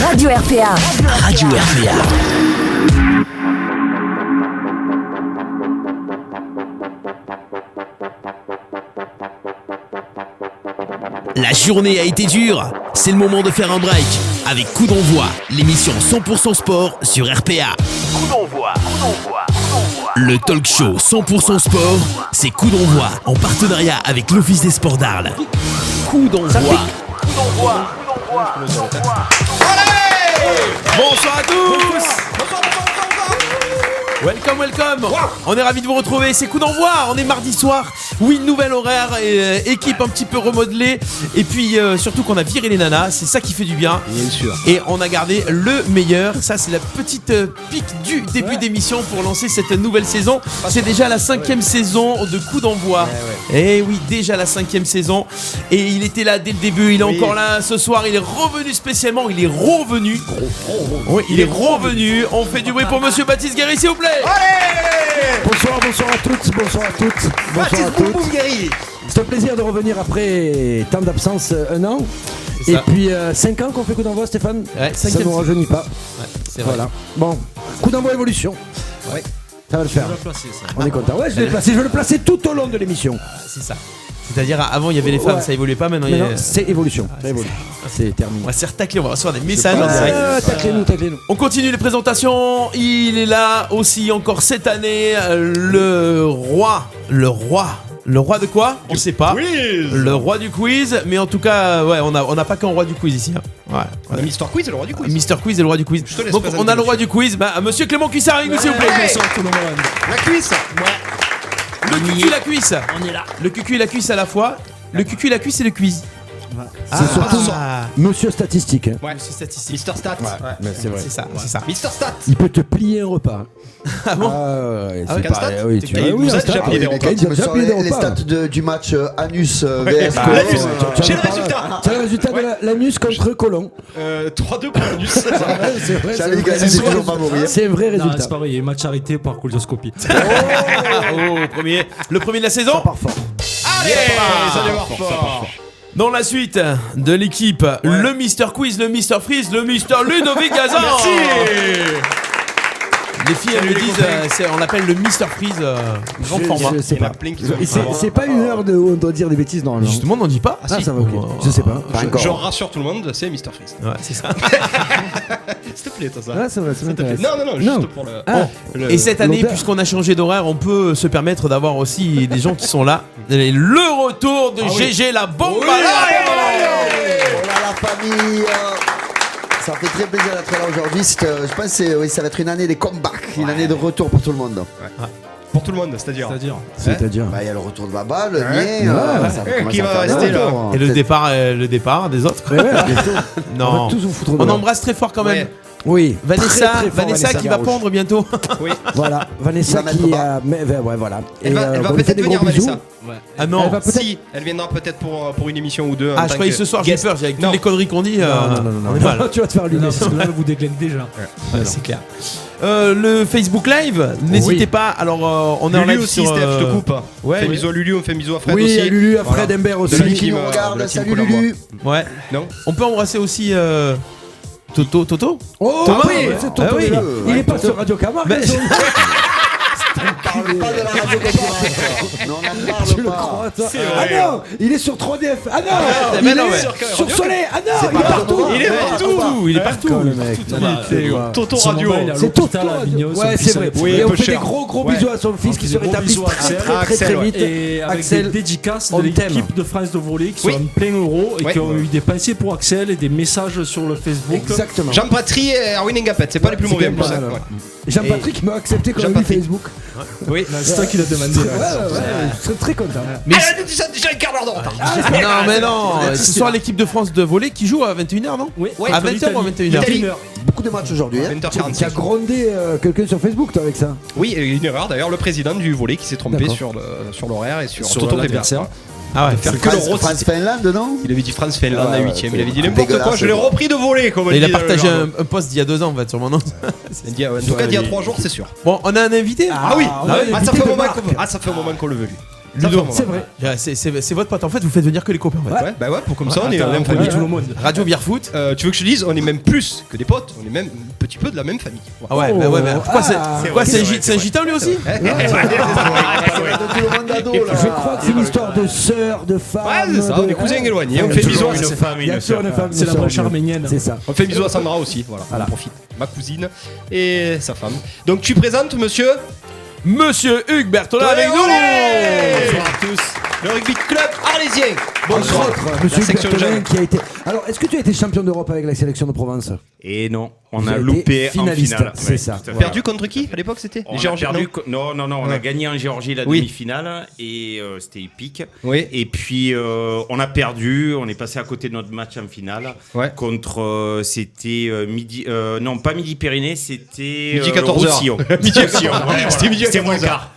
Radio RPA. Radio RPA. La journée a été dure, c'est le moment de faire un break avec Coup d'envoi, l'émission 100% sport sur RPA. Coup d'envoi. Le talk show 100% sport, c'est Coup d'envoi en partenariat avec l'Office des sports d'Arles. Coup d'envoi. Bonsoir à tous. Welcome. On est ravis de vous retrouver, c'est Coup d'envoi, on est mardi soir. Oui, nouvelle horaire et équipe un petit peu remodelée. Et puis surtout qu'on a viré les nanas, c'est ça qui fait du bien. Bien sûr. Et on a gardé le meilleur. Ça, c'est la petite pique du début d'émission pour lancer cette nouvelle saison. C'est déjà la 5e saison de Coup d'envoi. Et oui, déjà la 5e saison. Et il était là dès le début, il est encore là ce soir. Il est revenu spécialement, il est revenu. Oui, il est revenu. On fait du bruit pour Monsieur Baptiste Guéry, s'il vous plaît. Allez, bonsoir à toutes. Baptiste Boum Guéry. C'est un plaisir de revenir après tant d'absence, 1 an. Et puis 5 ans qu'on fait Coup d'envoi, Stéphane. Ouais, ça ne nous rajeunit pas. Ouais, c'est vrai. Voilà. Bon, Coup d'envoi évolution. Ouais. Ça va le faire. On est content. Ouais, je vais le placer. Je vais le placer tout au long de l'émission. C'est ça. C'est-à-dire avant il y avait les femmes, ça évoluait pas, maintenant il y a... c'est évolution. C'est terminé. On va se faire tacler, on va recevoir des messages en direct. Taclez-nous. On continue les présentations. Il est là aussi encore cette année, le roi de quoi? On sait pas. Quiz. Le roi du quiz, mais en tout cas, ouais, on a pas qu'un roi du quiz ici. Hein. Ouais. Mister Quiz est le roi du quiz. Mister Quiz est le roi du quiz. Je te laisse Donc présenter on a le roi monsieur. du quiz, Monsieur Clément Cuissard avec nous s'il vous plaît. Bonsoir tout le monde. La cuisse. Le cucu et la cuisse. On est là. Le cucu et la cuisse à la fois. Le cucu et la cuisse et le quiz. C'est surtout Monsieur Statistique. Hein. Ouais. C'est statistique. Mister Stat. Mais c'est vrai. C'est ça. Mister Stat. Il peut te plier un repas. Ah bon? Ouais, Ah c'est ouais, pareil. Stat. Oui, Tu nous as déjà plié des repas. Il a déjà plié des les repas. stats du match Anus vs Anus. Colon. J'ai le résultat. C'est le résultat de l'anus contre Colomb. 3-2 pour Anus. C'est vrai. J'avais gagné, c'est toujours pas mourir. C'est un vrai Non, résultat. c'est pas vrai, il y a match arrêté par colonoscopie. Le premier de la saison. Par fort. Allez, ça démarre fort. Dans la suite de l'équipe, le Mister Quiz, le Mister Freeze, le Mister Ludovic Gazan. Merci. Les filles elles me disent, on l'appelle le Mister Freeze grand format. Je sais Il y en a pas. plein qui sont. C'est pas une heure où on doit dire des bêtises normalement. Justement, on n'en dit pas. Ah, ça va, ok. Je sais pas. Je rassure tout le monde, c'est Mister Freeze. Ouais, c'est ça. S'il te plaît, toi ça. Ah, ça m'intéresse. Non, juste pour le. Ah, Et cette année, l'odeur. puisqu'on a changé d'horaire, on peut se permettre d'avoir aussi des gens qui sont là. Et le retour de GG la bombe. Oh là la famille. Ça fait très plaisir d'être là aujourd'hui. Je pense que ça va être une année des comebacks, une année de retour pour tout le monde. Pour tout le monde, c'est-à-dire. C'est-à-dire. Bah, il y a le retour de Babal, le mien. Ça va commencer Qui à va faire rester des là. retours. Et le départ des autres. Bientôt. On Non. va tous vous foutre On dedans. embrasse très fort quand même. Ouais. Oui. Vanessa, Très, très fort, Vanessa qui va Marouche. pondre bientôt. Oui. Voilà, Vanessa Il va mettre qui bas. a. Ouais, voilà. Elle va on lui fait peut-être des venir, gros bisous. Vanessa. Ah non. Elle va peut-être. Si, elle viendra peut-être pour une émission ou deux. en Ah, je tant croyais que ce soir, j'ai guest. peur, avec Non. toutes les conneries qu'on dit. Non. On est mal. Tu vas te faire allumer. Non, parce que là, vous déglingue déjà. Ouais, c'est clair. Le Facebook Live, n'hésitez pas. Alors, on est en Lulu live aussi, sur. Steph, je te coupe. Ouais. Fais bisous à Lulu, on fait bisous à Fred Oui, aussi. à Lulu, à Fred, Voilà. Ember De la aussi. Celui qui team, nous de regarde, la team salut Coup d'envoi. Lulu. Ouais. Non. On peut embrasser aussi Toto. Oh, Thomas, oui, ouais. c'est Ah Toto. oui. Il est là. Il est pas sur Radio Camargue. Ben, Parle pas de la radio concurrente. Non, on n'en Tu parle le pas. crois, toi. C'est Ah vrai. non, il est sur 3DF. Ah non, mais il non, est ouais. sur Soleil. Ah non, il pas est partout. Il est partout. Il est partout. Comme le mec. Toto Son Radio. maman, il est à C'est Toto. l'hôpital à Avignon, son Ouais, fils c'est vrai. a- Oui, Et un on peu fait des cher. gros Ouais. bisous à son fils On qui fait se des gros rétablit bisous à très Axel. très Axel, ouais. vite. Et avec Axel, des dédicaces on de t'aime. l'équipe de France de volley qui Oui. sont en plein euro et Ouais. qui ont eu des pensées pour Axel et des messages sur le Facebook. Exactement. Jean-Patry et Erwin Engapet, c'est pas les plus C'est mauvais en bien plus. pas hein. mal, Ouais. Jean-Patrick m'a accepté quand même Jean-Patrick. Facebook. Oui. C'est toi qui l'as demandé. Ouais, là. je serais très content. Mais Elle a dit ça déjà un quart d'heure de retard. non, mais non. Ce soir, l'équipe de France de volley qui joue à 21h, non? Oui, À 20h ou à 21h? Italie. Beaucoup de matchs aujourd'hui. hein. 20h45. Tu as grondé quelqu'un sur Facebook, toi, avec ça. Oui, et une erreur d'ailleurs, le président du volley qui s'est trompé D'accord. sur l'horaire et sur Sur Toto l'adversaire. Ah ouais. Faire que le rossi. France-Finlande, non? Il avait dit France-Finlande à Ouais, 8ème. ouais, Il avait dit c'est n'importe quoi. dégueulasse, Je l'ai quoi. repris de volley, comme on Il a dit dans le partagé jargon. un post d'il y a 2 ans, en fait, sur mon nom. En tout cas, il y a 3 jours, c'est sûr. Bon, on a un invité. Ah oui, on a un ça invité fait un de moment marque. ça fait un moment qu'on le veut lui. Ludo, C'est vrai. C'est votre pote. En fait, vous faites venir que les copains. En fait. Ouais, bah ouais, pour comme ça, on est dans la même on connaît famille. tout le monde. Radio Bière Foot. Tu veux que je te dise, on est même plus que des potes, on est même un petit peu de la même famille. Ah ouais, bah ouais, bah pourquoi c'est un gitan lui aussi? De tout le monde ado, là. Je crois que c'est une histoire de sœurs, de femmes. Ouais, c'est ça, on est cousins éloignés, on fait bisous. Il y a toujours une femme. C'est la branche arménienne. C'est ça. On fait bisous à Sandra aussi, voilà, on en profite. Ma cousine et sa femme. Donc tu présentes monsieur Monsieur Hugues Bertolin avec nous. Bonsoir à tous. Le rugby club arlésien. Entre autres, Monsieur section Berthelin jeune. qui a été. Alors, est-ce que tu as été champion d'Europe avec la sélection de Provence? Et non, on Vous a avez loupé été en finaliste, finale. c'est Ouais, ça. tout à fait. Perdu contre qui à l'époque c'était On les a Géorgiens, perdu. non Non, on Ouais. a gagné en Géorgie la Oui. demi-finale et c'était épique. Oui. Et puis on a perdu, on est passé à côté de notre match en finale Ouais. contre c'était Midi, non pas Midi Pyrénées, c'était Midi 14h. Roussillon. Midi à 14h. C'était midi à C'était moins 14h. quart.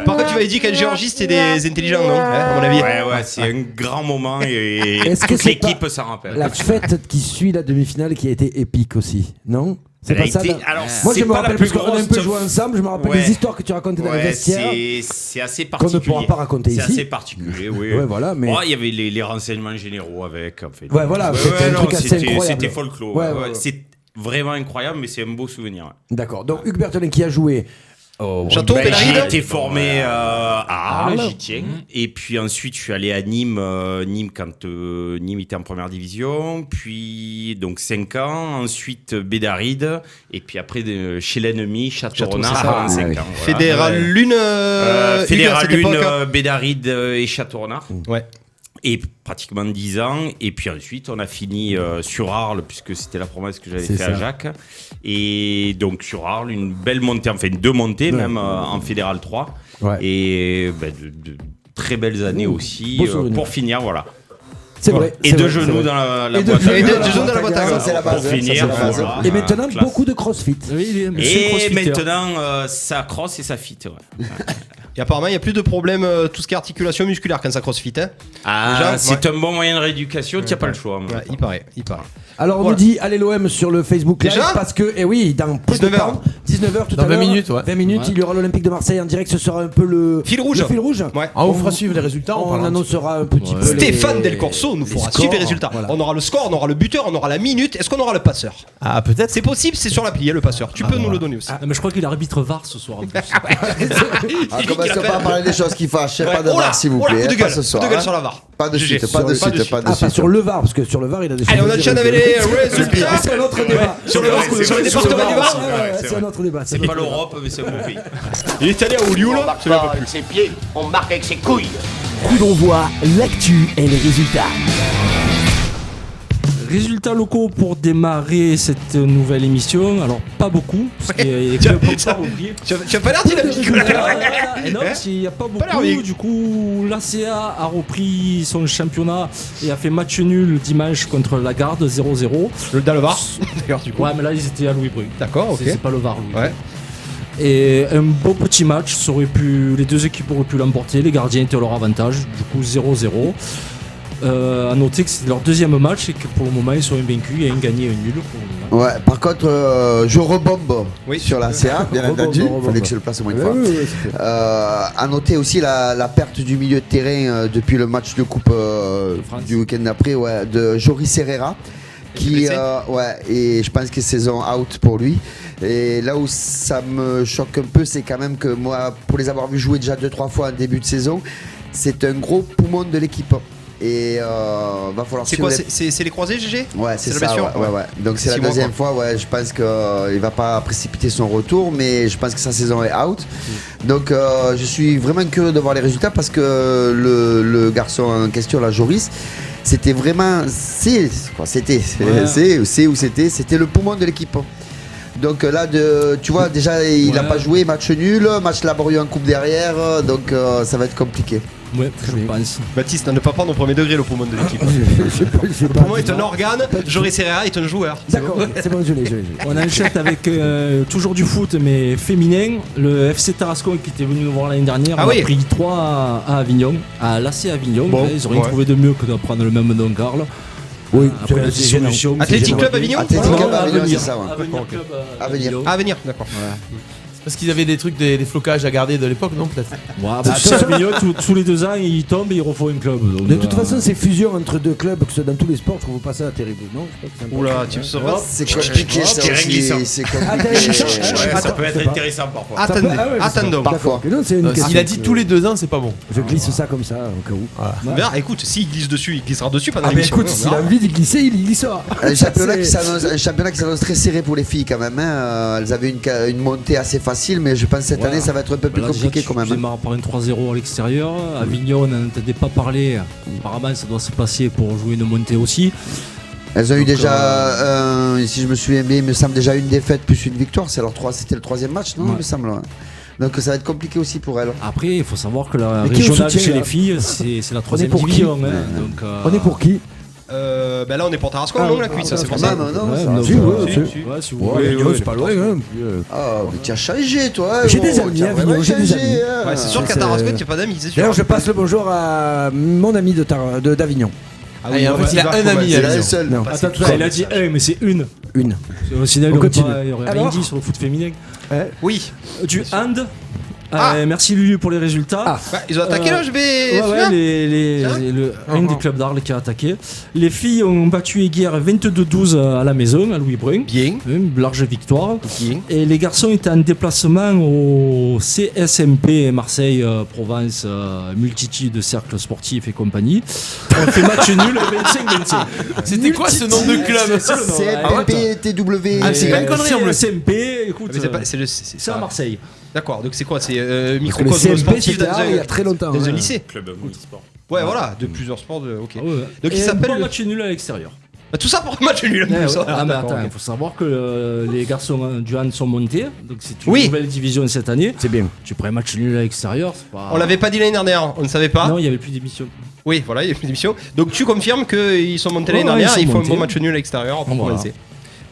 Par contre, tu m'avais dit qu'en Géorgie c'était des intelligents, non à mon avis. Ouais, c'est un grand moment et Est-ce que toute c'est l'équipe pas s'en rappelle. La fête qui suit la demi-finale qui a été épique aussi, non? C'est Elle a pas ça été- là alors, Moi c'est je me pas la rappelle plus parce qu'on a un grosse peu teuf. joué ensemble, je me rappelle Ouais. des histoires que tu racontais dans les Ouais, vestiaires. c'est assez Qu'on ne particulier. pourra pas raconter c'est ici. assez particulier, oui. Ouais, voilà, mais- Oh, il y avait les renseignements généraux avec. En fait. Ouais, voilà, c'était un non, truc assez c'était- incroyable. C'était folklore. Ouais, ouais, ouais, ouais. ouais. C'est vraiment incroyable, mais c'est un beau souvenir. D'accord. Donc Hugues Berthelin qui a joué au Château rugby. Bellarive. J'ai été formé à Arles, Arles. j'y tiens. Et puis ensuite, je suis allé à Nîmes, Nîmes quand Nîmes était en première division. Puis donc 5 ans. Ensuite Bédaride. Et puis après chez l'ennemi, Château, Château-Renard c'est ça. pendant 5 Ah, oui. ans. voilà. Fédéral Lune. Hugues, à Fédéral cette Lune, époque, hein. Bédaride et Château-Renard. Ouais. Et pratiquement 10 ans. Et puis ensuite, on a fini sur Arles, puisque c'était la promesse que j'avais C'est fait à ça. Jacques. Et donc sur Arles, une belle montée, enfin 2 montées même en Fédéral 3. Ouais. Et de très belles années aussi. beau souvenir. Pour finir, voilà. C'est vrai. Et c'est de vrai, c'est genoux vrai. dans la Et de boîte à genoux Et gants. deux zones dans la boîte à gants. Ça, c'est la base, Pour hein, ça, finir, c'est la base. voilà. Et maintenant Classe. beaucoup de crossfit. Oui, monsieur Et crossfitter. maintenant, ça crosse et ça fit. Ouais. Et apparemment, il n'y a plus de problème, tout ce qui est articulation musculaire quand ça crossfit. Hein. Ah, Déjà, c'est un bon moyen de rééducation, tu n'as pas le choix. Ouais, il paraît. Alors on Voilà. nous dit allez l'OM sur le Facebook Live Déjà parce que oui dans peu de 19 heures. temps 19h tout Dans à l'heure 20 minutes, ouais. 20 minutes il y aura l'Olympique de Marseille en direct, ce sera un peu le Fil rouge. le fil rouge. Ouais. Ah, on fera suivre les résultats. On parlera un petit annoncera un petit peu Stéphane les- Del Corso nous fera scores, suivre les résultats. voilà. On aura le score, on aura le buteur, on aura la minute. Est-ce qu'on aura le passeur? peu. Ah, peut-être. C'est possible, c'est sur l'appli, le passeur. Tu peux nous le donner aussi. Ah, mais je crois qu'il arbitre VAR ce soir en plus. Ah, commence pas à parler des choses qui fâchent. Ouais. Pas de Oh là, VAR, s'il vous oh là, plaît. coup de Pas gueule, ce soir. coup de gueule hein. sur la VAR. Pas de GG. suite, pas de Sur- suite, pas de Ah pas suite. sur le VAR parce que sur le VAR il a des Allez, choses on à dire. enchaîne avec les résultats. C'est un autre débat. Sur le C'est vrai, département du Var. C'est un autre débat. C'est pas l'Europe, mais c'est un bon pays. Il est allé à Olioul. On marque pas avec ses pieds, on marque avec ses couilles. Coup d'envoi, l'actu et les résultats. Résultats locaux pour démarrer cette nouvelle émission. Alors, pas beaucoup, parce qu'il y a des clubs comme ça oubliés. Tu as pas l'air dynamique. Et non, parce qu'il n'y a pas l'air beaucoup. bien. Du coup, l'ACA a repris son championnat et a fait match nul dimanche contre la Garde 0-0. Dans le Var. D'ailleurs, du coup. Ouais, mais là, ils étaient à Louis-Bru. D'accord, ok. C'est pas le VAR, Louis. Ouais. Et un beau petit match, ça aurait pu, les deux équipes auraient pu l'emporter, les gardiens étaient à leur avantage, du coup 0-0. À noter que c'est leur deuxième match et que pour le moment ils sont invaincus, il y a un gagné et un nul pour le moment. Ouais, par contre, je rebombe Oui. sur la CA, bien Rebombe, entendu. Il rebombe. fallait que je le place au moins une Oui, fois. oui, oui, c'était- À noter aussi la perte du milieu de terrain depuis le match de coupe France. du week-end d'après, ouais, de Joris Herrera. Qui, blessé. ouais, et je pense que saison out pour lui. Et là où ça me choque un peu, c'est quand même que moi, pour les avoir vus jouer déjà 2-3 fois en début de saison, c'est un gros poumon de l'équipe. Et va falloir C'est suivre quoi les- C'est les croisés, GG? Ouais, c'est la ça. blessure Ouais. Donc c'est 6 la mois, deuxième fois. Ouais, je pense qu'il va pas précipiter son retour, mais je pense que sa saison est out. Donc je suis vraiment curieux de voir les résultats parce que le garçon en question, la Joris, c'était vraiment, c'était le poumon de l'équipe. Donc là, tu vois, déjà il n'a Ouais. pas joué, match nul, match laborieux en coupe derrière, donc ça va être compliqué. Ouais, je pense. Baptiste, à ne pas prendre au premier degré le poumon de l'équipe. J'ai Le pas poumon dit est un ça. organe, Joris Herrera est un joueur. D'accord, c'est bon, je l'ai. On enchaîne avec toujours du foot mais féminin. Le FC Tarascon qui était venu nous voir l'année dernière, Ah on oui. a pris 3 à Avignon, à l'AC Avignon. Bon, Ils auraient rien ouais. trouvé de mieux que de prendre le même nom Carl. Oui, Après, il y a des c'est gênant. solutions. Athletic c'est Club gênant. Avignon Athletic Non, Club Avignon, Avenir. c'est ça, ouais. Avenir Club À venir. Avignon. À venir, d'accord. Parce qu'ils avaient des trucs, des flocages à garder de l'époque, non peut-être. Avignon, tous les 2 ans, ils tombent et ils refont un club. Donc, De toute façon, ces fusions entre deux clubs, que ce soit dans tous les sports, je trouve pas ça terrible. Non, je crois que c'est Oula, tu me sauras. C'est compliqué, ça aussi. C'est compliqué. Ça peut être intéressant parfois. Attendons. Parfois. Non, c'est une question. Il a dit tous les 2 ans, c'est pas bon. Je glisse ça comme ça, au cas où. On verra. Écoute, s'il glisse dessus, il glissera dessus pendant Ah, mais l'émission. écoute, s'il a envie d'y glisser, il y glissera. Un championnat qui s'annonce très serré pour les filles quand même. Elles avaient une montée assez facile, mais je pense que cette année ça va être un peu plus compliqué quand même. Tu démarres par un 3-0 à l'extérieur. Avignon, on n'en entendait pas parler. Apparemment, ça doit se passer pour jouer une montée aussi. Elles ont eu déjà, si je me souviens bien, il me semble déjà une défaite plus une victoire. C'était le 3e match, non, il me semble. Donc ça va être compliqué aussi pour elles. Après, il faut savoir que la Mais qui régionale soutient, chez là les filles, c'est la 3e pour qui division. Donc, On est pour qui? Ben là, on est pour Tarascon, non, la cuite, ça c'est pour ça. Non, Si, si vous voulez. c'est pas loin. Hein. Ah, mais tu as changé, toi. J'ai des amis à Avignon, j'ai des amis. Ouais, c'est sûr qu'à Tarascon, tu n'as pas d'amis, c'est sûr. D'ailleurs, je passe le bonjour à mon ami d'Avignon. Et en fait, il a un ami. C'est à la Avignon. seule. Non. Attends, il a dit mais c'est une. Une. Sinon, On continue. il aurait rien Alors dit sur le foot féminin. Oui. Du hand. Merci Lulu pour les résultats. Ils ont attaqué là, je vais. Un des clubs d'Arles qui a attaqué. Les filles ont battu Aiguerre 22-12 à la maison, à Louis Brun. Bien. Une large victoire. Bien. Et les garçons étaient en déplacement au CSMP Marseille, Provence, multitude de cercles sportifs et compagnie. On fait match nul 25-25. C'était quoi ce nom de club? CPPTW. C'est pas une connerie en plus. CSMP, écoute, C'est à Marseille. D'accord, donc c'est quoi? C'est Le microcosme CMP, sportif c'était il y a très longtemps. dans un ouais. lycée. Club multisport. Ouais, voilà, de plusieurs sports. Ok. Ah ouais. Donc il Et s'appelle bon le- match nul à l'extérieur. Tout ça pour un match nul en plus. Ah, mais d'accord, attends, ok. il faut savoir que les garçons du hand sont montés, donc c'est une Oui. nouvelle division cette année. C'est bien. Tu prends un match nul à l'extérieur, c'est pas. On l'avait pas dit l'année dernière, on ne savait pas. Non, il n'y avait plus d'émission. Oui, voilà, il y a plus d'émission. Donc tu confirmes qu'ils sont montés l'année Ouais, dernière, ils ils sont font un montés. bon match nul à l'extérieur pour Voilà. commencer.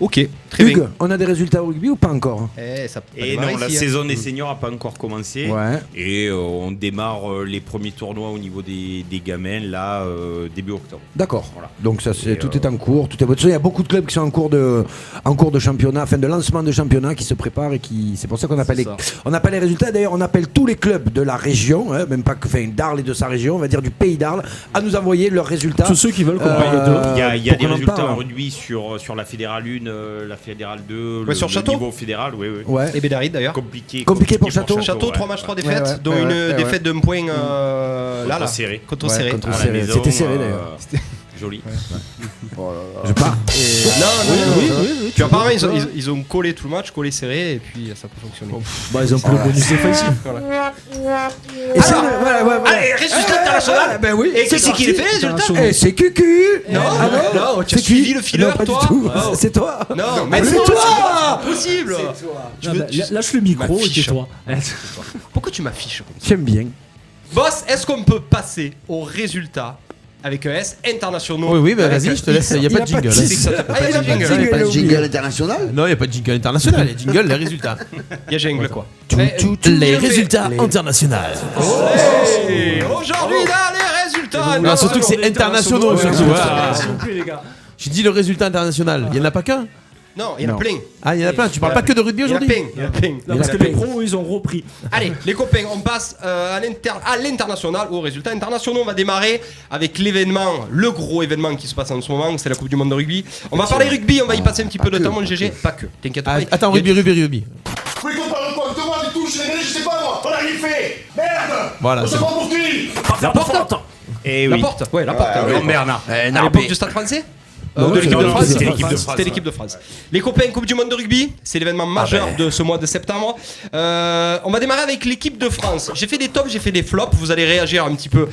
Ok, très Hugues, bien. on a des résultats au rugby ou pas encore? Ça peut Et démarrer non, la ici, hein. saison des seniors n'a pas encore commencé. Ouais. Et on démarre les premiers tournois au niveau des gamins là début octobre. D'accord. Voilà. Donc ça, Et, tout est en cours. Tout est bon. Il y a beaucoup de clubs qui sont en cours de championnat, enfin de lancement de championnat qui se préparent et qui. C'est pour ça qu'on appelle C'est les. ça. On n'a pas les résultats. D'ailleurs, on appelle tous les clubs de la région, hein, même pas que d'Arles et de sa région, on va dire du pays d'Arles, à nous envoyer leurs résultats. Tous ceux qui veulent qu'on parle d'eux. Il y a pour des qu'on en résultats parle. en rugby sur la fédérale 1, la fédérale 2, Ouais, sur Château niveau fédéral, oui. Ouais. Et Bédaride d'ailleurs. Compliqué pour Château. Château, ouais. 3 matchs, 3 Ouais. défaites, Ouais, dont ouais, une ouais, défaite d'un point là. Contre serré. Contre Ouais, serré. contre À la serré. maison, C'était serré, d'ailleurs. Joli. Je pars. Non. Puis apparemment, ils ont collé tout le match, collé serré, et puis ça peut fonctionner. Bah, ils ont pris le bonus défensif. Et c'est voilà. Allez, résultat international. Ben oui. Et c'est qui les fait les résultats? Eh, c'est Cucu. Non, non, tu as C'est suivi qui? le fileur, Non, pas toi? du tout. Oh. C'est toi. Non, mais c'est non, toi. c'est pas possible. Ah, bah, lâche le micro et M'affiche. tais-toi. Pourquoi tu m'affiches comme ça? J'aime bien. Boss, est-ce qu'on peut passer aux résultats avec un S internationaux? Oui, bah Avec vas-y, un je te laisse. Il n'y a pas de jingle. C'est que ça te- Ah, il y a un jingle. Pas de oublié. jingle international. Non, il n'y a pas de jingle international. Les jingles, les résultats. Il y a jingle quoi. Les résultats internationaux. Et aujourd'hui, là, les résultats. Non, surtout que c'est internationaux, surtout. Ah. S'il vous plaît, les gars. J'ai dit le résultat international. Il n'y en a pas qu'un. Non, il y en a Non. plein. Ah, il y en a plein. Tu parles pas que de rugby Il y en a aujourd'hui? plein. Il y en a plein. Non, parce que les pros, ils ont repris. Allez, les copains, on passe à l'international, aux résultats internationaux. On va démarrer avec l'événement, le gros événement qui se passe en ce moment, c'est la Coupe du Monde de rugby. On va parler rugby, on va y passer un petit peu de temps, mon GG. Pas que, t'inquiète Ah, pas. attends, Il y a rugby. Oui, qu'on parle quoi? De moi, des touches, les mêlées, je sais pas moi. On a rien fait. Merde. Voilà, On c'est se prend pour qui? La porte. Et La oui. porte. Ouais, la porte. Grand Bernard. À l'époque du Stade Français Non, de l'équipe de non, France. c'était l'équipe de France. C'était l'équipe de France. Les copains, Coupe du Monde de rugby, c'est l'événement majeur de ce mois de septembre. On va démarrer avec l'équipe de France. J'ai fait des tops, j'ai fait des flops. Vous allez réagir un petit peu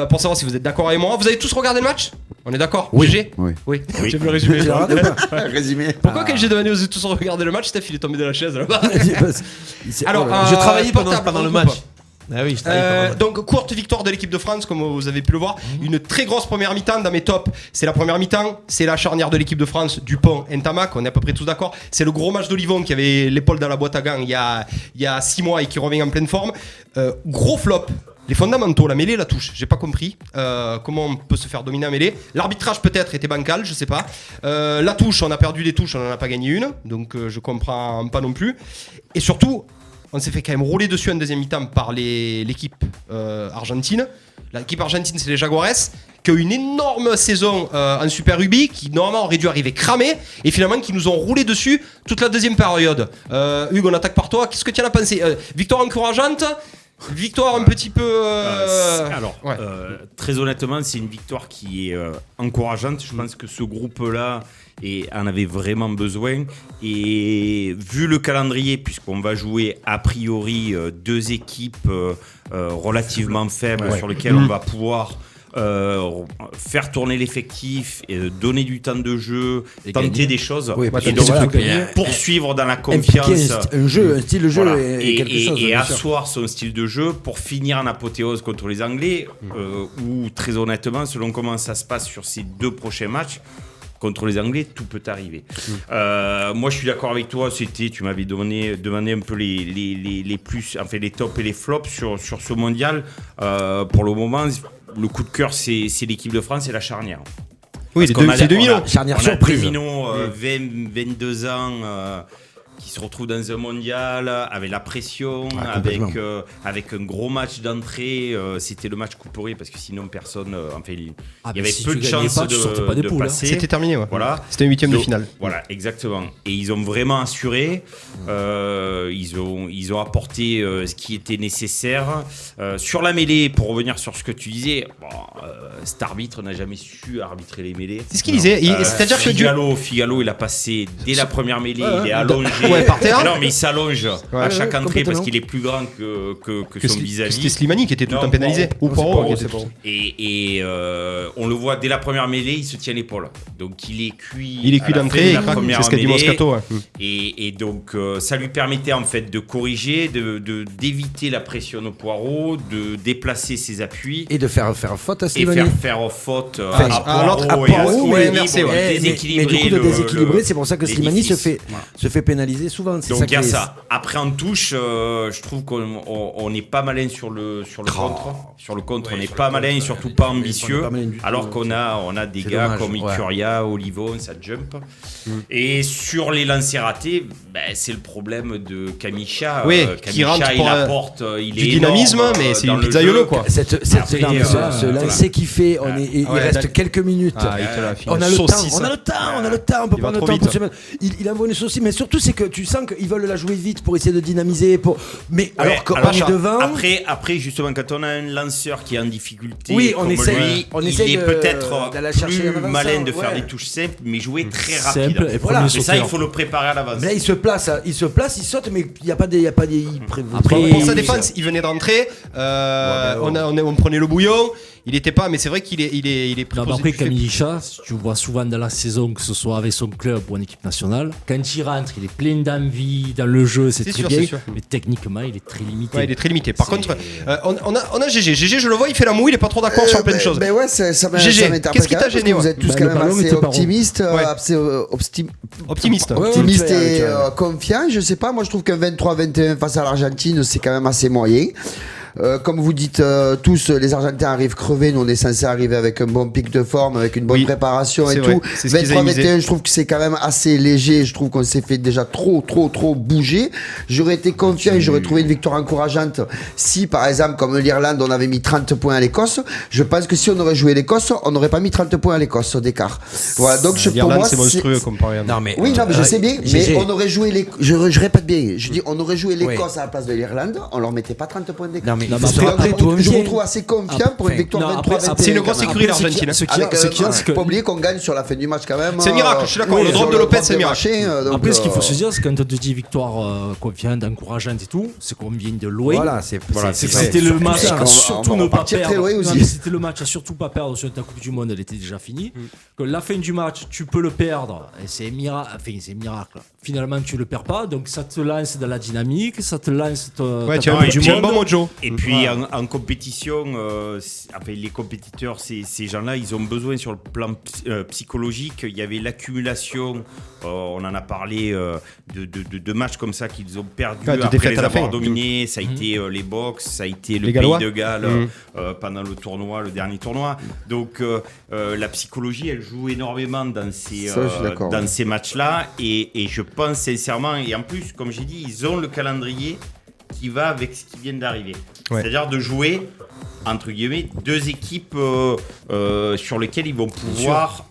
pour savoir si vous êtes d'accord avec moi. Vous avez tous regardé le match? On est d'accord? Oui. GG? Oui. Oui. J'ai vu le résumé. J'ai regardé ou pas Résumé. Pourquoi quand j'ai demandé aux tous regarder le match, Steph il est tombé de la chaise là-bas? Alors, Je travaillais portable, pendant le on match. coupe. Ah oui, je travaillais pendant le match. Donc courte victoire de l'équipe de France comme vous avez pu le voir, une très grosse première mi-temps dans mes tops. C'est la première mi-temps, c'est la charnière de l'équipe de France, Dupont, Ntamak, on est à peu près tous d'accord. C'est le gros match d'Olivon qui avait l'épaule dans la boîte à gants il y a 6 mois et qui revient en pleine forme. Gros flop. Les fondamentaux, la mêlée, la touche, j'ai pas compris comment on peut se faire dominer en mêlée. L'arbitrage peut-être était bancal, je sais pas. La touche, on a perdu des touches, on en a pas gagné une, donc je comprends pas non plus. Et surtout, On s'est fait quand même rouler dessus en deuxième mi-temps par l'équipe argentine. L'équipe argentine, c'est les Jaguares, qui ont eu une énorme saison en Super Rugby, qui normalement aurait dû arriver cramé, et finalement qui nous ont roulé dessus toute la deuxième période. Hugues, on attaque par toi. Qu'est-ce que tu en as pensé? Victoire encourageante, victoire un petit peu. Très honnêtement, c'est une victoire qui est encourageante. Je pense que ce groupe-là en avait vraiment besoin. Et vu le calendrier, puisqu'on va jouer a priori deux équipes relativement faibles sur lesquelles on va pouvoir faire tourner l'effectif, donner du temps de jeu, tenter des choses, et donc poursuivre dans la confiance, un style de jeu et asseoir son style de jeu pour finir en apothéose contre les Anglais, où très honnêtement, selon comment ça se passe sur ces deux prochains matchs, contre les Anglais, tout peut arriver. Moi, je suis d'accord avec toi. Tu m'avais demandé un peu les plus, enfin les tops et les flops sur ce mondial. Pour le moment, le coup de cœur, c'est l'équipe de France et la charnière. Oui, c'est 2000. Charnière surprise. 22 ans. Qui se retrouve dans un mondial avec la pression, avec un gros match d'entrée. C'était le match couperet parce que sinon personne. Il y avait peu de chances de passer. C'était terminé. Ouais. Voilà. C'était un huitième de finale. Voilà, exactement. Et ils ont vraiment assuré. Ils ont apporté ce qui était nécessaire. Sur la mêlée, pour revenir sur ce que tu disais, cet arbitre n'a jamais su arbitrer les mêlées. C'est ce qu'il disait. C'est-à-dire que Figalo, il a passé dès la première mêlée, il est allongé. Par terre. Non, mais il s'allonge à chaque entrée parce qu'il est plus grand que son vis-à-vis. C'était Slimani qui était tout le temps pénalisé. Ou Poro. Et on le voit dès la première mêlée, il se tient l'épaule. Donc il est cuit. Il est cuit d'entrée. C'est ce qu'a dit Moscato. Et donc ça lui permettait en fait de corriger, d'éviter la pression au Poireau, de déplacer ses appuis et de faire faute à Slimani. Et faire faute à Poireau, déséquilibré. C'est pour ça que Slimani se fait pénaliser souvent. Donc il y a ça. Après en touche, je trouve qu'on n'est pas malin sur le contre. Sur le contre, on n'est pas malin et surtout pas ambitieux. Alors qu'on a des gars comme Ituria, Olivon, ça jump. Et sur les lancers ratés, c'est le problème de Kamisha. Qui rentre il apporte du dynamisme, mais c'est une pizzaiolo quoi. Ce lancer qu'il fait, il reste quelques minutes. On a le temps, on peut prendre le temps. Il envoie une saucisse, mais surtout c'est que tu sens qu'ils veulent la jouer vite pour essayer de dynamiser. Mais alors qu'on est devant. Après, justement, quand on a un lanceur qui est en difficulté, on essaie il est peut-être plus malin de faire des touches simples, mais jouer très rapide. Mais ça, il faut le préparer à l'avance. Mais là, il se place, il saute, mais il n'y a pas des. Pour sa défense, il venait d'entrer. On prenait le bouillon. Il était pas, mais c'est vrai qu'il est pris. Après, Kamisha, tu vois souvent dans la saison, que ce soit avec son club ou en équipe nationale, quand il rentre, il est plein d'envie dans le jeu, c'est très bien. Mais techniquement, il est très limité. Ouais, il est très limité. Par contre, on a GG. GG, je le vois, il fait la moue, il est pas trop d'accord sur plein de choses. Mais ouais, ça GG, qu'est-ce qui t'a gêné? Vous êtes tous quand même assez optimistes, optimistes et confiants. Je sais pas, moi je trouve qu'un 23-21 face à l'Argentine, c'est quand même assez moyen. Comme vous dites tous, les Argentins arrivent crevés. Nous, on est censé arriver avec un bon pic de forme, avec une bonne préparation et tout. 23-21, je trouve que c'est quand même assez léger. Je trouve qu'on s'est fait déjà trop bouger. J'aurais été confiant et j'aurais trouvé une victoire encourageante si, par exemple, comme l'Irlande, on avait mis 30 points à l'Écosse. Je pense que si on aurait joué l'Écosse, on n'aurait pas mis 30 points à l'Écosse d'écart. Voilà, donc pour moi, c'est monstrueux comparé à nous. Mais je sais bien, mais on aurait joué je répète bien. Je dis, on aurait joué l'Écosse à la place de l'Irlande. On leur mettait pas 30 points d'écart. Je me retrouve assez confiant pour une victoire 23-21. C'est une grosse sécurité l'Argentine. Pas oublier qu'on gagne sur la fin du match quand même. C'est un miracle, je suis d'accord. Le drop de Lopez, c'est un miracle. Après, ce qu'il faut se dire, c'est quand on te dit victoire confiante, encourageante et tout, c'est qu'on vient de loin. Voilà, c'était le match à surtout ne pas perdre. C'était le match à surtout pas perdre sur ta Coupe du Monde, elle était déjà finie. Que la fin du match, tu peux le perdre, et c'est miracle. Enfin, c'est miracle. Finalement, tu le perds pas, donc ça te lance dans la dynamique, ça te lance. Tu as un bon mojo. Et puis en compétition, les compétiteurs, ces gens-là, ils ont besoin sur le plan psychologique. Il y avait l'accumulation, on en a parlé, de matchs comme ça qu'ils ont perdu après les avoir dominés. Ça a été les Box, ça a été le Pays de Galles pendant le dernier tournoi. Donc la psychologie, elle joue énormément dans ces matchs-là. Et je pense sincèrement, et en plus, comme j'ai dit, ils ont le calendrier qui va avec ce qui vient d'arriver. C'est-à-dire de jouer entre guillemets 2 équipes sur lesquelles ils vont pouvoir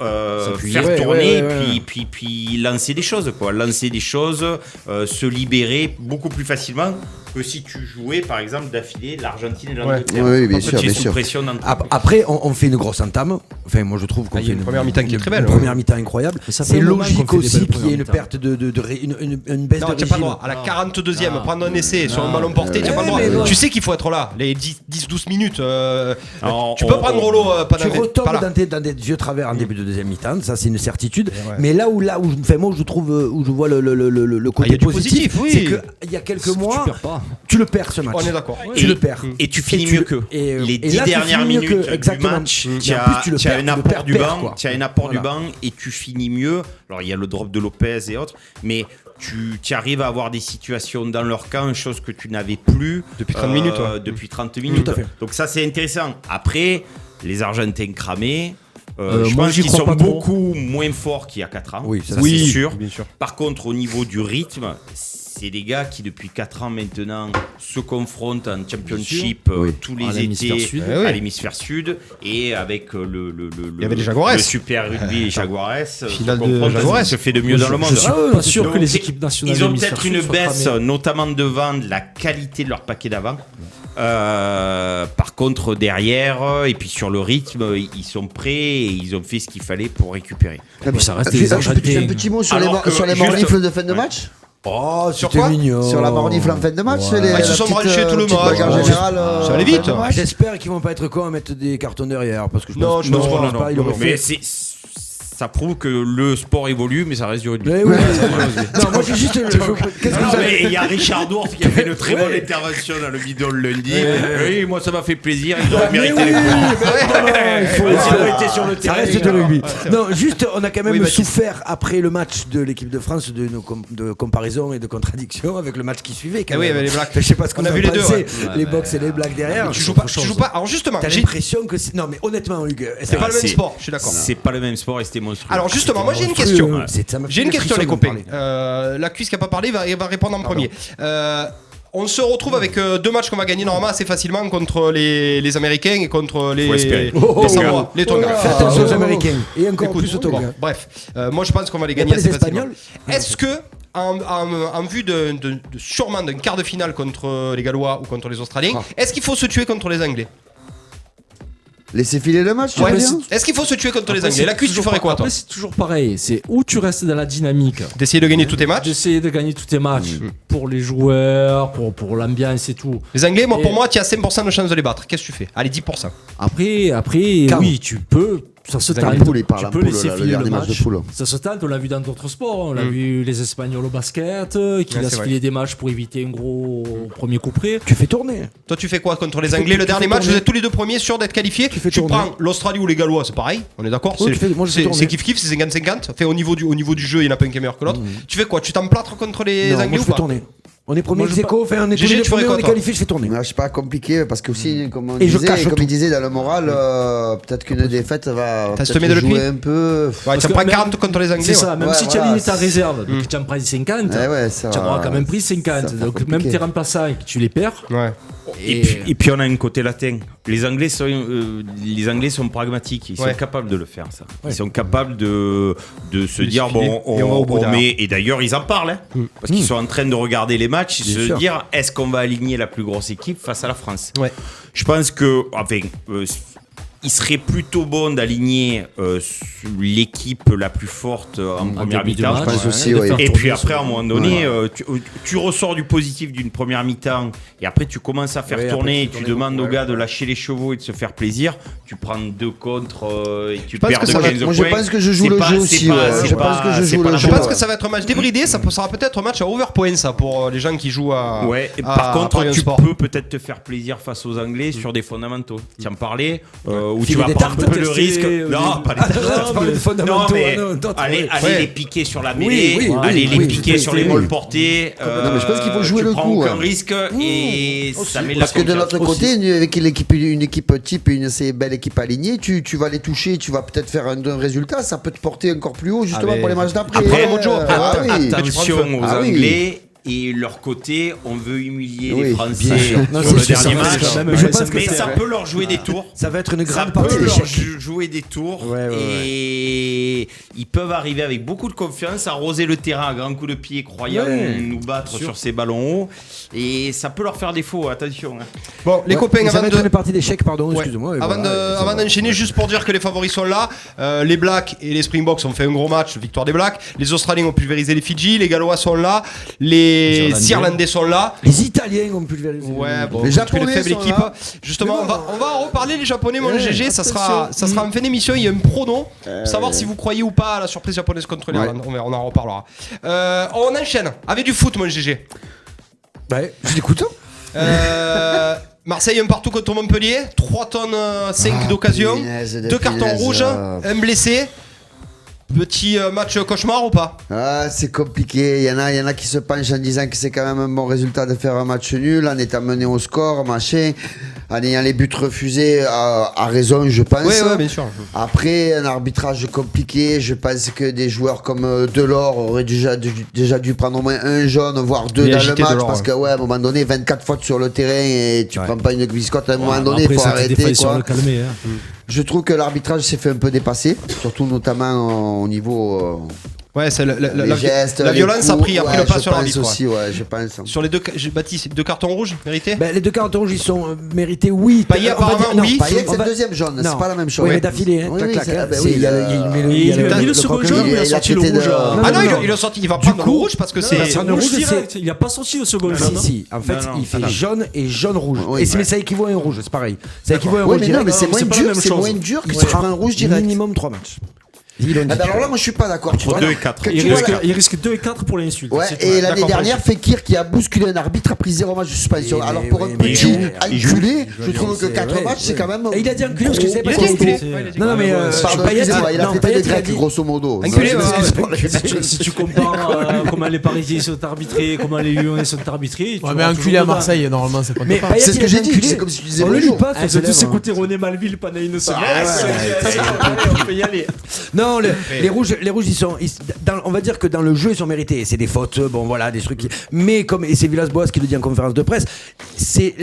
faire tourner puis lancer des choses se libérer beaucoup beaucoup plus facilement que si tu jouais par exemple d'affilée l'Argentine et l'Angleterre. Oui, bien sûr, bien sûr. Après, on fait une grosse entame. Enfin, moi je trouve qu'on fait une première mi-temps qui est très belle. Une première mi-temps incroyable. C'est logique aussi qu'il y ait une perte une baisse de régime. Tu n'as pas le droit. À la 42e, prendre un essai sur un ballon porté, tu n'as pas le droit. Tu sais qu'il faut être là, les 10-12 minutes. Tu peux prendre Rollo. Tu retombes dans des vieux travers en début de deuxième mi-temps, ça c'est une certitude. Mais là où moi je vois le côté positif, c'est qu'il y a quelques mois, tu le perds ce match. On est d'accord. Tu le perds. Et tu finis mieux qu'eux. Les 10 dernières minutes du match, tu as un apport du banc, et tu finis mieux. Alors il y a le drop de Lopez et autres, mais tu arrives à avoir des situations dans leur camp, chose que tu n'avais plus depuis 30 minutes. Depuis 30 minutes. Donc ça c'est intéressant. Après, les Argentins cramés. Je pense qu'ils sont beaucoup moins forts qu'il y a 4 ans. Oui, ça c'est sûr. Bien sûr. Par contre, au niveau du rythme, c'est des gars qui depuis 4 ans maintenant se confrontent en championship tous les étés à l'hémisphère sud et avec il y avait les Jaguares. Le super rugby Jaguares se fait de mieux dans le monde. Je suis pas sûr que les équipes nationales ils ont peut-être une baisse notamment devant de la qualité de leur paquet d'avant. Par contre derrière et puis sur le rythme ils sont prêts et ils ont fait ce qu'il fallait pour récupérer. Ça reste un petit mot sur les mornifles de fin de match. Oh, c'était mignon. Sur la mornifle en fin de match, ils se sont branchés tout le match. En général, ça allait vite. J'espère qu'ils vont pas être cons à mettre des cartons derrière parce que je pense pas. Mais ça prouve que le sport évolue, mais ça reste du rugby. Non, moi j'ai juste. Il y a Richard Dourte qui a fait une très bonne intervention dans le bidon le lundi. Oui, moi ça m'a fait plaisir. Il doit mériter les points. Il faut été sur le terrain. Ça reste de rugby. Non, juste, on a quand même souffert après le match de l'équipe de France de comparaison et de contradiction avec le match qui suivait. Oui, avec les Blacks. Je sais pas ce qu'on a vu les deux. Les Box et les Blacks derrière. Tu joues pas. Alors justement, t'as l'impression que non, mais honnêtement, Hugues, c'est pas le même sport. Je suis d'accord. C'est pas le même sport et c'était monstrueux. Alors justement, moi j'ai une question. J'ai une question les copains. La cuisse qui a pas parlé va répondre en premier. On se retrouve avec 2 matchs qu'on va gagner normalement assez facilement contre les Américains et contre les Samoa, les Tonga. Faites attention aux Américains et encore plus aux Tonga. Bref, moi je pense qu'on va les gagner assez facilement. Est-ce que en vue sûrement d'un quart de finale contre les Gallois ou contre les Australiens, est-ce qu'il faut se tuer contre les Anglais? Laisser filer le match, tu veux dire ? Est-ce qu'il faut se tuer contre les Anglais ? La cuisse, tu ferais quoi, toi ? Après, c'est toujours pareil. C'est où tu restes dans la dynamique. D'essayer de gagner tous tes matchs ? D'essayer de gagner tous tes matchs pour les joueurs, pour l'ambiance et tout. Les Anglais, pour moi, tu as 5% de chance de les battre. Qu'est-ce que tu fais ? Allez, 10%. Après, oui, tu peux. Ça se tente, tu peux laisser filer le match. Ça se tente, on l'a vu dans d'autres sports. On l'a vu les Espagnols au basket qui laissent filer des matchs pour éviter un gros premier coup près. Tu fais tourner. Toi, tu fais quoi contre les Anglais ? Le dernier match, vous êtes tous les 2 premiers sûrs d'être qualifiés. Tu prends l'Australie ou les Gallois, c'est pareil. On est d'accord ? C'est kiff-kiff, c'est 50-50. Fait au niveau du jeu, il y en a pas un qui est meilleur que l'autre. Tu fais quoi ? Tu t'emplâtres contre les Anglais ou pas ? On est premier ex-aequo, on est tous les premiers, on est qualifié, je fais tourner. C'est pas compliqué parce que aussi, comme il disait dans le moral, peut-être qu'une défaite va jouer un peu. Tu prends 40 contre les Anglais. C'est ça, même si tu as mis ta réserve, donc tu en prends 50, tu auras quand même pris 50. Donc même tes remplaçants, tu les perds. Et puis on a un côté latin. Les Anglais sont pragmatiques. Ils sont capables de le faire, ça. Ils sont capables de se dire on met. Et d'ailleurs, ils en parlent, parce qu'ils sont en train de regarder les matchs, se dire est-ce qu'on va aligner la plus grosse équipe face à la France. Je pense que il serait plutôt bon d'aligner l'équipe la plus forte en première mi-temps. Je pense aussi, et puis après, à un moment donné, tu ressors du positif d'une première mi-temps et après tu commences à faire tourner et tu demandes aux gars de lâcher les chevaux et de se faire plaisir. Tu prends 2 contre et tu perds de 15 points. Moi, je pense que je joue le jeu aussi. Je pense que ça va être un match débridé. Ça sera peut-être un match à overpoint, ça, pour les gens qui jouent à. Par contre, tu peux peut-être te faire plaisir face aux Anglais sur des fondamentaux. Tu en parlais. Où tu vas prendre un peu le risque. Non, pas les fondamentaux. Allez les piquer sur la mêlée, allez les piquer sur les molles portées. Non, mais je pense qu'il faut jouer le coup. Tu prends aucun risque et ça met la parce que de l'autre côté, avec une équipe type et une assez belle équipe alignée, tu vas les toucher, tu vas peut-être faire un résultat, ça peut te porter encore plus haut justement pour les matchs d'après. Après, attention aux Anglais. et leur côté, on veut humilier Oui, les Français bien sûr. Non, sur c'est le sûr, dernier ça va match. être quand même- je pense que Mais c'est ça vrai. peut leur jouer des tours. Ça va être une Ça grande peut partie leur d'échecs. jouer des tours Ouais, ouais, et ils peuvent arriver avec beaucoup de confiance, arroser le terrain à grands coups de pied, croyant nous battre sur ces ballons hauts, et ça peut leur faire défaut, attention. Bon, les copains, ça avant va être de. une partie d'échecs, pardon, Ouais. excuse-moi. et Avant voilà, de- ça avant va. d'enchaîner, juste pour dire que les favoris sont là. Les Blacks et les Springboks ont fait un gros match, victoire des Blacks. Les Australiens ont pulvérisé les Fidji, les Gallois sont là, les Irlandais sont là. Les Italiens ont pulvérisé. Ouais, bon, Les un peu de Japonais faible sont équipe. là. Justement, Mais on va en reparler, les Japonais, mon Ouais, GG. Ça sera en fin d'émission. Il y a un pronom pour savoir si vous croyez ou pas à la surprise japonaise contre l'Irlande. On en reparlera. On enchaîne avec du foot, mon GG. Ouais, je l'écoute. Marseille un partout contre Montpellier, 3 tonnes 5 d'occasion, punaise de 2 cartons punaise, rouges, un blessé. Petit match cauchemar ou pas? Ah, c'est compliqué. Il y en a qui se penchent en disant que c'est quand même un bon résultat de faire un match nul en étant mené au score, machin, en ayant les buts refusés à raison, je pense. Oui, bien sûr. Après, un arbitrage compliqué. Je pense que des joueurs comme Delors auraient déjà dû prendre au moins un jaune, voire 2 Il a dans le agité match. Delors, Parce que, à un moment donné, 24 fautes sur le terrain et tu prends pas une biscotte à un moment donné, il Après, faut ça te arrêter. défaille sur Quoi. le calmer. Hein. Je trouve que l'arbitrage s'est fait un peu dépasser, surtout notamment au niveau. Ouais, c'est Les gestes, la les violence a coups, pris le pas je sur l'arbitre. pense aussi, je pense. Sur les Baptiste, 2 cartons rouges mérités? Les 2 cartons rouges, ils sont mérités, oui. Payet, On va dire- apparemment, non, oui. Payet, on c'est va- le deuxième jaune, Non. c'est pas la même chose. Oui, mais d'affilée, hein, Oui, tac, oui, clac, c'est- hein. bah C'est- oui, il y a- il met le- Et il y a il lui a mis le second coq- jaune, il a il a sorti le traité rouge. de- à- Ah non, non. il a sorti, il va prendre le rouge parce que C'est c'est. un le rouge rouge, direct. Il a pas sorti le second jaune. Si, en fait, Non, il fait attends. jaune et jaune-rouge. Oui, mais ça équivaut à un rouge, c'est pareil. Ça équivaut à un Oui, rouge mais non, direct. mais c'est moins c'est pas la dur, même c'est chose. moins dur que Il si tu sera prends un rouge direct. minimum 3 matchs. Ils l'ont dit. Ah ben alors là, moi je suis pas d'accord. Tu vois, 2 et 4. que tu Il vois, risque 2 et 4 pour l'insulte. Ouais, c'est tout. et l'année D'accord, dernière, Fekir qui a bousculé un arbitre a pris 0 match de suspension. Oui, Alors mais pour oui, un mais petit il joue. enculé, je trouve que 4 Ouais, matchs c'est ouais. quand même. Et il a dit enculé parce que c'est pas Il a son dit enculé. style. Ouais, il a dit Non, mais Pardon, Payet, excusez-moi, il a non, fait Payet, des il a grecs dit- grosso modo. Enculé, Non, ouais. Si tu compares comment les Parisiens sont arbitrés, comment les Lyonnais sont arbitrés. tu Ouais, mais vois un toujours culé à dedans. Marseille, normalement, c'est pas Mais pas. Payet, C'est ce il que a j'ai dit dit, enculé. c'est comme si tu disais On le lit bonjour. pas, Ah, ce de tous célèbre. écouter René Malville pendant une semaine. On peut y aller. Non, les rouges, ils sont. On va dire que dans le jeu, ils sont mérités. C'est des fautes, bon voilà, des trucs. Mais comme et c'est Villas-Boas qui le dit en conférence de presse, c'est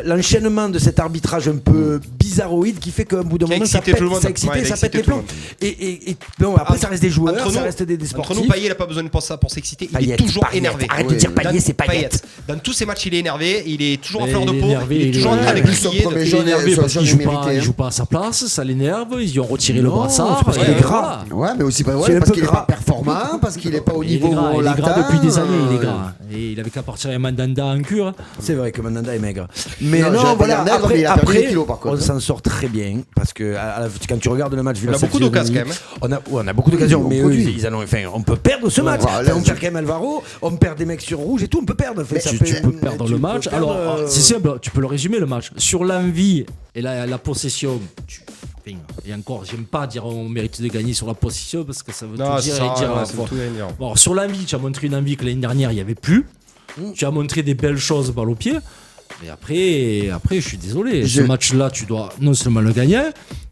l'enchaînement de cet arbitrage un peu bizarroïde qui fait qu'à bout d'un Qui a moment, ça excité pète, tout le monde. ça excite, Ouais, il a ça pète excité les tout le plombs. Et bon, après, ça reste des joueurs, Entre ça nous- reste des Entre sportifs. nous, Payet, il a pas besoin de ça pour s'exciter. Il Payet, est toujours Payet. énervé. Arrête de dire Payet, c'est Payet. Dans tous ses matchs, il est énervé. Il est toujours à Mais fleur de il est peau. énervé, Il est il est toujours en train de énervé. Son crier. premier Il est jaune, énervé son parce qu'il jaune joue mérité, pas, il hein. joue pas à sa place, ça l'énerve, ils lui ont retiré le Non, brassard. c'est parce qu'il et est gras. voilà. Ouais, mais aussi C'est parce un peu qu'il est gras. pas performant, parce qu'il est pas au Il est niveau gras, où on il est gras l'attend. depuis des années, il est gras. Et il avait qu'à partir avec Mandanda en cure. hein. C'est vrai que Mandanda est maigre. Mais Non, non, j'allais voilà, pas dire maigre, mais il a perdu des kilos, par contre. on s'en sort très bien parce que quand tu regardes le match, vu On la a beaucoup section d'occasions, de quand nuit, on a beaucoup d'occasions, Oui, mais on eux, produit. ils en ont. Enfin, on peut perdre ce match. voilà, Enfin, on perd quand même Alvaro, on perd des mecs sur rouge et tout, on peut perdre. Enfin, ça Tu fait- peux perdre tu le peux match. perdre, Alors, c'est simple, tu peux le résumer le match. Sur l'envie et la possession, et encore, j'aime pas dire on mérite de gagner sur la possession parce que ça veut Non, tout dire ça, et dire à la c'est fois. tout à dire. Bon, sur l'envie, tu as montré une envie que l'année dernière, il n'y avait plus. Tu as montré des belles choses balle au pied. Mais après, je suis désolé. Ce match-là, tu dois non seulement le gagner,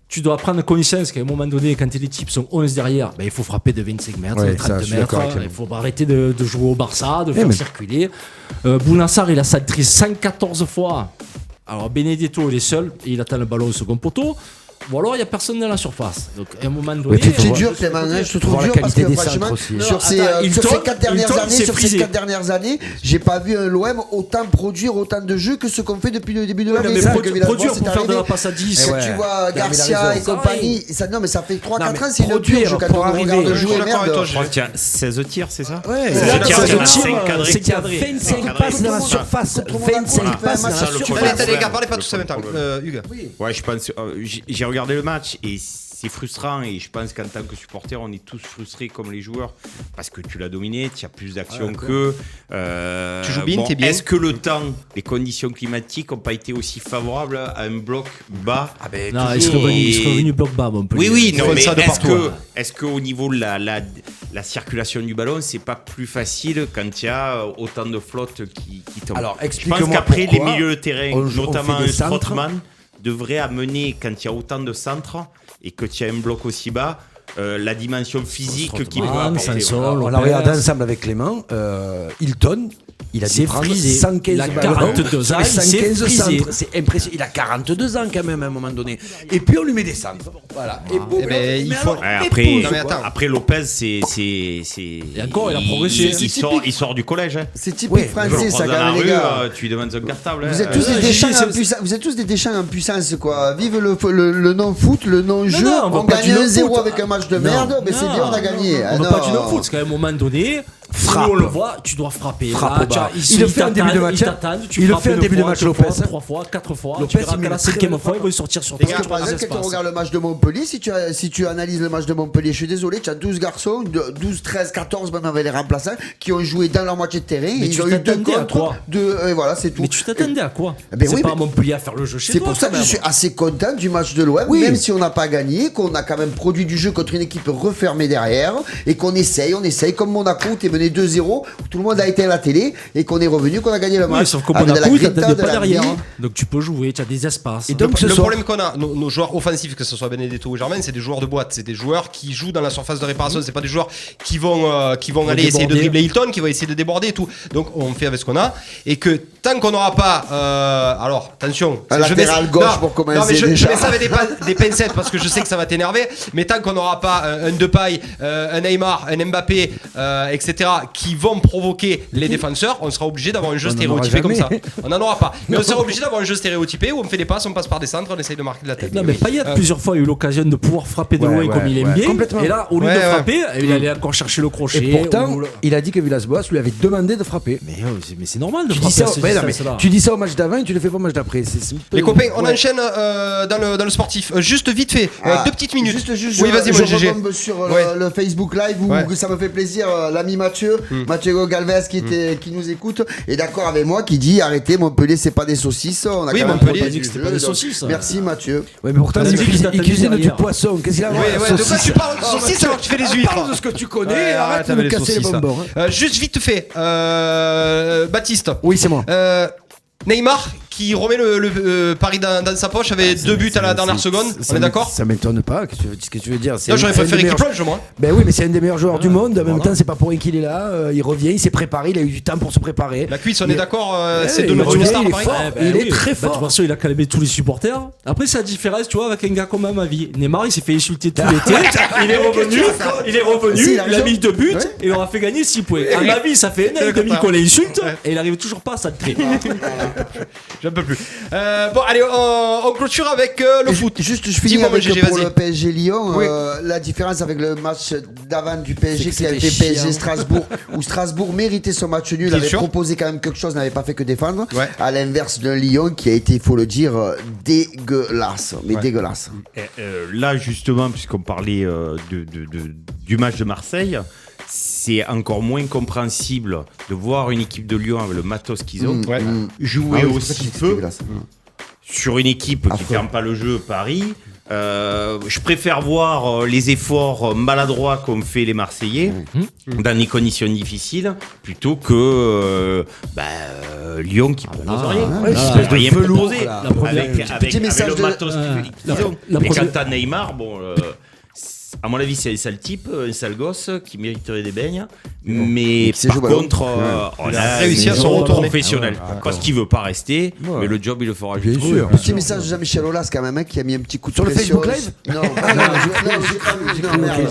tu dois prendre conscience qu'à un moment donné, quand les types sont 11 derrière, il faut frapper de 25 mètres, Ouais, de ça, 30 je suis mètres. d'accord avec Il faut arrêter de jouer au Barça, de faire mais- circuler. Bounassar, il a centré 114 fois. Alors Benedetto, il est seul et il attend le ballon au second poteau. Ou alors il n'y a personne dans la surface. Donc à un moment donné. C'est dur, Clément, hein, je te trouve voir la dur parce qualité que des franchement, centres aussi. sur Non, ces attends, sur ces Hilton, 4 dernières Hilton, années, c'est sur ces frisé. 4 dernières années, j'ai pas vu un l'OM autant produire autant de jeux que ce qu'on fait depuis le début de l'année. mais C'est produire que Villas-Boas, pour c'est faire de arrivé. la passe à 10. Quand Ouais. tu vois Non, mais il a Garcia raison. et compagnie, non mais ça fait 3-4 Non, ans, c'est une produire purge quand pour on arriver. regarde Je suis jouer, d'accord avec merde. toi, Je crois qu'il y a 16 tirs, c'est ça Ouais, C'est là, le tir, ça, il y en a c'est 5 cadrés. c'est qu'il y a 25 passes dans la surface. 25 passes dans la Ça, le surface. problème. Allez, les gars, parlez pas tous en même temps. Hugues. Ouais, je pense. J'ai regardé le match et c'est frustrant. Et je pense qu'en tant que supporter, on est tous frustrés comme les joueurs parce que tu l'as dominé, tu as plus d'action qu'eux. Tu joues bien, t'es bien. Est-ce que le temps, les conditions climatiques n'ont pas été aussi favorables à un bloc bas? Non, il serait revenu bloc bas, Montpellier. Oui, non, font mais ça de partout, hein. est-ce qu'au niveau de la circulation du ballon, c'est pas plus facile quand il y a autant de flottes qui tombent? Alors, Je explique-moi pense qu'après, les pourquoi milieux de terrain, on notamment fait un des centres. Strootman, devrait amener, quand il y a autant de centres et que tu as un bloc aussi bas, la dimension physique qu'il peut Strootman, apporter. Sanson, On Lopez. l'a regardé ensemble avec Clément. Hilton, Il a C'est dû prendre frisé. 115 Il a ballons 42 ans, il s'est 115 frisé. centres. C'est impressionnant. Il a 42 ans quand même à un moment donné. Et puis on lui met des centres. Voilà. Et boum, il faut. Après Lopez, c'est. Et encore, il a progressé. Il sort du collège. Hein. C'est typique français, ça, dans quand la même, les rue, gars. tu lui demandes un cartable. Vous êtes tous des Deschamps en puissance, quoi. Vive le non-foot, le non-jeu. Non, on on va pas gagne du 1-0 non-foot. avec un match de merde, mais c'est bien, on a gagné. On ne va pas du non-foot, c'est qu'à un moment donné, Frappe. on le voit, tu dois frapper. Frappe Là, au bas. il Il le fait en début de match. tu Il le frappes fait en une début de fois, match, deux Lopez. fois, 3 fois, 4 fois. Lopez, Tu verras il met qu'à la très 5e bon fois, frappe. il va sortir sur Parce toi. que par exemple, quand tu regardes le match de Montpellier, si tu analyses le match de Montpellier, je suis désolé, tu as 12 garçons, 12, 13, 14, même avec les remplaçants, qui ont joué dans leur moitié de terrain. Mais Ils tu ont eu 2 t'attendais à contre, quoi et voilà, c'est tout. Mais tu t'attendais à quoi? Ben C'est oui, pas mais- à Montpellier à faire le jeu chez C'est toi. pour ça quand que je même. suis assez content du match de l'OM, Oui. même si on n'a pas gagné, qu'on a quand même produit du jeu contre une équipe refermée derrière, et qu'on essaye, comme Monaco, t'es mené 2-0, où tout le monde a été à la télé, et qu'on est revenu, qu'on a gagné le match. Oui, sauf qu'au Avec de la Monaco, grinta, t'attendais de pas la derrière. vie. Hein. Donc tu peux jouer, tu as des espaces. Et donc, ce Le soir- problème qu'on a, nos joueurs offensifs, que ce soit Benedetto ou Germain, c'est des joueurs de boîte. C'est des joueurs qui jouent dans la surface de réparation. C'est pas des joueurs qui vont aller essayer de déborder. dribbler Hilton, qui vont essayer de déborder et tout. Donc on fait avec ce qu'on a. Et que tant qu'on n'aura pas. Alors, attention. Un je latéral gauche pour commencer Non, mais je déjà. mets ça avec des pincettes parce que je sais que ça va t'énerver. Mais tant qu'on n'aura pas un Depay, un Neymar, un Mbappé, etc., qui vont provoquer les défenseurs, on sera obligé d'avoir un jeu On en stéréotypé aura comme ça. jamais. On n'en aura pas. Mais on sera obligé d'avoir un jeu stéréotypé où on fait des passes, on passe par des centres, on essaye de marquer de la tête. Non mais Payet plusieurs fois a eu l'occasion de pouvoir frapper de loin comme il aime bien. complètement. Et là au lieu Ouais, de ouais. frapper, il allait encore chercher le crochet. Et pourtant, ou le- il a dit que Villas-Boas lui avait demandé de frapper. mais c'est normal de Tu dis, frapper ça, à ce mais non, mais distance-là. tu dis ça au match d'avant et tu le fais pas au match d'après. Les copains, on enchaîne dans le sportif. Juste vite fait, 2 petites minutes. Juste, Oui, vas-y, mon je GG. retombe sur Ouais. le Facebook Live où Ouais. ça me fait plaisir, l'ami Mathieu Galvez qui nous écoute, est d'accord avec moi, qui dit arrêtez, Montpellier, c'est pas des saucisses. On a Oui, quand même Montpellier, produit dit que du c'était jeu, pas des donc saucisses. Merci Mathieu. Ouais, mais pourtant, On a il dit qu'il t'attendait cuisine du derrière. poisson. Qu'est-ce qu'il a à voir Ouais, avec de quoi saucisse tu parles de saucisses alors que tu fais les huîtres? Parle de ce que tu connais, Ouais, arrête de t'avais me les casser les saucisses, bonbons. hein. Juste vite fait, Baptiste. Oui, c'est moi. Neymar qui remet le pari dans sa poche avec 2 buts à la dernière seconde. On est d'accord? Ça m'étonne pas. Qu'est-ce que tu veux dire? Non, j'aurais c'est un préféré des qu'il meilleurs- plonge, moi. Ben oui, mais c'est un des meilleurs joueurs du monde. En même temps, c'est pas pour rien qu'il est là. Il revient, il s'est préparé, il a eu du temps pour se préparer. La cuisse, on est d'accord, Ouais, c'est de il notre revient, star il est Paris. fort. Il est très De fort. toute façon, il a calmé tous les supporters. Après, c'est la différence, tu vois, avec un gars comme Amavi. Neymar, il s'est fait insulter tout l'été. Il est revenu, Si, il a raison. mis 2 buts Ouais. et il leur a fait gagner 6 points. Amavi, ça fait un an et demi qu'on l'insulte et il arrive toujours pas à s'entrer. J'en peux plus. Bon, allez, on clôture avec le foot. Juste, je finis Dis-moi, avec GG, pour vas-y. le PSG Lyon. Oui. La différence avec le match d'avant du C'est PSG que qui a c'était été PSG chiant. Strasbourg, où Strasbourg méritait son match nul, Bien avait sûr. proposé quand même quelque chose, n'avait pas fait que défendre. Ouais. À l'inverse d'un Lyon qui a été, il faut le dire, dégueulasse. Mais dégueulasse. Là, justement, puisqu'on parlait du match de Marseille, c'est encore moins compréhensible de voir une équipe de Lyon avec le matos qu'ils ont Ouais. jouer Ah oui, c'est aussi ça qui était peu dégueulasse. sur une équipe qui Affreux. ferme pas le jeu, Paris. Je préfère voir les efforts maladroits qu'ont fait les Marseillais dans des conditions difficiles plutôt que Lyon qui propose rien. Ouais, Ils espèce de rien velours, proposé. là. La première- Avec message le de- matos qu'ils ont. la Mais première- quant à Neymar, bon, à mon avis, c'est un sale type, un sale gosse qui mériterait des beignes. Mais qui sait par jouer au ballon. contre, on Il a a réussi à une se joueur retourner. professionnel. Parce qu'il veut pas rester, mais le job, il le fera Bien juste. sûr. Petit message de Jean-Michel Aulas quand même, qui a mis un petit coup de Sur le pression. Facebook Live Non, j'ai pas vu, non, merde.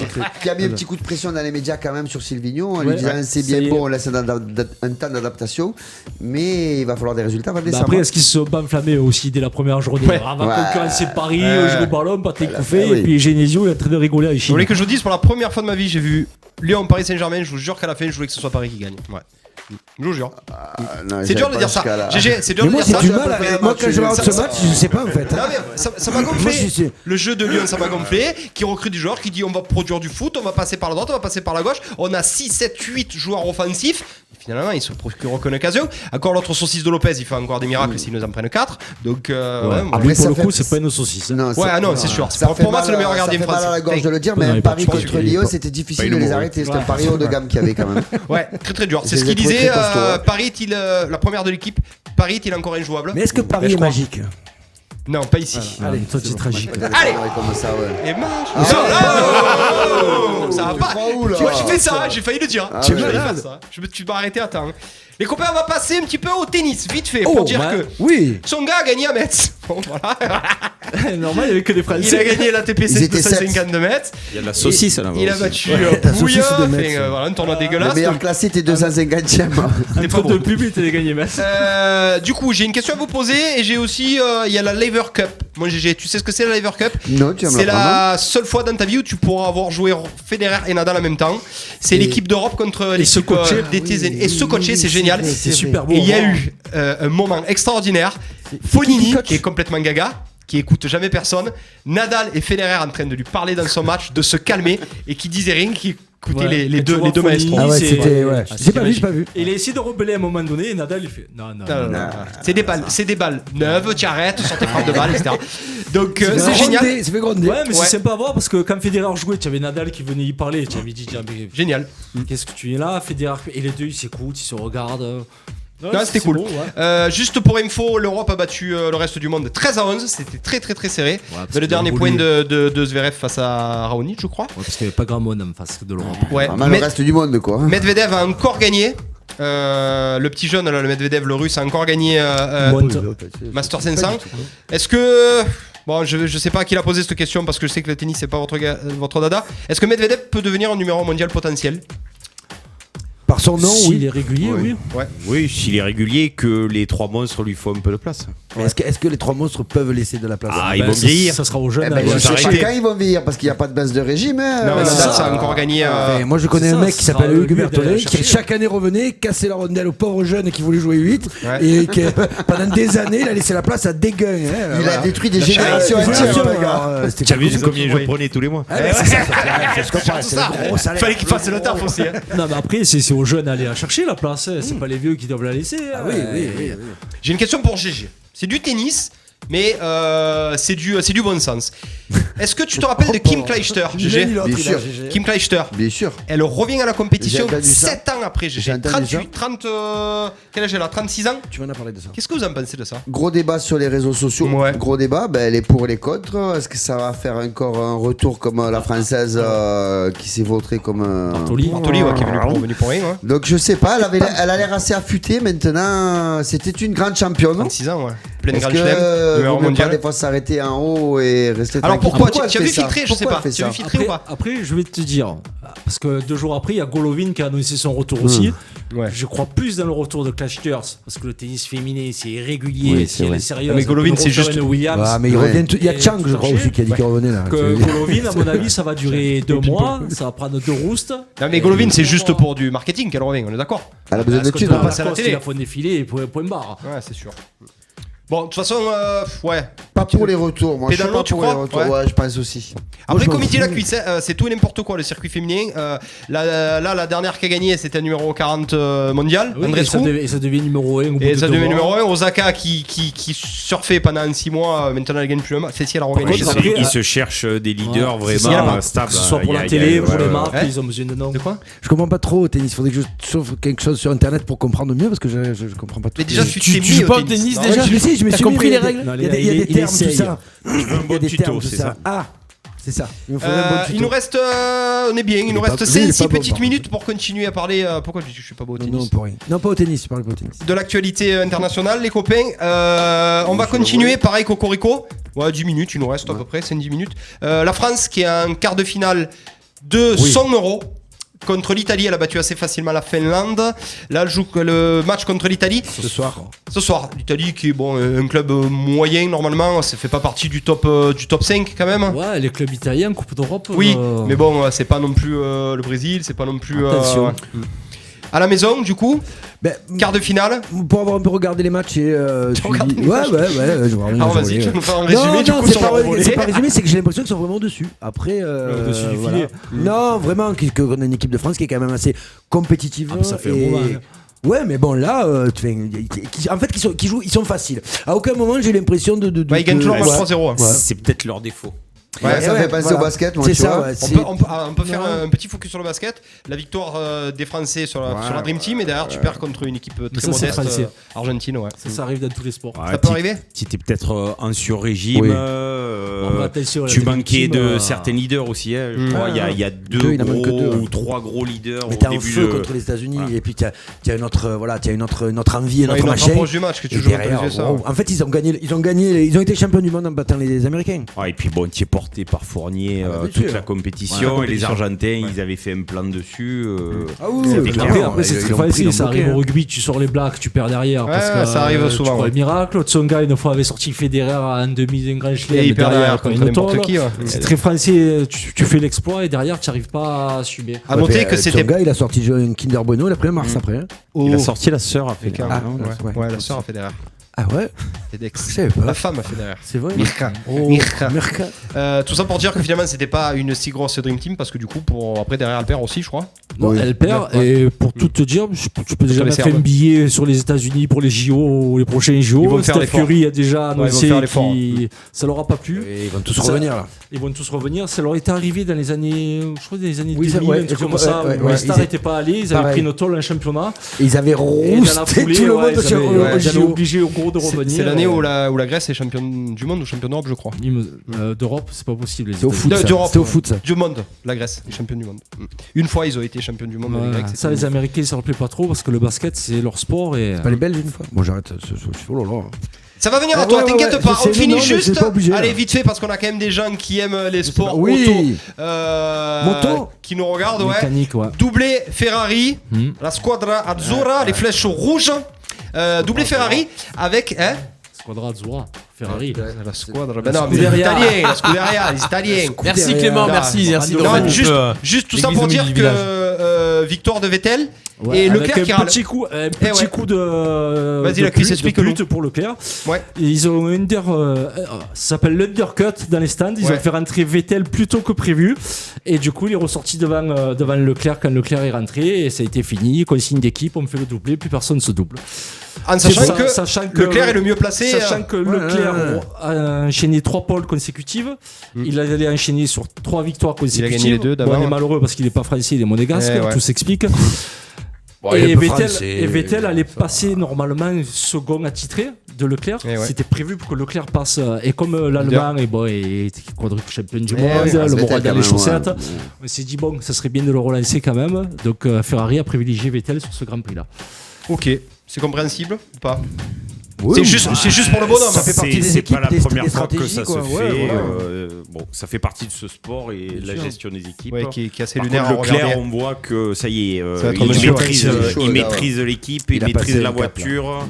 Qui a mis un petit coup de pression dans les médias quand même sur Sylvignon en lui Ouais, disant c'est bien ça y est. bon, on laisse un temps d'adaptation, mais il va falloir des résultats avant Bah décembre. après, est-ce qu'ils se sont pas enflammés aussi dès la première journée? Ouais. On va Ouais. concurrencer Paris, Ouais. jouer au ballon, Patrick Couffet, oui. et puis Genesio est en train de rigoler avec Vous Chine. voulez que je vous dise, pour la première fois de ma vie, j'ai vu Lyon Paris Saint-Germain. Je vous jure qu'à la fin, je voulais que ce soit Paris qui gagne. Ouais. Je vous jure. Non, C'est j'avais dur de pas dire ça. jusqu'à là. GG, c'est dur Mais de moi, dire c'est ça. du mal avec. Moi, quand je regarde ce match, je sais pas en fait. Non, mais ça m'a Moi, je gonflé. sais. Le jeu de Lyon, ça m'a gonflé. Qui recrute du joueur, qui dit on va produire du foot, on va passer par la droite, on va passer par la gauche. On a 6, 7, 8 joueurs offensifs. Finalement, ils se procurent aucune occasion. Encore l'autre saucisse de Lopez, il fait encore des miracles s'ils nous en prennent 4. Donc, ouais, moi, Après, pour ça le fait- coup, c'est pas une saucisse. Non, Ouais, ah non, c'est sûr. Ça Pour fait moi, mal, c'est le meilleur gardien ça fait mal à la français. gorge de le dire, Vous mais n'avez un pas pari pu contre penser. Lyon, c'était difficile de les arrêter. C'était un pari haut de gamme qu'il y avait quand même. Ouais, très très dur. C'est Je ce les ai qu'il trouvés disait. très costauds, hein. Paris est-il la première de l'équipe? Paris est-il encore injouable? Mais est-ce que Ben, Paris je est crois. magique? Non, pas ici. Allez, toi, c'est tragique. Allez. Comme ça, ouais. Et match. Ah, Ça va tu pas. crois où, là Tu vois, j'ai fait ça, j'ai failli le dire. Ah, J'ai ouais. failli faire ça. Tu m'as arrêté à temps. Les copains, on va passer un petit peu au tennis, vite fait, pour dire que Tsonga a gagné à Metz. Bon, voilà. Normal, il n'y avait que des Français. Il a gagné la TPC 250 de Metz. Il y a de la saucisse là. Il a battu Pouya, voilà, un tournoi dégueulasse. Le meilleur classé était 250e. Un tour de public, il a gagné Metz. Du coup, j'ai une question à vous poser et j'ai aussi, il y a la Lever Cup. Moi, GG, tu sais ce que c'est la Lever Cup? Non, tu vas me C'est l'apprendre. la seule fois dans ta vie où tu pourras avoir joué Federer et Nadal en même temps. C'est l'équipe d'Europe contre l'équipe d'été. Et se coacher, c'est génial. C'est super beau. Et il y a eu un moment extraordinaire. Fonini, qui est complètement gaga, qui écoute jamais personne. Nadal et Federer en train de lui parler dans son match, de se calmer et qui disait rien, qui écoutait les deux maestros. Ah ouais, c'était. Ouais. J'ai pas vu. Et il a essayé de rebeller à un moment donné et Nadal il fait non. C'est des balles neuves, tu arrêtes sur tes frappes de balles, etc. Donc c'est génial. Ça fait gronder. Ouais, mais c'est sympa à voir parce que quand Federer jouait, tu avais Nadal qui venait y parler. Tu avais dit génial. Qu'est-ce que tu es là, Federer? Et les deux ils s'écoutent, ils se regardent. Non, c'était cool. Bon, ouais. Juste pour info, l'Europe a battu le reste du monde 13-11. C'était très très très serré. Ouais, le dernier point de Zverev face à Raonic, je crois. Ouais, parce qu'il n'y avait pas grand monde en face de l'Europe. Ouais, le reste du monde, quoi. Medvedev a encore gagné. Le petit jeune, là, le Medvedev, le russe, a encore gagné Master 500. Est-ce que. Bon, je sais pas à qui il a posé cette question parce que je sais que le tennis c'est pas votre dada. Est-ce que Medvedev peut devenir un numéro mondial potentiel? Par son nom, s'il est régulier, oui. Ouais. Oui, s'il est régulier, que les 3 monstres lui font un peu de place. Ouais. Est-ce que les 3 monstres peuvent laisser de la place? Ils vont vieillir. Ça sera aux jeunes. Je sais pas quand ils vont vieillir parce qu'il n'y a pas de baisse de régime. Non, mais ça a encore gagné. Moi je connais un mec qui s'appelle Hugues Berthollet qui chaque année revenait, cassait la rondelle aux pauvres jeunes qui voulaient jouer 8 et qui pendant des années il a laissé la place à Déguin. Il a détruit des générations entières. Tu as vu combien je prenais tous les mois? Il fallait qu'il fasse le taf aussi. Non, mais après, c'est aux jeunes d'aller la chercher la place. C'est pas les vieux qui doivent la laisser. Oui. J'ai une question pour GG. C'est du tennis, mais c'est du bon sens. Est-ce que tu te rappelles de Kim Clijsters, GG? Bien sûr. Kim Clijsters. Bien sûr. Elle revient à la compétition J'ai entendu 7 ans après, GG. 30. Quel âge elle a? 36 ans? Tu m'en as parlé de ça. Qu'est-ce que vous en pensez de ça? Gros débat sur les réseaux sociaux. Ouais. Gros débat, les pour et les contre. Est-ce que ça va faire encore un retour comme la française qui s'est vautrée comme. Bartoli, qui est venu pour rien. Donc je sais pas, elle a l'air assez affûtée maintenant. C'était une grande championne. 36 ans, ouais. Pleine Est-ce Grand Chelem, numéro que mondial. Des fois s'arrêter en haut et rester Alors tranquille. pourquoi tu as vu filtrer? Je sais pas. Tu as vu filtrer ou pas? Après, je vais te dire, parce que 2 jours après, il y a Golovin qui a annoncé son retour aussi. Ouais. Je crois plus dans le retour de Clijsters parce que le tennis féminin c'est irrégulier, c'est sérieux. Mais Golovin, c'est juste. Williams. Ah, mais il revient. Il y a Chang, je crois aussi, qui a dit qu'il revenait là. Golovin, à mon avis, ça va durer 2 mois. Ça va prendre 2 roustes. Non, mais Golovin, c'est juste pour du marketing qu'elle revient, on est d'accord? Elle a besoin de Tu thunes. vas passer à la télé. Il faut défiler et point barre. Ouais, c'est sûr. Bon, de toute façon, ouais. Pas pour les retours, moi. Pédalo, Je suis pas tu pour les crois? retours. Ouais, je pense aussi. Après, comme il dit la cuisse, c'est tout et n'importe quoi le circuit féminin. La dernière qui a gagné, c'était un numéro 40 mondial, Andreescu. Et ça devient numéro 1. Et ça devient numéro 1. Osaka qui surfait pendant 6 mois, maintenant elle gagne plus un match. C'est si elle a regagné. Ils se cherchent des leaders vraiment stables. Que ce soit pour la télé, pour les marques, ils ont besoin de noms. De quoi? Je comprends pas trop au tennis. Faudrait que je trouve quelque chose sur internet pour comprendre mieux parce que je comprends pas tout. Mais déjà, Tu joues pas au tennis déjà? Je me suis compris mis, les règles? Il y a des termes, tout ça. Un bon tuto, c'est ça. Ah, c'est ça. Il me faudrait un bon tuto. Il nous reste, on est bien, il nous reste 5-6 petites minutes pour continuer à parler. Pourquoi je suis pas beau au tennis? Non, pour rien. Non, pas au tennis, je parle pas au tennis. De l'actualité internationale, les copains. On va continuer, pareil Cocorico. Ouais, 10 minutes, il nous reste à peu près, 5-10 minutes. La France qui est en quart de finale de 100 euros. Contre l'Italie, elle a battu assez facilement la Finlande. Là, elle joue le match contre l'Italie. Ce soir. L'Italie qui est un club moyen normalement. Ça fait pas partie du top 5 quand même. Ouais, les clubs italiens, Coupe d'Europe. Oui, mais bon, c'est pas non plus le Brésil, c'est pas non plus. Attention. À la maison, du coup, quart de finale. Pour avoir un peu regardé les matchs et. Tu regardes les matchs? Ouais, je vois rien. Alors vas-y, tu vas nous faire un résumé du coup c'est sur pas, le volley. c'est pas résumé, c'est que j'ai l'impression qu'ils sont vraiment dessus. Après, dessus du voilà. filet. Non, vraiment, qu'on a une équipe de France qui est quand même assez compétitive. Ça fait un moment. Ouais, mais bon, là, en fait, ils sont faciles. À aucun moment, j'ai l'impression de. Ils gagnent toujours 3-0. C'est peut-être leur défaut. Ouais, ça fait passer au basket, moi, c'est tu ça, vois. ouais, On peut faire un petit focus sur le basket. La victoire des Français sur la Dream Team, et derrière tu perds contre une équipe très modeste, Argentine. Ouais. Ça arrive dans tous les sports. Ça peut arriver. Tu étais peut-être en sur-régime. Tu manquais de certains leaders aussi. Je crois il y a deux ou trois gros leaders. Mais t'es en feu contre les États-Unis, et puis t'as une autre envie, un autre machin. Proche du match que tu joues. En fait, ils ont été champions du monde en battant les Américains. Et puis bon, tu es porté par Fournier toute la compétition, et les Argentins, ils avaient fait un plan dessus. Après, c'est très facile, ça arrive au rugby, tu sors les blacks, tu perds derrière. Parce que ça arrive souvent. Tu crois miracle. Tsonga, une fois, avait sorti Federer à un demi d'un grand chelem. Et il perd derrière contre n'importe qui. C'est très français, tu fais l'exploit et derrière, tu n'arrives pas à assumer. À noter que c'était. Tsonga, il a sorti un Kinder Bueno, il a pris un Mars après. Il a sorti la sœur à Federer. Ouais, la sœur a Federer. Ah ouais. La femme a Federer. C'est vrai. Mirka. Tout ça pour dire que finalement c'était pas une si grosse Dream Team, parce que du coup après derrière elle perd aussi, je crois. Non, elle perd, et pour tout te dire, tu peux déjà mettre un billet sur les États-Unis pour les JO ou les prochains JO. Steph Curry a déjà annoncé que ça leur a pas plu. Et ils vont tous revenir là. Ils vont tous revenir. Ça leur était arrivé dans les années, je crois, dans les années 2000, un truc comme ça, où les stars n'étaient pas allés, ils avaient pris une tôle, un championnat. Et ils avaient rousté tout le monde sur ils avaient obligé au gros de revenir. C'est l'année où la Grèce est championne du monde ou championne d'Europe, je crois. D'Europe, c'est pas possible. C'était au foot. C'était au foot, ça. Du monde, la Grèce est championne du monde. Une fois, ils ont été champions du monde. Ça, les Américains, ça leur plaît pas trop parce que le basket, c'est leur sport. C'est pas les Belges une fois. Bon, j'arrête. Ça va venir à toi, t'inquiète pas. On finit juste. Allez, vite fait, parce qu'on a quand même des gens qui aiment les sports moto, qui nous regardent. Mécanique, Doublé Ferrari, la Squadra Azzurra, les flèches rouges. Doublé Ferrari avec. Squadra Azzurra, Ferrari. La Squadra. Ben non, mais les Italiens, les Italiens. Merci Clément, merci. Juste tout ça pour dire que victoire de Vettel. Et Leclerc qui a un petit coup de. Vas-y, la cuisse, explique-nous. Pour Leclerc. Ouais. Ils ont ça s'appelle l'undercut dans les stands. Ils ont fait rentrer Vettel plus tôt que prévu. Et du coup, il est ressorti devant Leclerc quand Leclerc est rentré. Et ça a été fini. Consigne d'équipe, on me fait le doublé, plus personne ne se double. En sachant que Leclerc est le mieux placé. Sachant que Leclerc a enchaîné 3 pôles consécutives. Il allait enchaîner sur 3 victoires consécutives. Il a gagné les 2 d'abord. On est malheureux parce qu'il n'est pas français, il est monégasque. Tout s'explique. Bon, et Vettel allait passer normalement second attitré de Leclerc. C'était prévu pour que Leclerc passe. Et comme l'Allemand est quadruple champion du monde, le moral dans les chaussettes, on s'est dit bon, ça serait bien de le relancer quand même. Donc Ferrari a privilégié Vettel sur ce Grand Prix là. Ok, c'est compréhensible ou pas? C'est juste pour le bonhomme. Ça fait partie des équipes, pas la première fois que ça se quoi. fait. Ça fait partie de ce sport et de la gestion des équipes. Qui est assez lunaire. Leclerc, on voit que ça y est, il maîtrise l'équipe, il maîtrise la voiture.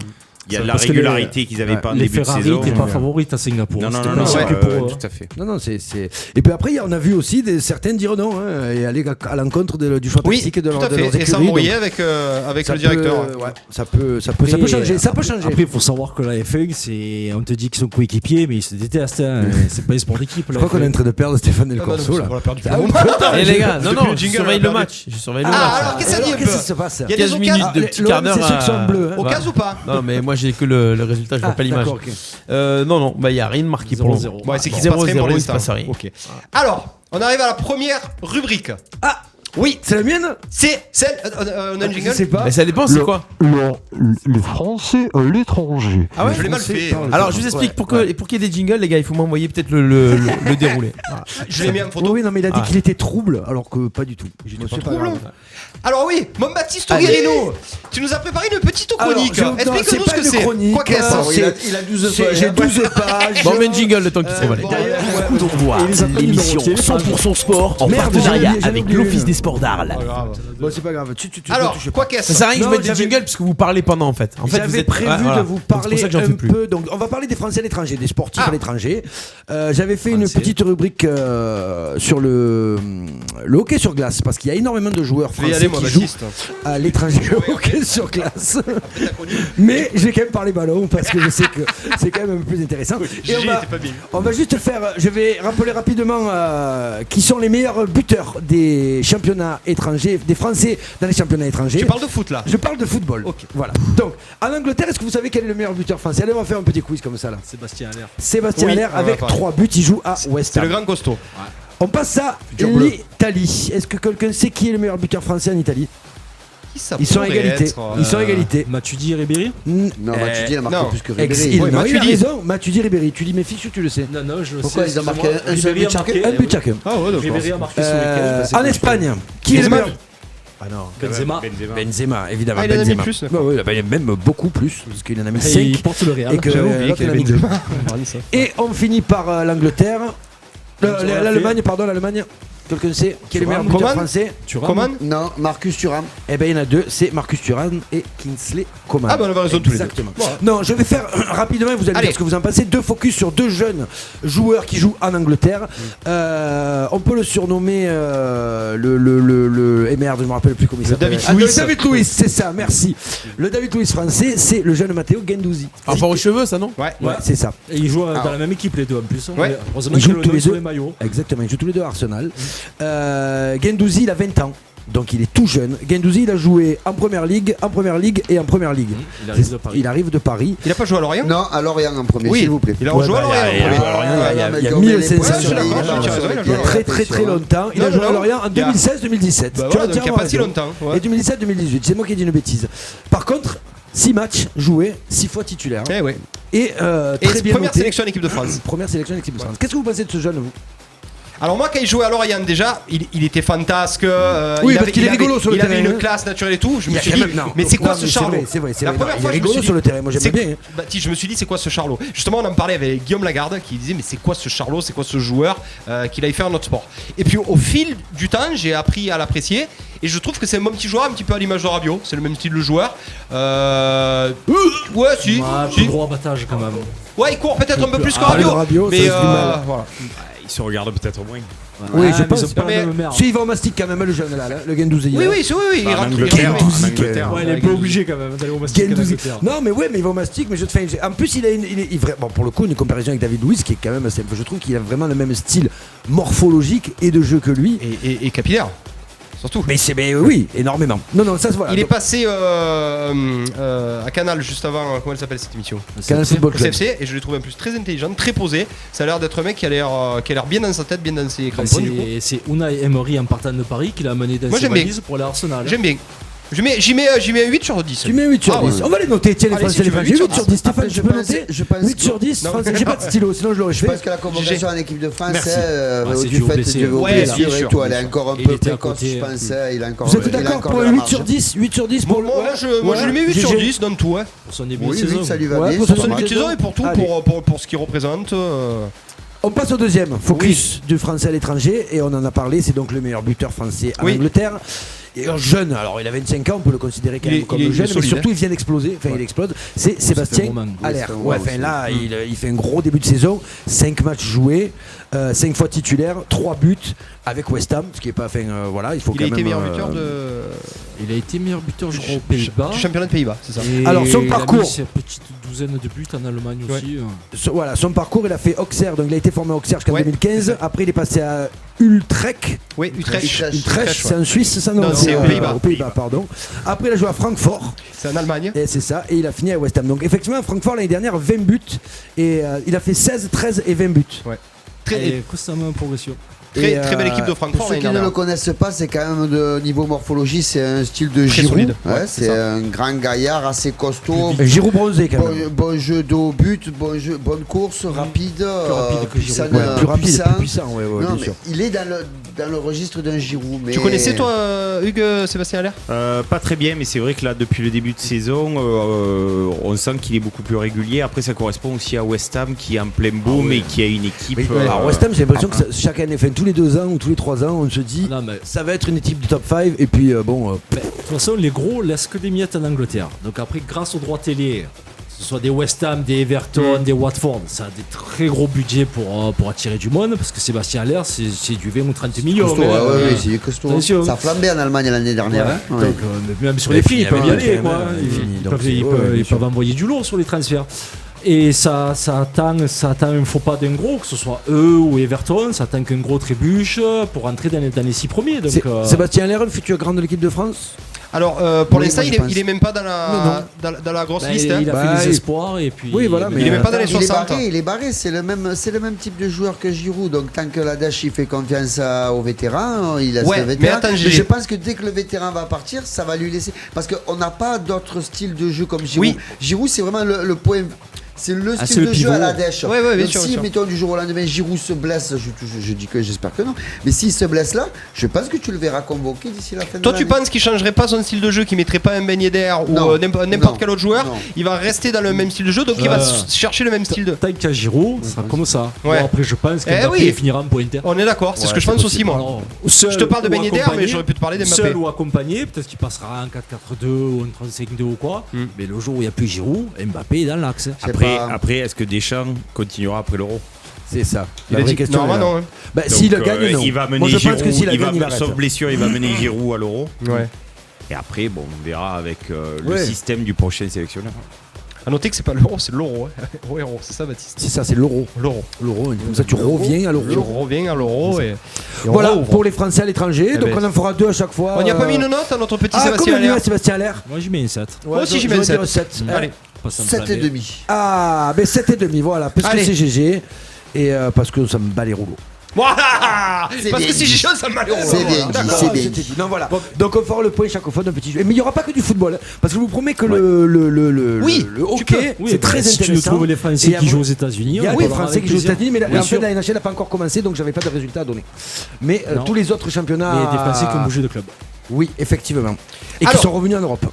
Il y a de la régularité qu'ils n'avaient pas en début de saison. Les Ferrari n'étaient pas favorites à Singapour. Non, tout à fait. Non, et puis après, on a vu aussi certains dire non et aller à l'encontre du choix tactique de leurs écuries. Et s'embrouiller avec le directeur. Ça peut changer. Ça peut changer. Après, il faut savoir que la F1, on te dit qu'ils sont coéquipiers, mais ils se détestent. C'est pas un sport d'équipe. Je crois qu'on est en train de perdre Stéphane Del Corso là. Et les gars, non, je surveille le match. Alors, qu'est-ce qui se passe? Il y a 15 minutes de petit quart d'heure. C'est ceux qui sont bleus. Au cas ou pas? Non, mais moi j'ai que le résultat, je vois pas l'image. Non, il n'y a rien de marqué pour le 0-0. C'est qu'il se passe rien pour l'instant. Rien. Alors, on arrive à la première rubrique. Ah oui, c'est la mienne. C'est celle. On a une jingle. Je sais pas. Mais ça dépend, c'est quoi? Les Français à l'étranger. Ah ouais, je l'ai mal fait. Alors, je vous explique pour qu'il y ait des jingles, les gars, il faut m'envoyer peut-être le déroulé. Je l'ai mis en photo. Oui, non, mais il a dit qu'il était trouble, alors que pas du tout. C'est trouble. Alors oui, mon Baptiste Guerrino, tu nous as préparé une petite chronique. Explique-nous ce que c'est. Quoi qu'est-ce? Il a 12 pages. J'ai 12 pages. Bon, mais une jingle le temps qu'il trouve. Coup d'envoi, l'émission 100% sport en partenariat avec l'Office des sports d'Arles. Bon, c'est pas grave. Alors, quoi qu'est-ce? Ça sert à rien que je mette des jingles puisque vous parlez pendant en fait. J'avais prévu de vous parler un peu. Donc, on va parler des Français à l'étranger, des sportifs à l'étranger. J'avais fait une petite rubrique sur le hockey sur glace parce qu'il y a énormément de joueurs français qui jouent à l'étranger au hockey sur glace. Mais je vais quand même parler ballon parce que je sais que c'est quand même un peu plus intéressant. Et on va juste faire. Je vais rappeler rapidement qui sont les meilleurs buteurs des championnats championnats étrangers, des Français dans les championnats étrangers. Tu parles de foot là? Je parle de football. Okay. Voilà. Donc, en Angleterre, est-ce que vous savez quel est le meilleur buteur français? Allez, on va faire un petit quiz comme ça là. Sébastien Haller. Sébastien Haller avec 3 buts, il joue à West Ham. C'est le grand costaud. Ouais. On passe à l'Italie. Est-ce que quelqu'un sait qui est le meilleur buteur français en Italie? Ils sont à égalité. Ils sont à égalité. Matuidi et Ribéry? Non, Matuidi il a marqué plus que Ribéry. Il a raison. Matuidi, Ribéry. Tu dis mes fiches ou tu le sais? Non, je le sais. Pourquoi ils ont marqué un seul but chacun? Un but chacun. Ah ouais, d'accord. Ribéry a marqué ce week-end. En Espagne, qui est le meilleur? Ah non, Benzema, évidemment. Il en a mis plus. Même beaucoup plus, parce qu'il en a mis 5. Il porte le Real. Et que l'autre en a mis 2. Et on finit par l'Angleterre. L'Allemagne, pardon, l'Allemagne. Quelqu'un sait qui est le meilleur buteur français? Coman? Non, Marcus Thuram. Eh bien, il y en a 2, c'est Marcus Thuram et Kingsley Coman. Ah, bah on avait raison tous les deux. Exactement. Non, je vais faire rapidement, vous allez dire ce que vous en pensez. 2 focus sur 2 jeunes joueurs qui jouent en Angleterre. On peut le surnommer et merde, je me rappelle plus comment il s'appelle. David Luiz, c'est ça, merci. Le David Luiz français, c'est le jeune Matteo Guendouzi. Rapport aux cheveux, ça non? Ouais, c'est ça. Et ils jouent dans la même équipe les deux en plus. Ouais. Ils jouent tous les deux. Exactement, ils jouent tous les deux à Arsenal. Guendouzi, il a 20 ans. Donc il est tout jeune. Guendouzi, il a joué en Première Ligue et en Première Ligue. Il arrive de Paris. Il a pas joué à Lorient? Non, à Lorient en premier, s'il vous plaît. Il a joué à Lorient. Il y a 1500 il y a très longtemps. Il a joué à Lorient en 2016-2017. Tu vois, donc il n'y a pas si longtemps. Et 2017-2018, c'est moi qui ai dit une bêtise. Par contre, 6 matchs joués, 6 fois titulaire. Et très bien première sélection en équipe de France. Première sélection en équipe de France. Qu'est-ce que vous pensez de ce jeune, vous? Alors moi quand il jouait à Lorient déjà, il était fantasque. Oui, parce qu'il est rigolo sur le terrain. Il avait une classe naturelle et tout. Je me suis dit, mais c'est quoi ce Charlot? C'est vrai. Il est rigolo sur le terrain. Moi j'aime bien. Je me suis dit, c'est quoi ce Charlot? Justement, on en parlait avec Guillaume Lagarde qui disait, mais c'est quoi ce Charlot? C'est quoi ce joueur qu'il a fait un autre sport? Et puis au fil du temps, j'ai appris à l'apprécier. Et je trouve que c'est un bon petit joueur, un petit peu à l'image de Rabiot. C'est le même style de joueur. Ouais, si. Gros abattage quand même. Ouais, il court peut-être un peu plus que Rabiot. Mais voilà. Il se regarde peut-être moins. Oui, je pense. Si il va au mastic quand même, le jeune là, le Guendouzi. Oui, il en Angleterre. Ouais, il est pas obligé quand même d'aller au mastic. Non, mais il va au mastic, mais en plus, il a bon, pour le coup, une comparaison avec David Luiz qui est quand même assez. Je trouve qu'il a vraiment le même style morphologique et de jeu que lui. Et capillaire. Surtout. Mais oui, énormément. Non, ça se voit. Il est passé à Canal juste avant. Comment elle s'appelle cette émission? Canal Football Club. CFC, et je l'ai trouvé en plus très intelligent, très posé. Ça a l'air d'être un mec qui a l'air bien dans sa tête, bien dans ses crampons. C'est Unai Emery en partant de Paris qui l'a amené dans ses valises pour l'Arsenal. J'aime bien. J'y mets un 8 sur 10. Tu mets 8 sur 10. On va les noter, tiens, les Français. 8 sur 10. Stéphane, je peux noter 8 sur 10. J'ai pas de stylo, sinon je l'aurais fait. Je pense que la convocation en équipe de France, du fait de vos blessures et tout, elle est encore un peu précoce, je pense. Vous êtes d'accord pour 8 sur 10? 8 sur 10 pour moi, je lui mets 8 sur 10 dans tout. Pour son début de saison. Ça lui va bien. Pour son début de saison et pour tout, pour ce qu'il représente. On passe au deuxième focus du français à l'étranger et on en a parlé, c'est donc le meilleur buteur français en Angleterre. Et un jeune, alors il a 25 ans, on peut le considérer quand même comme jeune, mais surtout il vient d'exploser, il explose, c'est Sébastien Haller. Il fait un gros début de saison, 5 matchs joués, 5 fois titulaire, 3 buts avec West Ham, ce qui est pas il faut quand même. Il a été meilleur buteur Il a été meilleur buteur, je crois, aux Pays-Bas. Du championnat de Pays-Bas, c'est ça. Alors son parcours. Il a mis une petite douzaine de buts en Allemagne aussi. Son parcours, il a fait Auxerre, donc il a été formé à Auxerre jusqu'en 2015. Après, il est passé à Utrecht. Oui, Utrecht, c'est en Suisse, ça non, c'est aux Pays-Bas. Aux Pays-Bas, pardon. Après, il a joué à Francfort. C'est en Allemagne. Et c'est ça, et il a fini à West Ham. Donc effectivement, à Francfort l'année dernière, 20 buts. Et il a fait 16, 13 et 20 buts. Ouais. Très constamment en progression. Très belle équipe de Francfort. Pour ceux qui ne le connaissent pas, c'est quand même de niveau morphologie, c'est un style de Giroud. C'est un grand gaillard assez costaud. Giroud bronzé quand même. Bon jeu de haut but, bonne course, rapide. Plus puissant. Non, mais il est dans le registre d'un Giroud. Tu connaissais toi, Hugues, Sébastien Haller? Pas très bien, mais c'est vrai que là, depuis le début de saison, on sent qu'il est beaucoup plus régulier. Après, ça correspond aussi à West Ham qui est en plein boom et qui a une équipe. Alors West Ham, j'ai l'impression que chaque année, tous les 2 ans ou tous les 3 ans, on se dit ça va être une équipe du top 5 et puis de toute façon, les gros laissent que des miettes en Angleterre. Donc après, grâce aux droits télé, que ce soit des West Ham, des Everton, des Watford, ça a des très gros budgets pour attirer du monde parce que Sébastien Haller, c'est du 20 ou 30 millions. Costaud, c'est costaud. Ça flambait en Allemagne l'année dernière. Donc même sur les prix, ils peuvent y aller. Ils peuvent envoyer du lourd sur les transferts. Et ça attend un faux pas d'un gros, que ce soit eux ou Everton, ça attend qu'un gros trébuche pour entrer dans les 6 premiers. Donc, Sébastien Haller, le futur grand de l'équipe de France. Alors pour l'instant il est même pas dans la grosse liste. Il a fait des espoirs et puis. Oui, voilà, mais il est même pas dans les 60. Il est barré, c'est le même type de joueur que Giroud. Donc tant que la Dash il fait confiance aux vétérans, il laisse le vétéran. Mais je pense que dès que le vétéran va partir, ça va lui laisser. Parce qu'on n'a pas d'autres styles de jeu comme Giroud. Oui. Giroud, c'est vraiment le point. C'est le style de jeu à la dèche. Ouais, si, mettons, du jour au lendemain, Giroud se blesse, je dis que j'espère que non. Mais s'il se blesse là, je pense que tu le verras convoqué d'ici la fin de l'année. Toi, tu penses qu'il changerait pas son style de jeu, qu'il mettrait pas un Ben Yedder ou n'importe quel autre joueur? Il va rester dans le même style de jeu, donc il va chercher le même style de. Tant qu'il y a Giroud, ça sera comme ça. Ouais. Bon, après, je pense qu'Mbappé finira en pointer. On est d'accord, c'est ce que je pense aussi, moi. Alors, je te parle de Ben Yedder, mais j'aurais pu te parler d'Mbappé. Seul ou accompagné, peut-être qu'il passera en 4-4-2 ou en 35-2 ou quoi. Mais le jour où il n'y a plus Giroud, Mbappé est dans l'axe. Après, est-ce que Deschamps continuera après l'Euro? C'est ça. La vraie question. Non. S'il le gagne, non. Il va mener Giroud, sauf blessure, il va mener Giroud à l'Euro. Ouais. Et après, bon, on verra avec le système du prochain sélectionneur. A noter que c'est pas l'euro, c'est l'euro. Euro, c'est ça, Baptiste? C'est ça, c'est l'euro. L'euro. Comme ça, tu reviens à l'euro. Tu reviens à l'euro et voilà pour les Français à l'étranger. Donc on en fera 2 à chaque fois. On n'y a pas mis une note à notre petit Sébastien Haller. Sébastien Haller. Moi, j'y mets une 7. Moi aussi, j'y mets une 7. Allez. 7,5. Ah, mais 7,5, voilà. Parce que c'est GG. Et parce que ça me bat les rouleaux. Voilà. Parce que si j'ai chaud, ça m'a l'air. C'est bien dit. Non, voilà. Donc on fera le point chaque fois d'un petit jeu. Mais il n'y aura pas que du football. Parce que je vous promets que le hockey, c'est très intéressant. Si tu nous trouves les Français qui jouent aux États-Unis. Il y a des Français qui jouent aux États-Unis, mais en fait la NHL n'a pas encore commencé, donc j'avais pas de résultats à donner. Mais tous les autres championnats. Il y a des Français qui ont bougé de club. Oui, effectivement. Et qui sont revenus en Europe.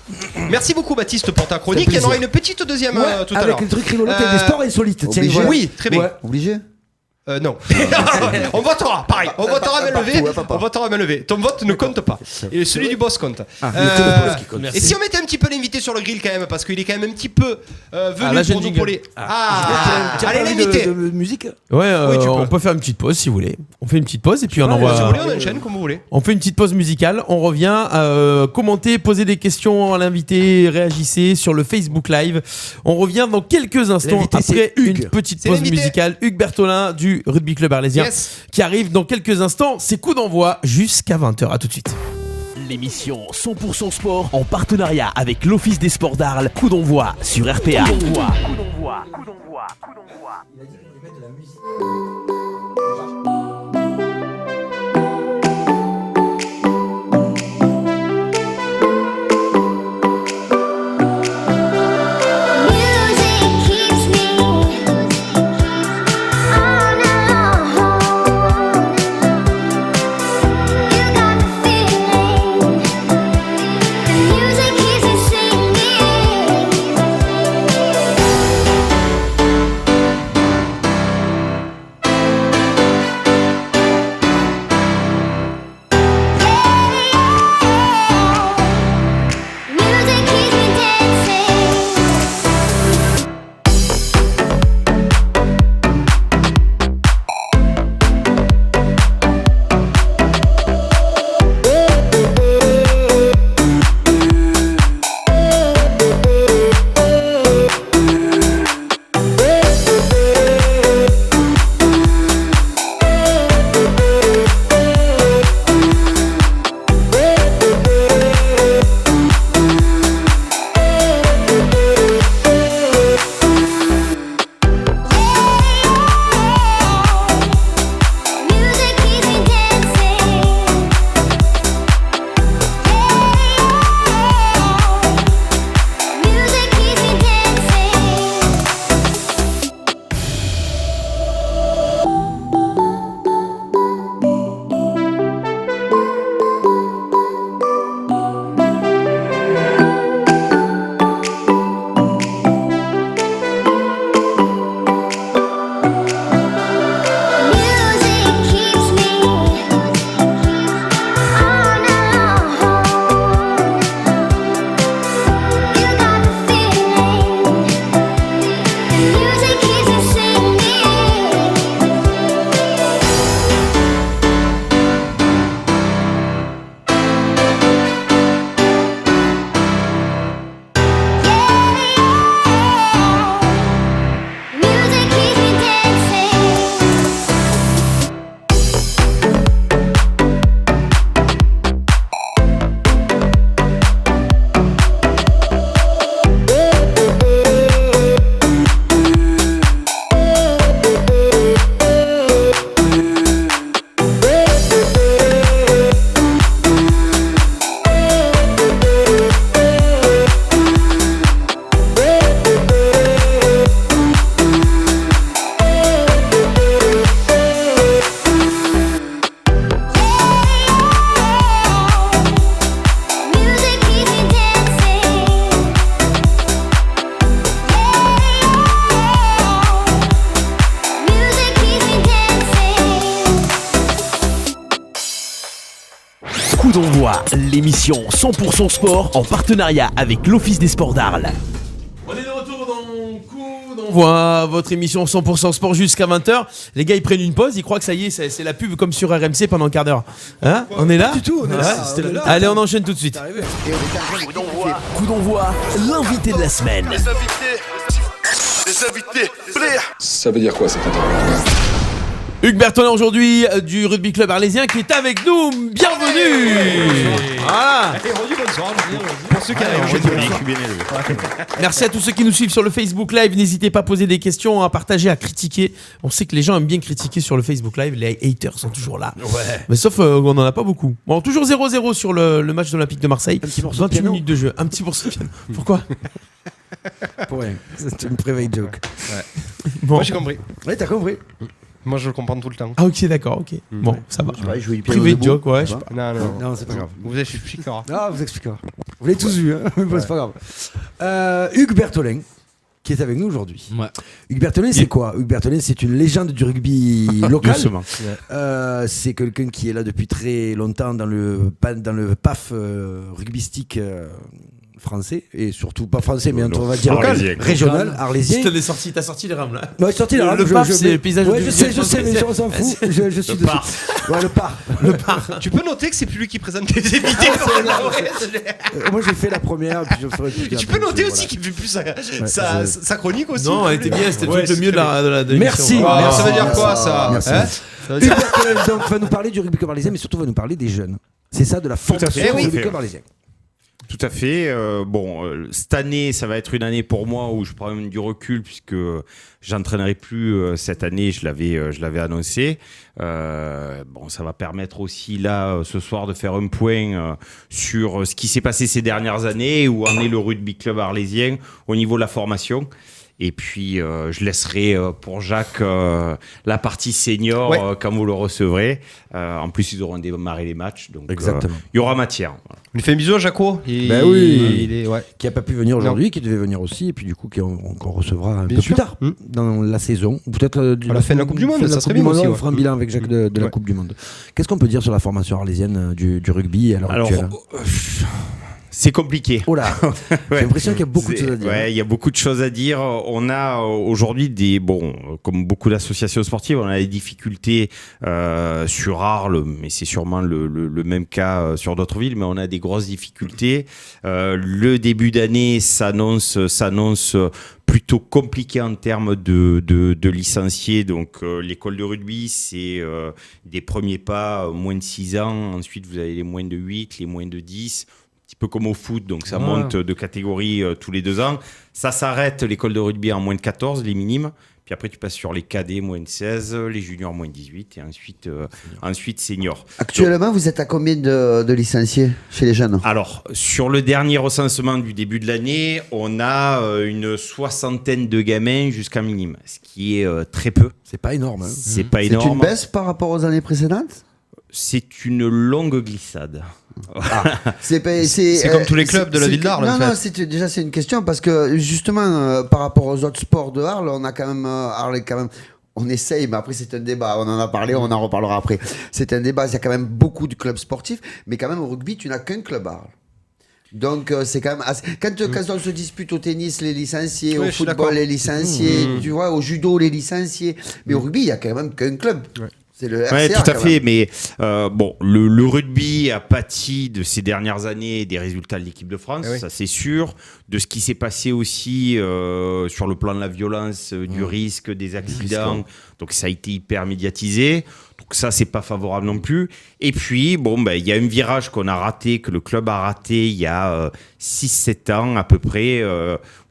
Merci beaucoup, Baptiste, pour ta chronique. Il y en aura une petite deuxième tout à l'heure. Avec les trucs rigolos et des sports insolites. Oui, très bien. Obligé. Non. On votera, pareil. On votera à main levée. Ton vote ne compte pas. Et celui du boss compte. Et si on mettait un petit peu l'invité sur le grill quand même, parce qu'il est quand même un petit peu venu pour nous coller. Allez, l'invité. De musique. Ouais, on peut faire une petite pause si vous voulez. On fait une petite pause et puis on envoie. Si vous voulez, on enchaîne comme vous voulez. On fait une petite pause musicale. On revient commenter, poser des questions à l'invité, réagissez sur le Facebook Live. On revient dans quelques instants après une petite pause musicale. Hugues Bertolin du Rugby Club Arlésien qui arrive dans quelques instants. C'est coup d'envoi jusqu'à 20h. À tout de suite. L'émission 100% sport en partenariat avec l'Office des sports d'Arles. Coup d'envoi sur RPA. Coup d'envoi. Il a dit qu'on pouvait mettre de la musique. d'Envoi, l'émission 100% sport en partenariat avec l'Office des sports d'Arles. On est de retour dans Coup d'Envoi, votre émission 100% sport jusqu'à 20h. Les gars, ils prennent une pause, ils croient que ça y est, c'est la pub comme sur RMC pendant un quart d'heure. Hein? On est là? Pas du tout, on est là. Allez, on enchaîne tout de suite. Coup d'Envoi, l'invité de la semaine. Les invités, Ça veut dire quoi cette interview? Hugues Bertholin aujourd'hui du Rugby Club Arlésien qui est avec nous. Bienvenue. Voilà. Pour ceux qui arrivent. Merci à tous ceux qui nous suivent sur le Facebook Live. N'hésitez pas à poser des questions, à partager, à critiquer. On sait que les gens aiment bien critiquer sur le Facebook Live. Les haters sont toujours là. Ouais. Mais sauf on n'en a pas beaucoup. Bon, toujours 0-0 sur le match de l'Olympique de Marseille. 28 minutes de jeu. Un petit morceau de piano. Pourquoi? Pour rien. C'est une private joke. Ouais. Bon. Moi j'ai compris. Ouais, t'as compris. Moi je le comprends tout le temps. Ah ok, d'accord, ok. Bon, ça va. Privé joke, ouais. Non, c'est pas grave. Vous expliquera. Ah, vous expliquera. Vous l'avez tous vu, hein. Bon, c'est pas grave. Hugues Bertholin, qui est avec nous aujourd'hui. Ouais. Hugues Bertholin, c'est quoi? Hugues Bertholin, c'est une légende du rugby local. C'est quelqu'un qui est là depuis très longtemps dans le PAF rugbystique français, et surtout pas français, mais on va dire régional, arlésien. T'as sorti les rames là. Ouais, sorti les rames. Le PAF, c'est le paysage. Ouais, je sais, mais on s'en fout. Je suis dessus. Ouais, le PAF. Tu peux noter que c'est plus lui qui présente les invités. Moi j'ai fait la première, puis je ferai plus. Tu peux noter aussi qu'il fait plus sa chronique aussi. Non, elle était bien, c'était le mieux de la Merci. Ça veut dire quoi ça? Hugues Bertholin donc va nous parler du rugby club arlésien, mais surtout va nous parler des jeunes. C'est ça, de la formation du rugby club arlésien. Tout à fait. Cette année, ça va être une année pour moi où je prends même du recul puisque j'entraînerai plus cette année. Je l'avais annoncé. Ça va permettre aussi là ce soir de faire un point sur ce qui s'est passé ces dernières années, où en est le rugby club arlésien au niveau de la formation. Et puis, je laisserai pour Jacques la partie senior quand vous le recevrez. En plus, ils auront démarré les matchs. Donc, il y aura matière. Voilà. On lui fait un bisou à Jaco. Qui n'a pas pu venir aujourd'hui, qui devait venir aussi. Et puis, du coup, qu'on recevra un peu plus tard dans la saison. Peut-être à la fin de la Coupe du Monde. Ça serait bien aussi. On fera un bilan avec Jacques de la Coupe du Monde. Qu'est-ce qu'on peut dire sur la formation arlésienne du rugby à l'heure actuelle? C'est compliqué. Oh là, j'ai l'impression qu'il y a beaucoup de choses à dire. Ouais, il y a beaucoup de choses à dire. On a aujourd'hui comme beaucoup d'associations sportives, on a des difficultés sur Arles, mais c'est sûrement le même cas sur d'autres villes, mais on a des grosses difficultés. Le début d'année s'annonce plutôt compliqué en termes de licenciés. Donc l'école de rugby, c'est des premiers pas, moins de 6 ans. Ensuite, vous avez les moins de 8, les moins de 10. Un petit peu comme au foot, donc ça monte de catégorie tous les 2 ans. Ça s'arrête, l'école de rugby, en moins de 14, les minimes. Puis après, tu passes sur les cadets, moins de 16, les juniors, moins de 18, et ensuite seniors. Actuellement, vous êtes à combien de licenciés chez les jeunes? Alors, sur le dernier recensement du début de l'année, on a une 60aine de gamins jusqu'à minime, ce qui est très peu. C'est pas énorme. Hein. C'est pas énorme. C'est une baisse par rapport aux années précédentes? C'est une longue glissade. C'est comme tous les clubs de la ville d'Arles. Non, c'est une question parce que justement par rapport aux autres sports de Arles, on a quand même on essaye, mais après c'est un débat. On en a parlé, on en reparlera après. C'est un débat. Il y a quand même beaucoup de clubs sportifs, mais quand même au rugby, tu n'as qu'un club à Arles. Donc c'est quand même quand on se dispute au tennis les licenciés, au football les licenciés, tu vois, au judo les licenciés, mais au rugby il y a quand même qu'un club. C'est le RCA. Ouais, tout à fait. Mais le rugby a pâti de ces dernières années des résultats de l'équipe de France, ça c'est sûr. De ce qui s'est passé aussi sur le plan de la violence, du risque, des accidents. Donc ça a été hyper médiatisé. Donc ça, c'est pas favorable non plus. Et puis, il y a un virage qu'on a raté, que le club a raté il y a 6-7 ans à peu près,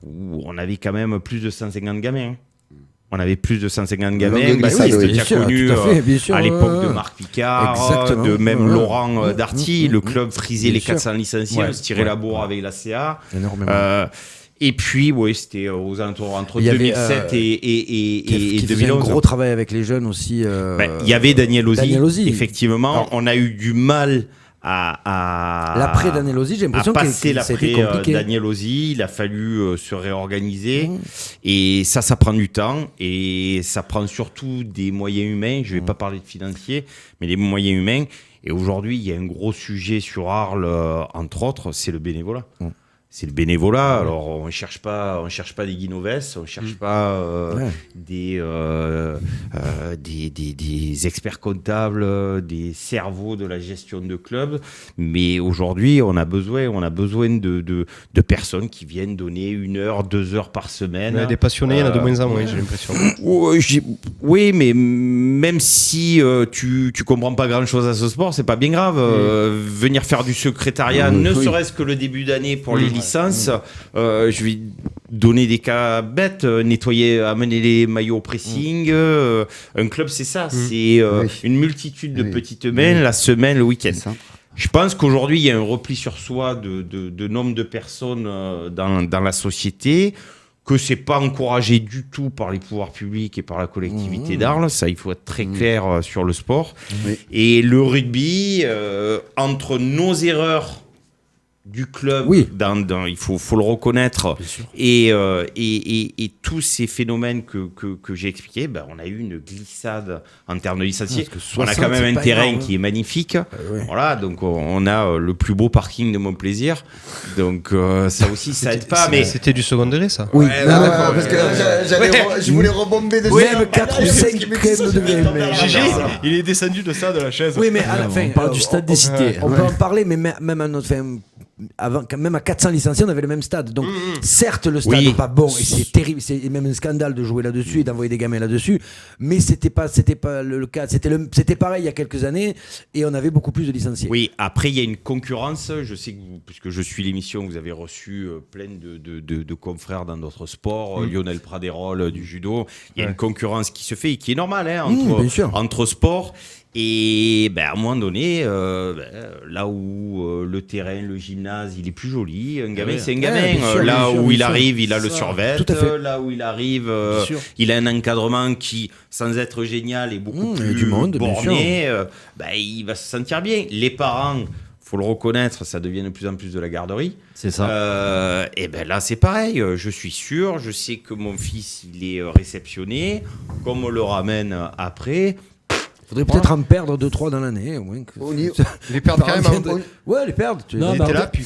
où on avait quand même plus de 150 gamins. On avait plus de 150 gamins. C'était déjà connu à l'époque de Marc Picard, de même Laurent Darty. Le club frisait les 400 licenciés, on se tirait la bourre avec la CA. Et puis, c'était aux alentours entre 2007 et 2011. Faisait un gros travail avec les jeunes aussi. Il y avait Daniel Ozy, effectivement. On a eu du mal L'après Daniel Osi, j'ai l'impression que c'est l'après compliqué. Daniel Osi, il a fallu se réorganiser et ça prend du temps et ça prend surtout des moyens humains. Je vais pas parler de financiers, mais des moyens humains. Et aujourd'hui, il y a un gros sujet sur Arles, entre autres, c'est le bénévolat. C'est le bénévolat. Alors, on cherche pas des guinoves, on cherche pas des experts comptables, des cerveaux de la gestion de clubs. Mais aujourd'hui, on a besoin de personnes qui viennent donner 1 heure, 2 heures par semaine. Des passionnés, il y en a de moins en moins, j'ai l'impression. Oui, mais même si tu comprends pas grand-chose à ce sport, c'est pas bien grave. Venir faire du secrétariat, ne serait-ce que le début d'année pour les licences. Je vais donner des cas bêtes, nettoyer, amener les maillots au pressing. Un club, c'est ça. C'est une multitude de petites mains la semaine, le week-end. Je pense qu'aujourd'hui, il y a un repli sur soi de nombre de personnes dans la société, que c'est pas encouragé du tout par les pouvoirs publics et par la collectivité d'Arles. Ça, il faut être très clair sur le sport. Et le rugby, entre nos erreurs du club, il faut le reconnaître, et tous ces phénomènes que j'ai expliqués, on a eu une glissade en termes de licenciés. On a quand même un terrain qui est magnifique. Voilà, donc on a le plus beau parking de mon plaisir. Donc ça aussi, ça aide pas. Mais c'était du second degré, ça. Oui, parce que je voulais rebomber dessus. Même 4 ou 5 degrés. Gigi, il est descendu de ça, de la chaise. Oui, mais à la fin, on parle du stade des cités. On peut en parler, mais même à notre fin. Même à 400 licenciés, on avait le même stade. Donc, certes, le stade n'est pas bon et c'est terrible. C'est même un scandale de jouer là-dessus et d'envoyer des gamins là-dessus. Mais c'était pas le cas. C'était pareil il y a quelques années et on avait beaucoup plus de licenciés. Oui, après, il y a une concurrence. Je sais que puisque je suis l'émission, vous avez reçu plein de confrères dans d'autres sports. Lionel Praderol du judo. Il y a une concurrence qui se fait et qui est normale entre sports. Et à un moment donné, là où le terrain, le gymnase, il est plus joli, un gamin, c'est un gamin. Là où il arrive, il a le survêt. Là où il arrive, il a un encadrement qui, sans être génial, est beaucoup plus borné. Il va se sentir bien. Les parents, faut le reconnaître, ça devient de plus en plus de la garderie. C'est ça. Et là, c'est pareil. Je suis sûr, je sais que mon fils, il est réceptionné. Comme on le ramène après... Faudrait peut-être en perdre 2-3 dans l'année. Les perdre quand même. Les perdre. Là, puis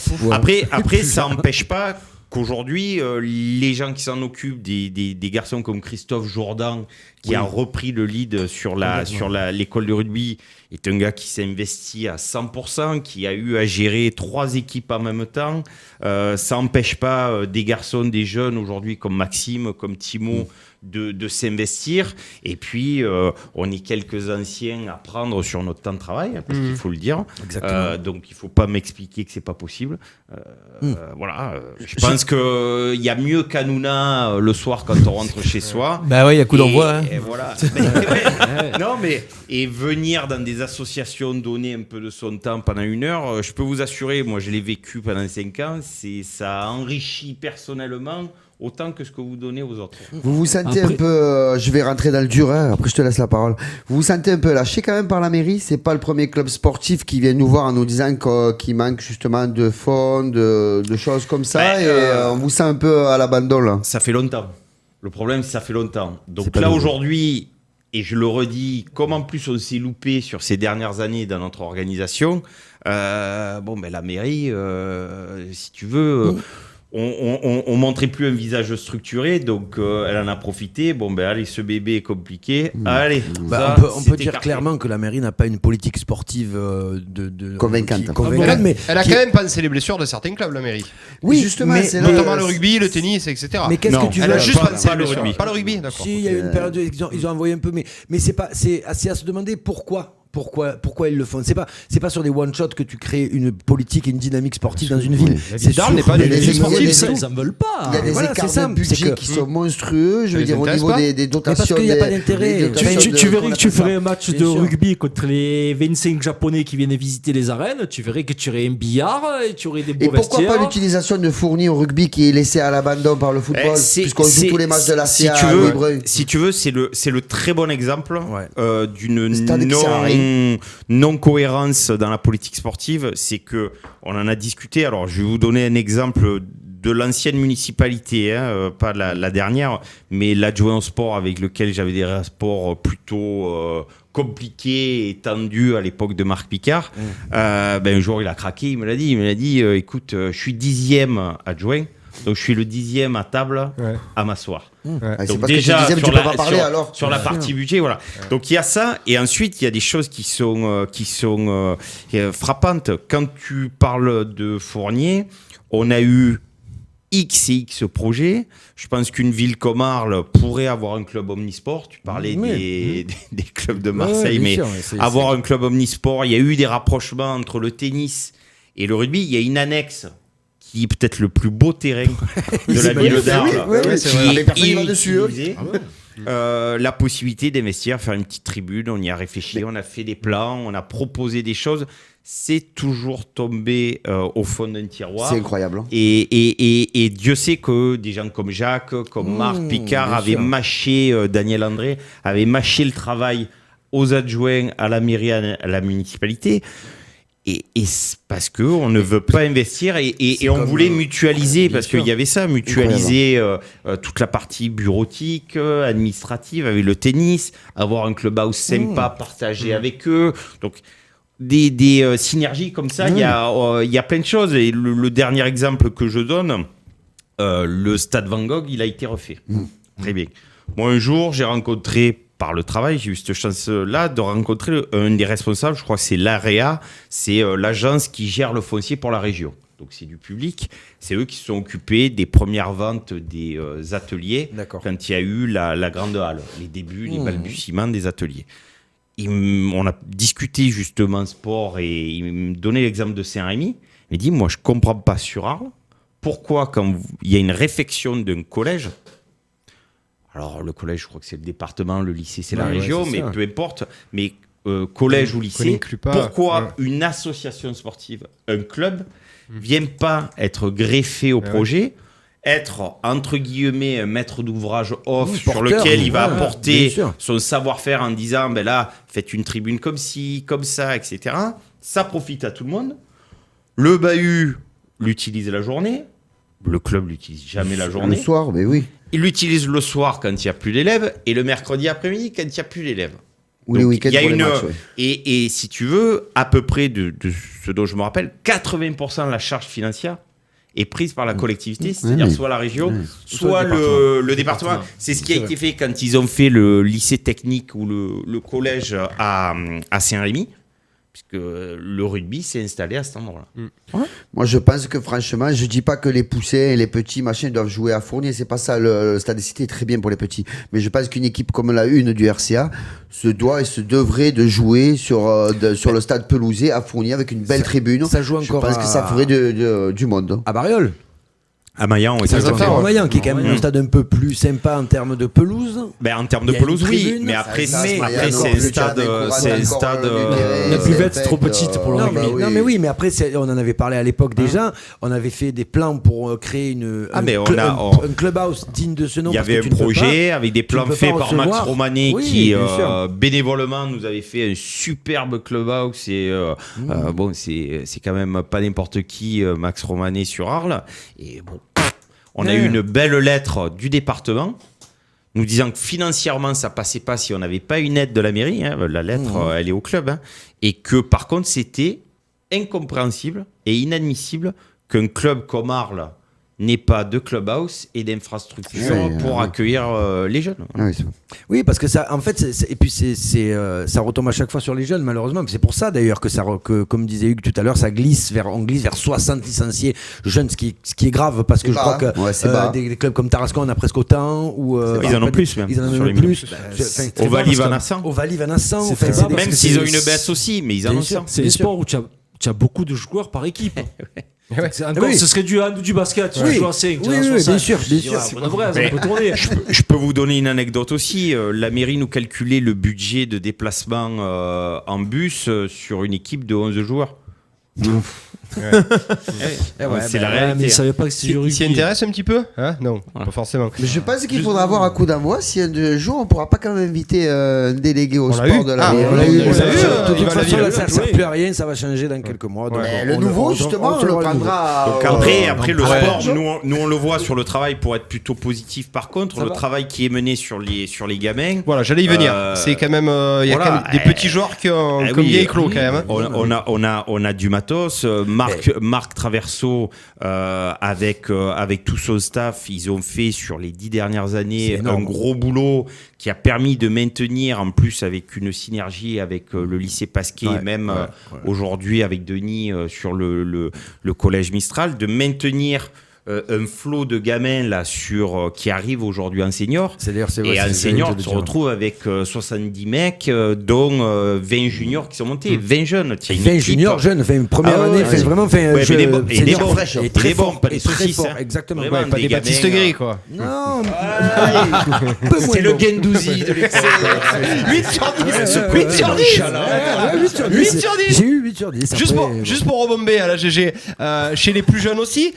Après, ça n'empêche pas qu'aujourd'hui, les gens qui s'en occupent, des garçons comme Christophe Jourdan, qui a repris le lead sur l'école de rugby, est un gars qui s'est investi à 100%, qui a eu à gérer 3 équipes en même temps. Ça n'empêche pas des garçons, des jeunes aujourd'hui comme Maxime, comme Timo, de s'investir. Et puis, on est quelques anciens à prendre sur notre temps de travail, parce qu'il faut le dire. Donc, il ne faut pas m'expliquer que ce n'est pas possible. Voilà. Je pense qu'il y a mieux qu'Hanouna le soir quand on rentre chez soi. Il y a coup d'envoi. Et voilà. Et venir dans des associations, donner un peu de son temps pendant 1 heure, je peux vous assurer, moi je l'ai vécu pendant 5 ans, ça enrichit personnellement autant que ce que vous donnez aux autres. Vous vous sentez un peu, je vais rentrer dans le dur, après je te laisse la parole. Vous vous sentez un peu lâché quand même par la mairie? C'est pas le premier club sportif qui vient nous voir en nous disant qu'il manque justement de fonds, de choses comme ça, et on vous sent un peu à l'abandon là. Ça fait longtemps. Le problème, c'est que ça fait longtemps. Donc là aujourd'hui, et je le redis, comme en plus on s'est loupé sur ces dernières années dans notre organisation, la mairie, si tu veux... On montrait plus un visage structuré, donc elle en a profité. Allez, ce bébé est compliqué. Allez, on peut dire clairement que la mairie n'a pas une politique sportive convaincante. Mais elle a quand même pensé les blessures de certains clubs, la mairie. Oui, justement, c'est notamment le rugby, le tennis, etc. Mais qu'est-ce que tu veux? Elle a juste pensé le rugby. Pas le rugby, d'accord. Si, il y a eu une période où ils ont envoyé un peu, mais c'est assez à se demander pourquoi. Pourquoi ils le font? C'est pas sur des one shot que tu crées une politique et une dynamique sportive dans une ville. C'est sûr. N'est pas des villes sportives. Ils en veulent pas. Il y a des écarts de budget qui sont monstrueux. Je veux dire, au niveau des dotations. Parce qu'il n'y a pas d'intérêt. Tu verrais que tu ferais un match de rugby contre les 25 Japonais qui viennent visiter les arènes. Tu verrais que tu aurais un billard et tu aurais des beaux vestiaires. Et pourquoi pas l'utilisation de fournis au rugby qui est laissée à l'abandon par le football, puisqu'on joue tous les matchs de la CA. Si tu veux, c'est le très bon exemple d'une non-cohérence dans la politique sportive, c'est que on en a discuté. Alors, je vais vous donner un exemple de l'ancienne municipalité, pas la dernière, mais l'adjoint au sport avec lequel j'avais des rapports plutôt compliqués et tendus à l'époque de Marc Picard. Un jour, il a craqué, il me l'a dit, écoute, je suis 10e adjoint. Donc je suis le 10e à table à m'asseoir. Donc déjà sur la partie budget, voilà. Donc il y a ça, et ensuite il y a des choses qui sont frappantes. Quand tu parles de Fournier, on a eu X et X projets. Je pense qu'une ville comme Arles pourrait avoir un club omnisport. Tu parlais des clubs de Marseille, mais avoir un club omnisport, il y a eu des rapprochements entre le tennis et le rugby. Il y a une annexe qui est peut-être le plus beau terrain de la ville d'Arles, qui est utilisé. La possibilité d'investir, faire une petite tribune, on y a réfléchi, on a fait des plans, on a proposé des choses. C'est toujours tombé au fond d'un tiroir. C'est incroyable. Et Dieu sait que des gens comme Jacques, comme Marc Picard avaient mâché, Daniel André, avaient mâché le travail aux adjoints, à la mairie, à la municipalité. Et parce qu'on ne veut pas investir et on voulait mutualiser, parce qu'il y avait ça, mutualiser toute la partie bureautique, administrative, avec le tennis, avoir un clubhouse sympa, partagé avec eux. Donc, des synergies comme ça, il y a plein de choses. Et le dernier exemple que je donne, le stade Van Gogh, il a été refait. Très bien. Moi, un jour, j'ai rencontré, par le travail, j'ai eu cette chance-là de rencontrer un des responsables, je crois que c'est l'AREA, c'est l'agence qui gère le foncier pour la région. Donc c'est du public, c'est eux qui se sont occupés des premières ventes des ateliers quand il y a eu la grande halle, les débuts, les balbutiements des ateliers. On a discuté justement sport et il me donnait l'exemple de Saint-Rémy. Il m'a dit, moi je ne comprends pas sur Arles, pourquoi quand il y a une réfection d'un collège, alors le collège je crois que c'est le département, le lycée c'est la région, mais peu importe, mais collège ou lycée, pourquoi une association sportive, un club, viennent pas être greffé au projet, être entre guillemets un maître d'ouvrage off sur lequel il va apporter son savoir-faire en disant ben là faites une tribune comme ci, comme ça, etc. Ça profite à tout le monde. Le bahut l'utilise la journée, le club l'utilise jamais la journée. Le soir, mais oui. Il l'utilise le soir quand il n'y a plus d'élèves et le mercredi après-midi quand il n'y a plus d'élèves. Ou les week-ends pour les matchs, et si tu veux, à peu près de ce dont je me rappelle, 80% de la charge financière est prise par la collectivité, c'est-à-dire soit la région, soit le département. C'est ce qui a été fait quand ils ont fait le lycée technique ou le collège à Saint-Rémy, puisque le rugby s'est installé à cet endroit-là. Moi, je pense que franchement, je dis pas que les poussins et les petits machins doivent jouer à Fournier, c'est pas ça. Le Stade des Cités est très bien pour les petits, mais je pense qu'une équipe comme la une du RCA se doit et se devrait de jouer sur le stade pelousé à Fournier avec une belle tribune. Ça joue encore. Je pense que ça ferait du monde. À Bariol. À Maillan, oui. Maillan, qui est quand même un stade un peu plus sympa en termes de pelouse. En termes de pelouse, oui. Mais après, c'est un stade. La buvette est trop petite pour le rugby. Non, mais oui, mais après, on en avait parlé à l'époque déjà. On avait fait des plans pour créer un clubhouse digne de ce nom. Il y avait un projet avec des plans faits par Max Romanet qui, bénévolement, nous avait fait un superbe clubhouse. Et bon, c'est quand même pas n'importe qui, Max Romanet sur Arles. Et bon. On a eu une belle lettre du département nous disant que financièrement ça passait pas si on n'avait pas une aide de la mairie. La lettre, elle est au club. Et que par contre, c'était incompréhensible et inadmissible qu'un club comme Arles n'ait pas de clubhouse et d'infrastructure pour accueillir les jeunes. Oui, parce que ça, en fait, et puis ça retombe à chaque fois sur les jeunes, malheureusement. C'est pour ça d'ailleurs que comme disait Hugues tout à l'heure, on glisse vers 60 licenciés jeunes, ce qui est grave, parce que je crois que des clubs comme Tarascon, on a presque autant. Ils en ont plus, même. Ils en ont plus. Ovalie-Vanassan. Même s'ils ont une baisse aussi, mais ils en ont ça. C'est des sports où tu as beaucoup de joueurs par équipe. Ce serait du hand ou du basket. Tu joues à 5. Oui, bien sûr. Je peux vous donner une anecdote aussi. La mairie nous calculait le budget de déplacement en bus sur une équipe de 11 joueurs. C'est la réalité. Mais il savait pas que c'était du rugby. S'y intéresse un petit peu Non, pas forcément. Mais je pense qu'il faudra avoir un coup d'envoi. Si un jour on pourra pas quand même inviter un délégué au sport de la on l'a eu. De toute façon, là, ça ne sert plus à rien, ça va changer dans quelques mois. Le nouveau, justement, on le prendra. Donc après le sport, nous on le voit sur le travail pour être plutôt positif. Par contre, le travail qui est mené sur les gamins. Voilà, j'allais y venir. C'est quand même, il y a quand même des petits joueurs qui ont bien éclos quand même. On a du matos. Marc Traverso avec tout son staff, ils ont fait sur les 10 dernières années un gros boulot qui a permis de maintenir, en plus avec une synergie avec le lycée Pasquet, aujourd'hui avec Denis sur le collège Mistral, de maintenir un flot de gamins là qui arrivent aujourd'hui en senior. Et en senior, tu te retrouves avec 70 mecs, dont 20 juniors qui sont montés, 20 jeunes. 20 juniors jeunes, une première année, vraiment fait des bons, très fort, pas des très saucisses. fort, exactement. Pas des Baptiste Gris, quoi. Non, c'est le Gendouzi de l'excès. 8 sur 10. 8 sur 10. 8 sur 10. J'ai eu 8 sur 10. Juste pour rebomber à la GG, chez les plus jeunes aussi,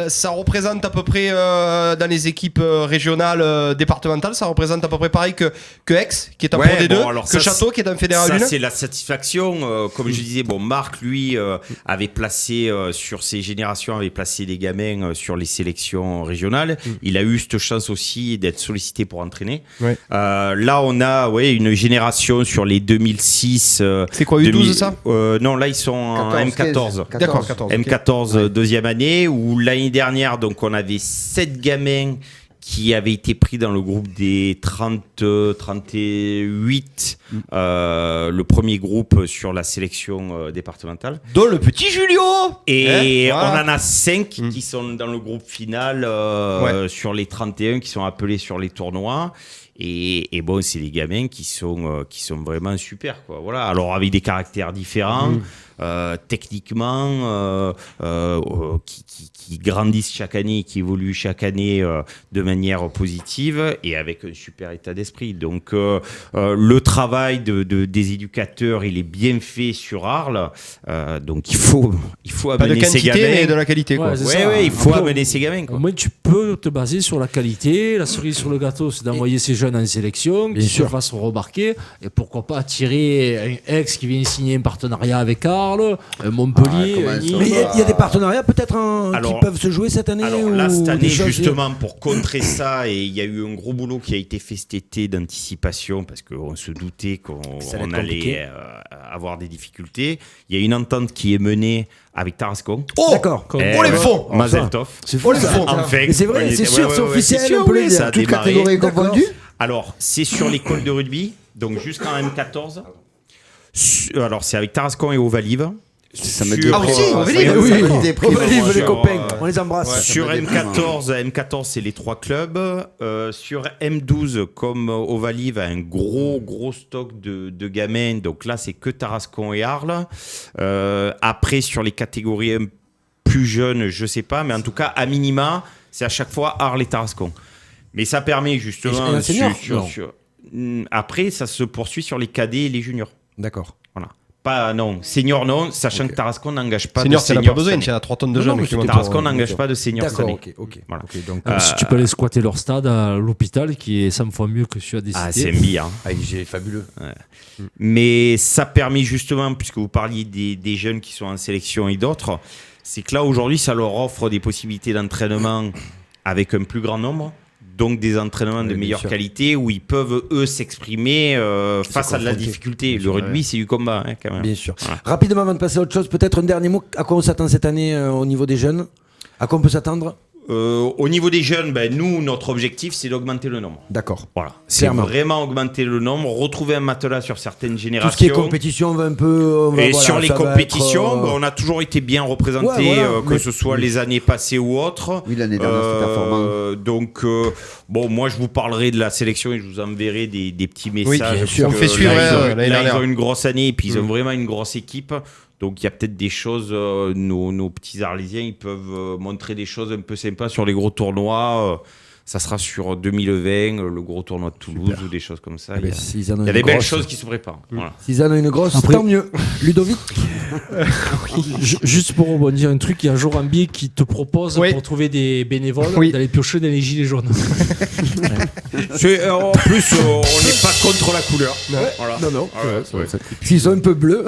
ça représente à peu près dans les équipes régionales, départementales, ça représente à peu près pareil que Aix, qui est en Pro D2, que Château, qui est en Fédéral 1. Ça, c'est la satisfaction. Comme je disais, Marc, lui, avait placé, sur ses générations, avait placé les gamins sur les sélections régionales. Il a eu cette chance aussi d'être sollicité pour entraîner. Là, on a une génération sur les 2006. C'est quoi, U12 ça Non, là, ils sont en M14. D'accord, M14, deuxième année, où l'année dernière, donc on avait 7 gamins qui avaient été pris dans le groupe des 38, le premier groupe sur la sélection départementale. Dont le petit Julio. Et on en a 5 qui sont dans le groupe final sur les 31 qui sont appelés sur les tournois. Et c'est les gamins qui sont vraiment super, quoi. Voilà. Alors avec des caractères différents, techniquement, qui grandissent chaque année, qui évoluent chaque année de manière positive et avec un super état d'esprit. Donc le travail des éducateurs, il est bien fait sur Arles. Donc il faut amener ces gamins. Pas de quantité, mais de la qualité, quoi. Il faut amener ces gamins, quoi. Au moins, tu peux te baser sur la qualité. La cerise sur le gâteau, c'est d'envoyer ces jeunes en sélection, qui se fassent remarquer, et pourquoi pas attirer un ex qui vient signer un partenariat avec Arles, Montpellier. Mais il y a des partenariats peut-être qui peuvent se jouer cette année. Alors là, cette année, justement, pour contrer ça, et il y a eu un gros boulot qui a été fait cet été d'anticipation, parce qu'on se doutait qu'on allait avoir des difficultés. Il y a une entente qui est menée avec Tarascon. D'accord. Les fonds. Mazel tov. C'est fou, ça. Enfin, c'est vrai, c'est sûr, c'est officiel. On peut le dire. Toutes catégories confondues. Alors, c'est sur l'école de rugby, donc jusqu'en M14. Alors, c'est avec Tarascon et Ovalive. Ça me Ovalive, les copains, on les embrasse. Sur M14, c'est les 3 clubs. Sur M12, comme Ovalive a un gros stock de gamins, donc là, c'est que Tarascon et Arles. Après, sur les catégories plus jeunes, je sais pas, mais en tout cas, à minima, c'est à chaque fois Arles et Tarascon. Mais ça permet justement. Après, ça se poursuit sur les cadets et les juniors. D'accord. Voilà. Senior non, sachant que Tarascon n'engage pas senior, de senior. Pas besoin, il y a 3 tonnes de jeunes. Tarascon n'engage pas de senior. D'accord, ok. Donc, si tu peux aller squatter leur stade à l'hôpital, qui est 100 fois mieux que celui à des cités. C'est bien. C'est fabuleux. Ouais. Mais ça permet justement, puisque vous parliez des jeunes qui sont en sélection et d'autres, c'est que là aujourd'hui, ça leur offre des possibilités d'entraînement avec un plus grand nombre. Donc des entraînements de meilleure qualité où ils peuvent eux s'exprimer face à de la difficulté. Le rugby, c'est du combat quand même. Bien sûr. Voilà. Rapidement avant de passer à autre chose, peut-être un dernier mot. À quoi on s'attend cette année au niveau des jeunes ? À quoi on peut s'attendre ? Au niveau des jeunes, nous, notre objectif, c'est d'augmenter le nombre. D'accord. Voilà. C'est vraiment augmenter le nombre, retrouver un matelas sur certaines générations. Tout ce qui est compétition, on va un peu. Sur les compétitions, on a toujours été bien représentés, que ce soit les années passées ou autres. Oui, l'année dernière, c'était performant. Donc, moi, je vous parlerai de la sélection et je vous enverrai des petits messages. Oui, bien sûr. On fait suivre. Ils ont une grosse année et puis ils ont vraiment une grosse équipe. Donc il y a peut-être des choses, nos petits Arlésiens, ils peuvent montrer des choses un peu sympas sur les gros tournois. ça sera sur 2020, le gros tournoi de Toulouse ou des choses comme ça. Il y a des belles choses qui se préparent. Voilà. S'ils en ont une grosse, tant mieux. Ludovic. Juste pour rebondir un truc, il y a Jorambier qui te propose pour trouver des bénévoles d'aller piocher dans les gilets jaunes. En plus, on n'est pas contre la couleur. Non. S'ils sont un peu bleus.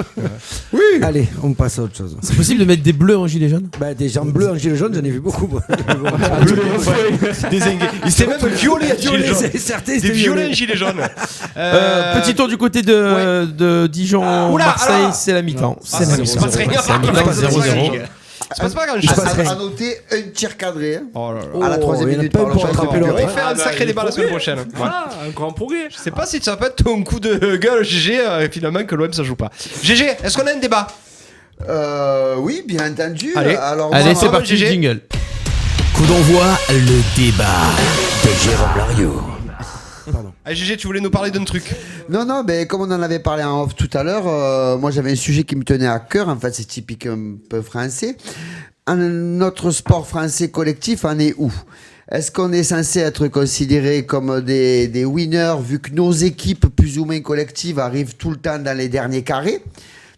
Oui. Allez, on passe à autre chose. C'est possible de mettre des bleus en gilet jaune? Des gens bleus en gilet jaune, j'en ai vu beaucoup. Il s'est même violé à gilet jaune. Certains des violets en gilet jaune. Petit tour du côté de Dijon, Marseille, c'est la mi-temps. C'est la mi-temps. Ça passe pas grand-chose. À noter un tir cadré à la 3e minute. On va faire un sacré débat la semaine prochaine. Un grand progrès. Je sais pas si ça peut être ton coup de gueule, GG, finalement, que l'OM ça joue pas. GG, est-ce qu'on a un débat? Oui, bien entendu. Allez, c'est parti, jingle. Coup d'envoi, le débat de Jérôme Lariot. Allez, GG, tu voulais nous parler d'un truc? Non, mais comme on en avait parlé en off tout à l'heure, moi j'avais un sujet qui me tenait à cœur. En fait, c'est typique un peu français. Notre sport français collectif en est où? Est-ce qu'on est censé être considéré comme des winners vu que nos équipes plus ou moins collectives arrivent tout le temps dans les derniers carrés?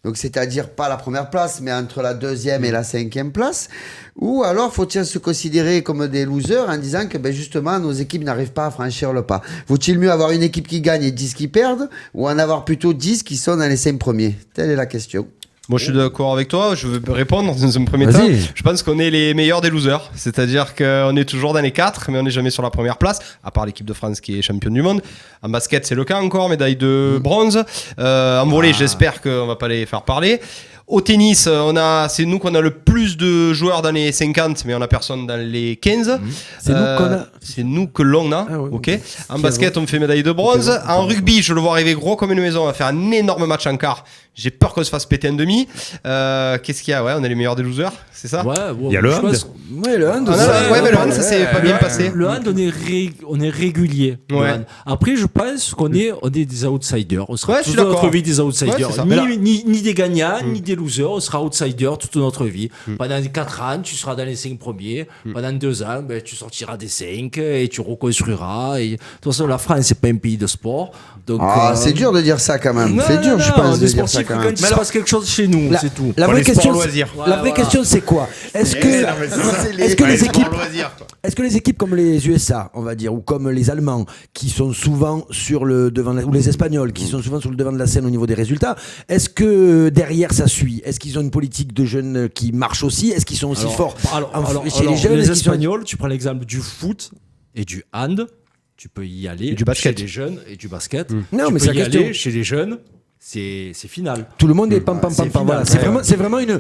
Donc, c'est-à-dire pas la première place, mais entre la 2e et la 5e place. Ou alors, faut-il se considérer comme des losers en disant que, justement, nos équipes n'arrivent pas à franchir le pas? Vaut-il mieux avoir une équipe qui gagne et 10 qui perdent, ou en avoir plutôt 10 qui sont dans les 5 premiers? Telle est la question. Moi, je suis d'accord avec toi. Je veux répondre dans un premier temps. Je pense qu'on est les meilleurs des losers. C'est-à-dire qu'on est toujours dans les 4, mais on n'est jamais sur la première place, à part l'équipe de France qui est championne du monde. En basket, c'est le cas encore, médaille de bronze. En volley, j'espère qu'on va pas les faire parler. Au tennis, c'est nous qu'on a le plus de joueurs dans les 50, mais on a personne dans les 15. C'est nous que l'on a. Ok. En basket, on fait médaille de bronze. En rugby, je le vois arriver gros comme une maison. On va faire un énorme match en quart. J'ai peur qu'on se fasse péter en demi. Qu'est-ce qu'il y a? On est les meilleurs des losers, c'est ça? Il y a le hand. Ouais, le hand. Mais le hand, ça s'est pas bien passé. Le hand, on est régulier. Après, je pense qu'on est des outsiders. On sera toute notre vie des outsiders. Ni des gagnants, ni des losers. On sera outsiders toute notre vie. Pendant 4 ans, tu seras dans les 5 premiers. Pendant 2 ans, tu sortiras des 5 et tu reconstruiras. Et de toute façon, la France, c'est pas un pays de sport. Donc, c'est dur de dire ça quand même. C'est dur, je pense, de dire ça quand même. Quand il se passe quelque chose chez nous, c'est tout. La vraie question, c'est quoi? Est-ce que les équipes comme les USA, on va dire, ou comme les Allemands, qui sont souvent sur le devant, ou les Espagnols, qui sont souvent sur le devant de la scène au niveau des résultats, est-ce que derrière ça suit? Est-ce qu'ils ont une politique de jeunes qui marche aussi? Est-ce qu'ils sont aussi forts chez les jeunes? Les Espagnols, tu prends l'exemple du foot et du hand. Tu peux y aller chez les jeunes et du basket. Non, mais tu peux y aller chez les jeunes. C'est final. Tout le monde est pam. Voilà. C'est vraiment une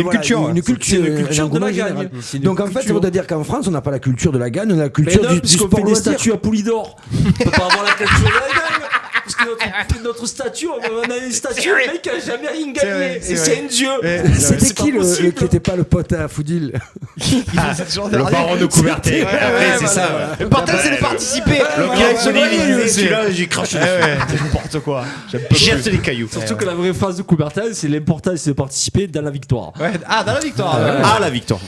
culture. Une culture de la gagne. Donc en fait, ça veut dire qu'en France, on n'a pas la culture de la gagne, on a la culture du sport. On fait des statues à Poulidor. On peut pas avoir la culture de la gagne. Parce que notre statue, on a une statue, le mec qui a jamais rien gagné. C'est un dieu. C'était qui qui était pas le pote à Foudil? Le baron de Coubertin. C'est ça. Le partage, c'est de participer. Celui-là, j'ai craché. C'est n'importe quoi. Jette les cailloux. Surtout que la vraie phrase de Coubertin, c'est l'important, c'est de participer dans la victoire. Dans la victoire. La victoire.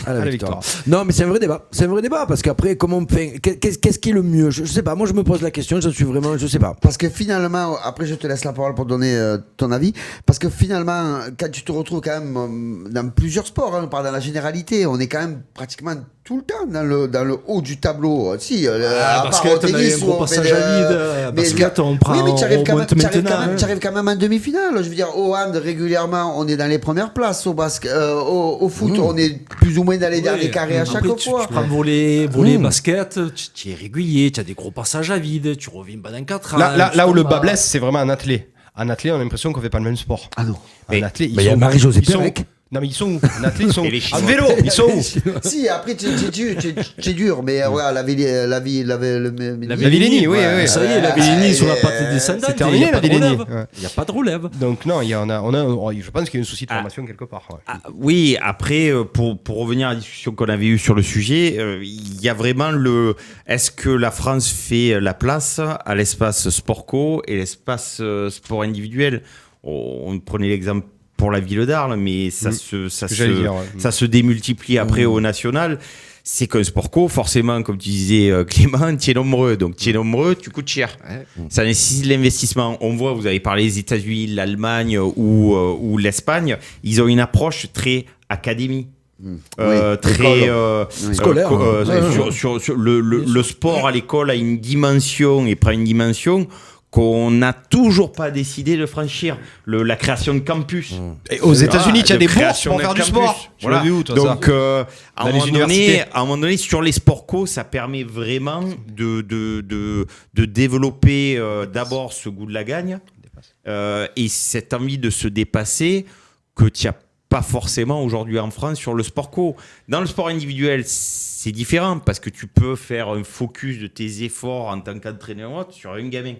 À la victoire. Non, mais c'est un vrai débat. C'est un vrai débat parce qu'après, comment on fait? Qu'est-ce qui est le mieux? Je sais pas. Moi, je me pose la question. Je sais pas. Parce que finalement, après, je te laisse la parole pour donner ton avis. Parce que finalement, quand tu te retrouves quand même dans plusieurs sports, on parle dans la généralité, on est quand même pratiquement tout le temps dans le haut du tableau. Si, parce que tu as eu un gros passage à vide. Parce que on prend. Oui, mais tu arrives quand même en demi-finale. Je veux dire, au hand, régulièrement, on est dans les premières places. Au basket, au foot, on est plus ou moins dans les derniers carrés à chaque fois. Tu prends volley, basket, tu es régulier, tu as des gros passages à vide, tu reviens pendant 4 ans. Là où le bas blesse, c'est vraiment en athlée. En athlée, on a l'impression qu'on fait pas le même sport. Ah non. En athlée, il y a Marie-Josée Pérec. Non, mais ils sont où? En athlète, ils sont où? En vélo, ils sont où? Si, après, c'est dur, mais la Villenie, oui. Ça y est, la Villenie sur la patte descendante. C'est terminé, la Villenie. Il n'y a pas de relève. Donc, non, je pense qu'il y a un souci de formation quelque part. Oui, après, pour revenir à la discussion qu'on avait eue sur le sujet, il y a vraiment est-ce que la France fait la place à l'espace sport co et l'espace sport individuel? On prenait l'exemple pour la ville d'Arles, mais ça se démultiplie après au national. c'est qu'un sport co, forcément, comme tu disais Clément, tu es nombreux. Donc tu es nombreux, tu coûtes cher. Ça nécessite l'investissement. On voit, vous avez parlé des États-Unis, l'Allemagne ou l'Espagne, ils ont une approche très académie. Très scolaire. Sur le sport à l'école a une dimension et prend une dimension qu'on n'a toujours pas décidé de franchir, la création de campus. Et aux États-Unis, il y a des bourses pour faire du sport. Voilà. Tu l'as vu où, toi, donc, ça à un moment donné, sur les sports co, ça permet vraiment de développer d'abord ce goût de la gagne et cette envie de se dépasser que tu n'as pas forcément aujourd'hui en France sur le sport co. Dans le sport individuel, c'est différent parce que tu peux faire un focus de tes efforts en tant qu'entraîneur sur un gamin,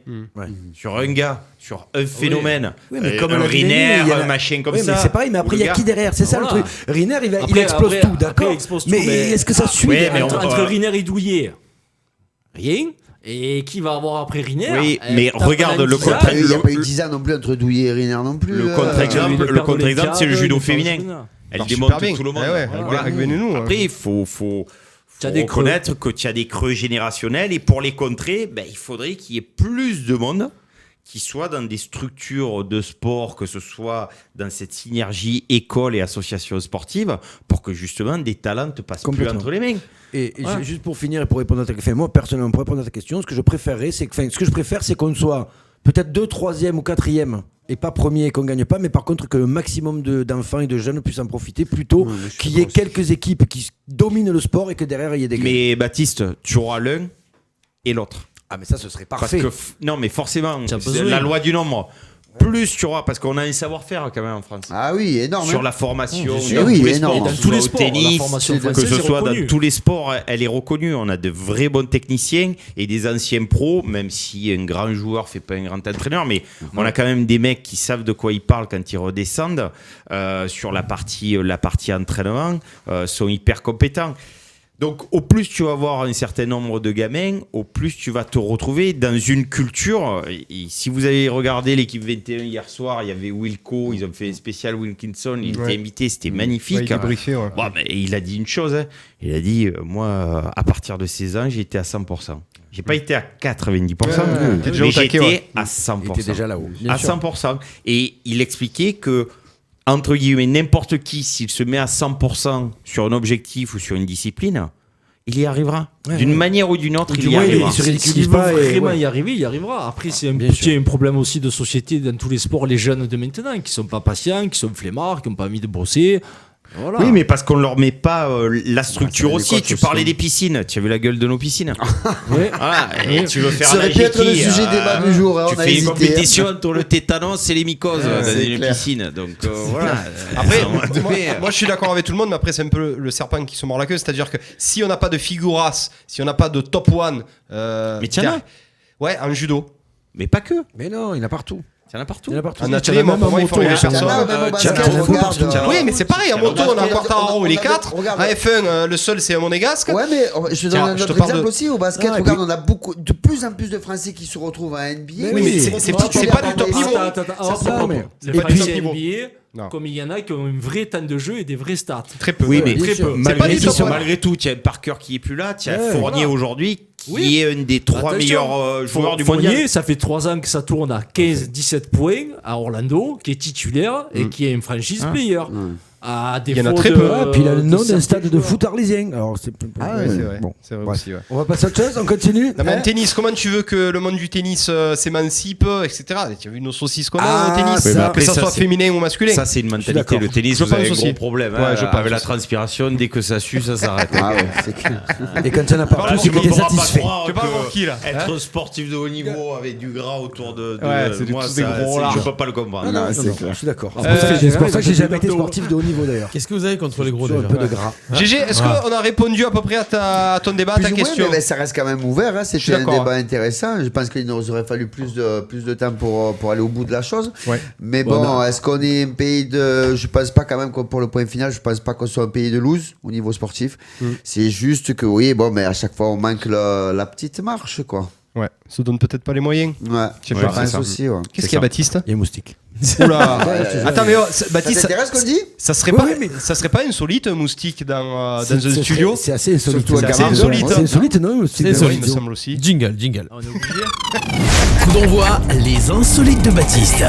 sur un gars, sur un phénomène. Oui, mais comme un Riner, un machin comme ça. Mais c'est pareil, mais après il y a qui derrière? C'est ça le truc. Riner, il explose tout, d'accord. Mais est-ce que ça suit entre Riner et Douillet, rien. Et qui va avoir après Riner? Oui, mais regarde le contre. Il n'y a pas eu 10 ans non plus entre Douillet et Riner non plus. Le contre-exemple, c'est le judo féminin. Elle démonte tout le monde. Après, il faut reconnaître que tu as des creux générationnels et pour les contrer, il faudrait qu'il y ait plus de monde qui soit dans des structures de sport, que ce soit dans cette synergie école et association sportive, pour que justement des talents te passent plus entre les mains. Et juste pour finir et pour répondre à ta question, moi personnellement, pour répondre à ta question, ce que je préfère, c'est qu'on soit peut-être 2, 3e ou 4e et pas premier et qu'on gagne pas, mais par contre que le maximum d'enfants et de jeunes puissent en profiter, plutôt qu'il y ait quelques équipes qui dominent le sport et que derrière il y ait des gains. Mais Baptiste, tu auras l'un et l'autre. Ah mais ça ce serait parfait. Parce que, non mais forcément, c'est la loi du nombre. Plus tu auras, parce qu'on a un savoir-faire quand même en France. Ah oui, énorme. Sur la formation, dans tous les sports, tennis, que ce soit dans tous les sports, elle est reconnue. On a de vrais bons techniciens et des anciens pros, même si un grand joueur fait pas un grand entraîneur, mais on a quand même des mecs qui savent de quoi ils parlent quand ils redescendent sur la partie entraînement, sont hyper compétents. Donc, au plus tu vas avoir un certain nombre de gamins, au plus tu vas te retrouver dans une culture. Et si vous avez regardé l'équipe 21 hier soir, il y avait Wilco, ils ont fait un spécial Wilkinson, il était invité, c'était magnifique. Il a briefé, mais il a dit une chose, il a dit, moi, à partir de 16 ans, j'étais à 100%. J'ai pas été à 90%, mais j'étais à 100%. Il était déjà là-haut. À 100%. Et il expliquait que, entre guillemets, n'importe qui, s'il se met à 100% sur un objectif ou sur une discipline, il y arrivera. D'une manière ou d'une autre, il y arrivera. S'il veut vraiment y arriver, il y arrivera. Après, c'est un problème aussi de société dans tous les sports, les jeunes de maintenant, qui sont pas patients, qui sont flemmards, qui n'ont pas envie de bosser. Voilà. Oui, mais parce qu'on leur met pas la structure aussi. Tu parlais des piscines. Tu as vu la gueule de nos piscines. Et tu veux faire ça aurait pu être le sujet débat du jour. Tu fais une compétition entre le tétanos et les mycoses dans une piscine. Donc voilà. Après, moi je suis d'accord avec tout le monde, mais après c'est un peu le serpent qui se mord la queue. C'est-à-dire que si on n'a pas de figuras, si on n'a pas de top one, mais tiens, ouais, en judo. Mais pas que. Mais non, il y en a partout. Il y en a partout. En atelier, moi, pour moi, il faut les personnes. Oui, mais c'est pareil. En moto, on a Quartararo, il est 4. En F1, le seul, c'est Monégasque. Ouais, mais je donne un autre exemple aussi. Au basket, regarde, on a de plus en plus de Français qui se retrouvent à NBA. Oui, mais c'est pas du top niveau. C'est pas du top NBA. Comme il y en a qui ont une vraie temps de jeu et des vrais stats. Très peu. Oui, mais malgré tout, tu as Parker qui est plus là. Tu as Fournier aujourd'hui qui est un des 3 meilleurs joueurs du mondial. Fournier, ça fait 3 ans que ça tourne à 15-17 points à Orlando, qui est titulaire et qui est un franchise player. Il y en a très peu. Puis il a le nom d'un stade de foot arlésien. Alors c'est vrai. Bon, c'est vrai aussi. On va passer à autre chose, on continue. Non, mais en tennis, comment tu veux que le monde du tennis s'émancipe, etc. Tu as vu nos saucisses qu'on a au tennis, que ça soit féminin ou masculin. Ça, c'est une mentalité. Le tennis, vous avez un gros problème. Avec la transpiration, dès que ça sue, ça s'arrête. Et quand il y en a partout, c'est que t'es satisfait. Tu parles pour qui là? Être sportif de haut niveau avec du gras autour de moi, je peux pas le comprendre. Je suis d'accord. C'est pour ça que j'ai jamais été sportif de haut niveau d'ailleurs. Qu'est-ce que vous avez contre les gros déjà? Un peu de gras. GG, est-ce qu'on a répondu à peu près à ton débat, à ta question? Mais ça reste quand même ouvert. C'était un débat intéressant. Je pense qu'il nous aurait fallu plus de temps pour aller au bout de la chose. Mais bon, est-ce qu'on est un pays de... Je pense pas quand même que pour le point final, je pense pas qu'on soit un pays de lose au niveau sportif. C'est juste que oui, bon, mais à chaque fois on manque la petite marche, quoi. Ouais, se donne peut-être pas les moyens. Ouais, je pense aussi. Qu'est-ce qu'il y a, Baptiste? Il y a un moustique. Oula. Attends, mais Baptiste, ça t'intéresse ce qu'on dit? ça serait pas insolite un moustique dans un studio? C'est assez insolite. Surtout à C'est insolite. C'est insolite, non? C'est Oui, insolite. il me semble aussi. Jingle. On a oublié. Coup d'envoi, les insolites de Baptiste.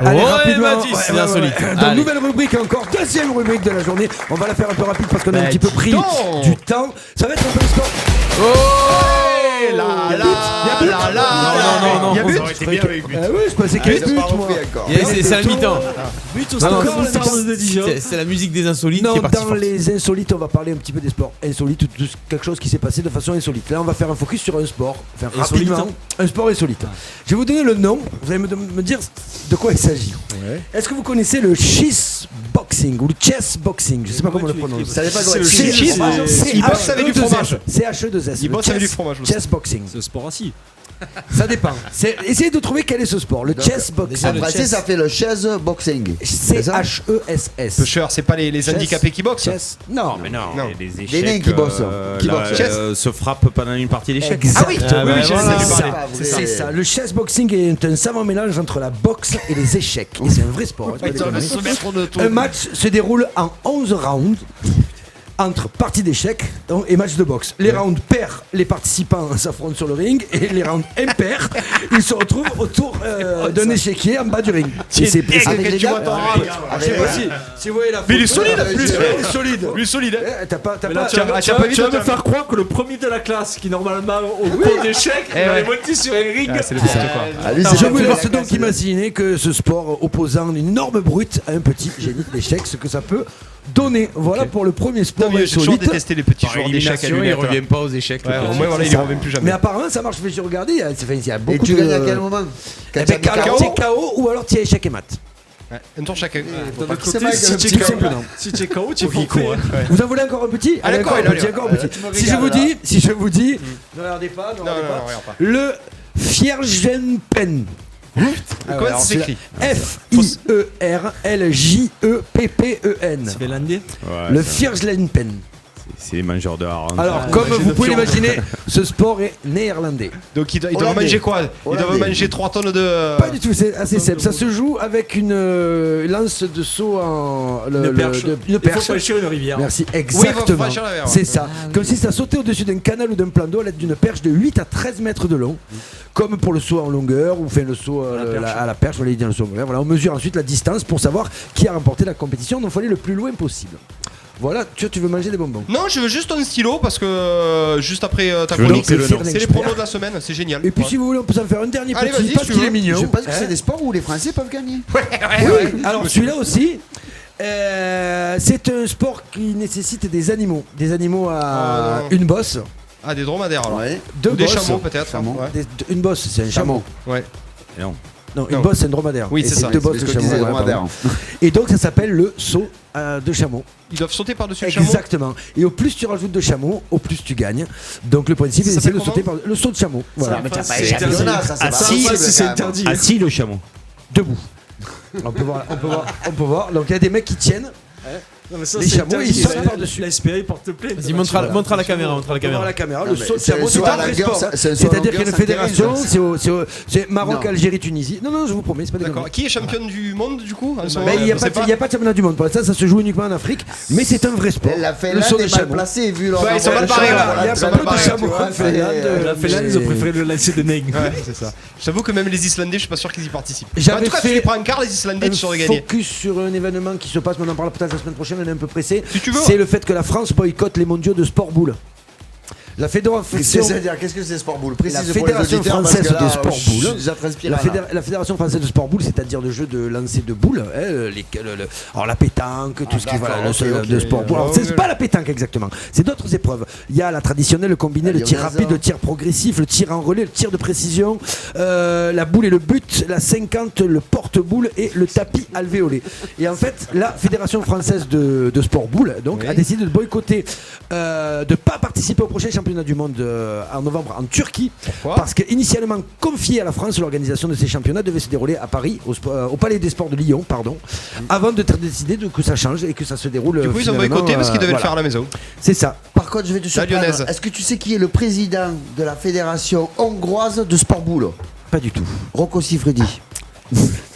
Allez, Ouais, rapidement. Baptiste, c'est insolite. Donc, Allez. nouvelle rubrique encore, deuxième rubrique de la journée. On va la faire un peu rapide parce qu'on a un petit peu pris du temps. Ça va être un peu le sport. Non. Il y a but. Ça aurait été bien avec but. Oui, je pensais qu'il y avait but, moi. C'est la mi-temps. But au Non, stade non, Stade de Dijon. C'est la musique des insolites Non, qui est partie dans forte. les insolites, on va parler un petit peu des sports insolites, quelque chose qui s'est passé de façon insolite. Là, on va faire un focus sur un sport, enfin Insolite, rapidement, un sport insolite. Je vais vous donner le nom, vous allez me dire de quoi il s'agit. Est-ce que vous connaissez le chess boxing ou le chess boxing? Je sais pas comment on le prononce. Ça dépend C'est de le cheese. cheese. Il boxe avec du fromage. C-H-E-2-S. Il le boxe avec chess- du fromage aussi. Chess boxing. Ce sport assis. Ça dépend. Essayez de trouver quel est ce sport. Le chess boxing. En français, ça fait le chaise boxing. C-H-E-S-S. Pêcheur, c'est pas les handicapés qui boxent? Chess. Non, mais Non, Non. les échecs. nains qui bossent. Qui boxent. Se frappent pendant une partie d'échecs. Exactement. oui, c'est voilà. ça. C'est C'est ça. Le chess boxing est un savant mélange entre la boxe et les échecs. Et c'est un vrai sport. hein, c'est pas des conneries. Un match se déroule en 11 rounds entre parties d'échecs et matchs de boxe. Les rounds pairs, les participants s'affrontent sur le ring, et les rounds impairs, ils se retrouvent autour d'un échiquier en bas du ring. Avec les gars. Je sais pas si vous voyez la photo. Mais il est solide, Il est solide. Lui solide. T'as pas. Mais là, tu tu as pas vu vas toi, me faire croire que le premier de la classe, qui normalement au cours d'échecs, il va monter sur un ring. C'est n'importe quoi. Ah, lui, c'est Je pas vous fait laisse la donc classe. imaginer que ce sport opposant une énorme brute à un petit génie d'échecs, ce que ça peut donner. Voilà pour le premier sport Non, mais j'ai toujours insolite. détesté les petits joueurs d'échecs à il lunettes. revient pas aux échecs. Ouais, au moins, voilà, il ne revient plus jamais. Mais apparemment ça marche, j'ai regardé, il y a beaucoup Et tu de... gagnes à quel moment? Eh ben, quand tu es KO ou alors tu es échec et mat. Ouais, un tour chacun. D'un autre C'est côté, vrai si que tu le es petit KO, si tu es KO, tu es forfait. Vous en voulez encore un petit? Allez, encore allez, un petit, allez. encore un petit. Si je vous dis, ne regardez pas, Non, regarde pas. le Fjerljenpen. Comment ça s'écrit? F-I-E-R-L-J-E-P-P-E-N. C'est finlandais. Le Fjerljenpen. C'est les mangeurs de harengs. Alors, comme vous pouvez l'imaginer, ce sport est néerlandais. Donc ils doivent Hollandais. manger quoi? Ils doivent Hollandais. manger 3 tonnes de. Pas du tout, c'est assez simple. Ça se joue avec une lance de saut en. Une perche. Une Il faut perche. franchir une rivière. Merci, il faut exactement. franchir la mer, ouais. C'est ça. Comme si ça sautait au-dessus d'un canal ou d'un plan d'eau à l'aide d'une perche de 8 à 13 mètres de long. Comme pour le saut en longueur ou fait le saut à la perche, voilà, il dit le saut en longueur. Voilà, on mesure ensuite la distance pour savoir qui a remporté la compétition. Donc il faut aller le plus loin possible. Voilà, tu veux manger des bonbons. Non, je veux juste un stylo parce que juste après ta veux chronique, noter le nom. c'est les promos de la semaine, c'est génial. Et puis Ouais. si vous voulez, on peut s'en faire un dernier Allez, petit vas-y, parce si tu qu'il veux. est mignon. Je pense que Hein. c'est des sports où les Français peuvent gagner. Oui, alors celui-là aussi, c'est un sport qui nécessite des animaux. Des animaux à une bosse, Ah, des dromadaires alors. Ouais. deux Ou des bosses. chameaux peut-être. Chameaux. Ouais. Une bosse, c'est un chameau. Ouais. Non. Non, une Non. bosse, c'est un dromadaire. Oui, Et c'est ça. deux bosses C'est de ce que chameau. disait ouais, Dromadaire. pardon. Et donc ça s'appelle le saut de chameau. Ils doivent sauter par-dessus le chameau. Exactement. Et au plus tu rajoutes de chameaux, au plus tu gagnes. Donc le principe, Ça c'est s'appelle de sauter par le saut de chameau. Voilà. Mais t'as pas c'est les championnats, ça c'est pas Assis, possible, c'est quand même. interdit. Assis le chameau. Debout. On peut voir. Donc il y a des mecs qui tiennent. Non, mais ça, Les c'est chameaux, interdit. ils sautent par-dessus. La SPA porte plainte. Vas-y, montre à la caméra. On peut voir la caméra. Non, Le mais saut de c'est chameau, un c'est saut un à vrai longueur, sport. c'est un saut à C'est-à-dire qu'il y a une longueur, fédération, c'est c'est Maroc, Non. Algérie, Tunisie. Non, je vous promets, c'est pas des D'accord. conneries. Qui est championne du monde du coup en ce Ben, moment? il n'y a, Je sais pas de championnat du monde pour l'instant, ça se joue uniquement en Afrique, mais c'est un vrai sport. La Le Finlande saut de est mal chameau. placée vu leur. Ouais, ils sont mal barrés, là. Il y a Ils sont pas mal de barrés, chameaux tu vois, en Finlande. La Finlande, ils ont préféré le lancer des nègres. Ouais, c'est ça. J'avoue que même les Islandais, je suis pas sûr qu'ils y participent. J'avais En tout cas, fait tu les prends en quart, les Islandais, tu saurais Un gagner. focus sur un événement qui se passe, mais on en parle peut-être la semaine prochaine, on est un peu pressé. Si tu veux. C'est le fait que la France boycotte les mondiaux de sport boule. La fédération, C'est-à-dire, qu'est-ce que c'est sport boule? la Précise pour les fédération auditeurs, parce française que là, de sport boule. Ça transpire. La fédération française de sport boule, c'est-à-dire de jeu de lancer de boules, alors la pétanque, tout ce qui d'accord, voilà, ok. de sport boule. Alors, c'est pas la pétanque exactement, c'est d'autres épreuves. Il y a la traditionnelle, le combiné, La le tir lyonnaise. rapide, le tir progressif, le tir en relais, le tir de précision, la boule et le but, la 50, le porte-boule et le tapis alvéolé. Et en fait, la fédération française de sport boule donc, a décidé de boycotter, de pas participer au prochain championnat du monde en novembre en Turquie. Pourquoi? Parce qu'initialement confié à la France, l'organisation de ces championnats devait se dérouler à Paris, au Palais des Sports de Lyon, avant de décider que ça change et que ça se déroule. Du coup, ils ont finalement, boycotté parce qu'ils devaient le voilà. faire à la maison. C'est ça. Par contre, je vais te surprendre. lyonnaise. Est-ce que tu sais qui est le président de la fédération hongroise de sport boule? Pas du tout. Rocco Siffredi.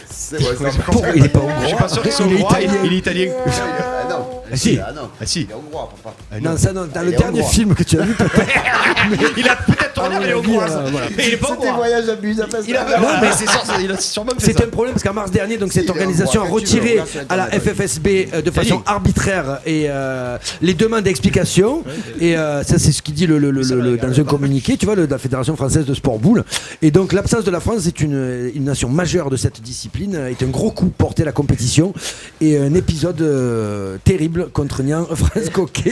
C'est vrai, Il est pas hongrois. Je suis pas sûr qu'il soit hongrois, il est italien. Ah non. Si. Ah non. Ah si. Il est hongrois, papa. Non, ça, non, dans le Il est dernier hongrois. film que tu as vu, peut-être. Il a peut-être tourné avec les hongrois. Mais il est pas C'était hongrois. voyage à Budapest. Il a Non, mais c'est sûr, il a sûrement fait C'est ça. un problème parce qu'en mars dernier, donc cette il est organisation a hongrois, retiré tu veux, à la regarde sur FFSB de façon arbitraire et les demandes d'explication. Et ça, c'est ce qu'il dit dans un communiqué, tu vois, de la Fédération française de sport boule. Et donc l'absence de la France est une nation majeure de cette discipline, est un gros coup porté à la compétition et un épisode terrible contre Nian France Coquet.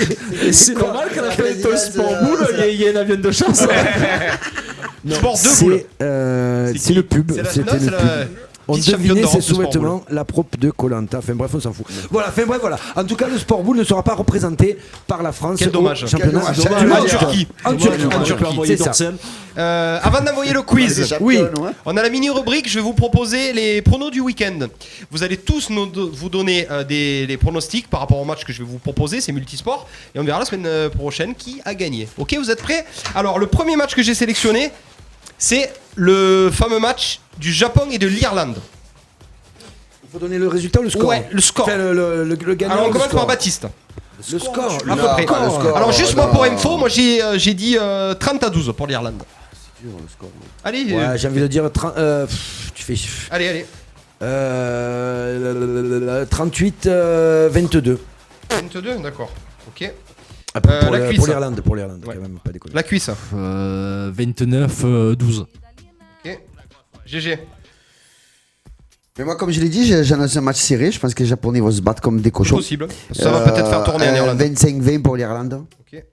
C'est normal qu'à la fin de sport boule, il y ait un avion de chasse. Sport de boule. C'est le pub. C'est la- C'était non, c'est le la pub. On vice-championne devinait d'Europe ses de sport sous-vêtements, la prop de Koh-Lanta. Enfin bref, on s'en fout. Voilà, enfin bref, voilà. En tout cas, le sport boule ne sera pas représenté par la France Quel dommage. au championnat Quel du dommage. monde. En Turquie. En Turquie. On peut envoyer C'est ça. Dorsel. Avant d'envoyer le quiz, Oui. on a la mini-rubrique, je vais vous proposer les pronos du week-end. Vous allez tous vous donner les pronostics par rapport au match que je vais vous proposer, c'est multisport, et on verra la semaine prochaine qui a gagné. Ok, vous êtes prêts? Alors, le premier match que j'ai sélectionné, c'est le fameux match du Japon et de l'Irlande. Il faut donner le résultat ou le score? Ouais, le score. Enfin, le gagnant. Alors, on le commence score. par Baptiste. Le score. À peu Non, près. pas le score. Alors, juste moi Non. pour info, moi j'ai dit 30-12 pour l'Irlande. Allez, Ouais, j'ai envie de dire 30. Tu fais. allez. 38, 22. 22, d'accord. Ok. Ah, pour la cuisse. pour l'Irlande, Ouais. quand même, pas déconner. La cuisse. 29-12. Ok. GG. Mais moi, comme je l'ai dit, j'annonce un match serré. Je pense que les Japonais vont se battre comme des C'est cochons. possible. Ça va peut-être faire tourner en Irlande. 25-20 pour l'Irlande. Ok.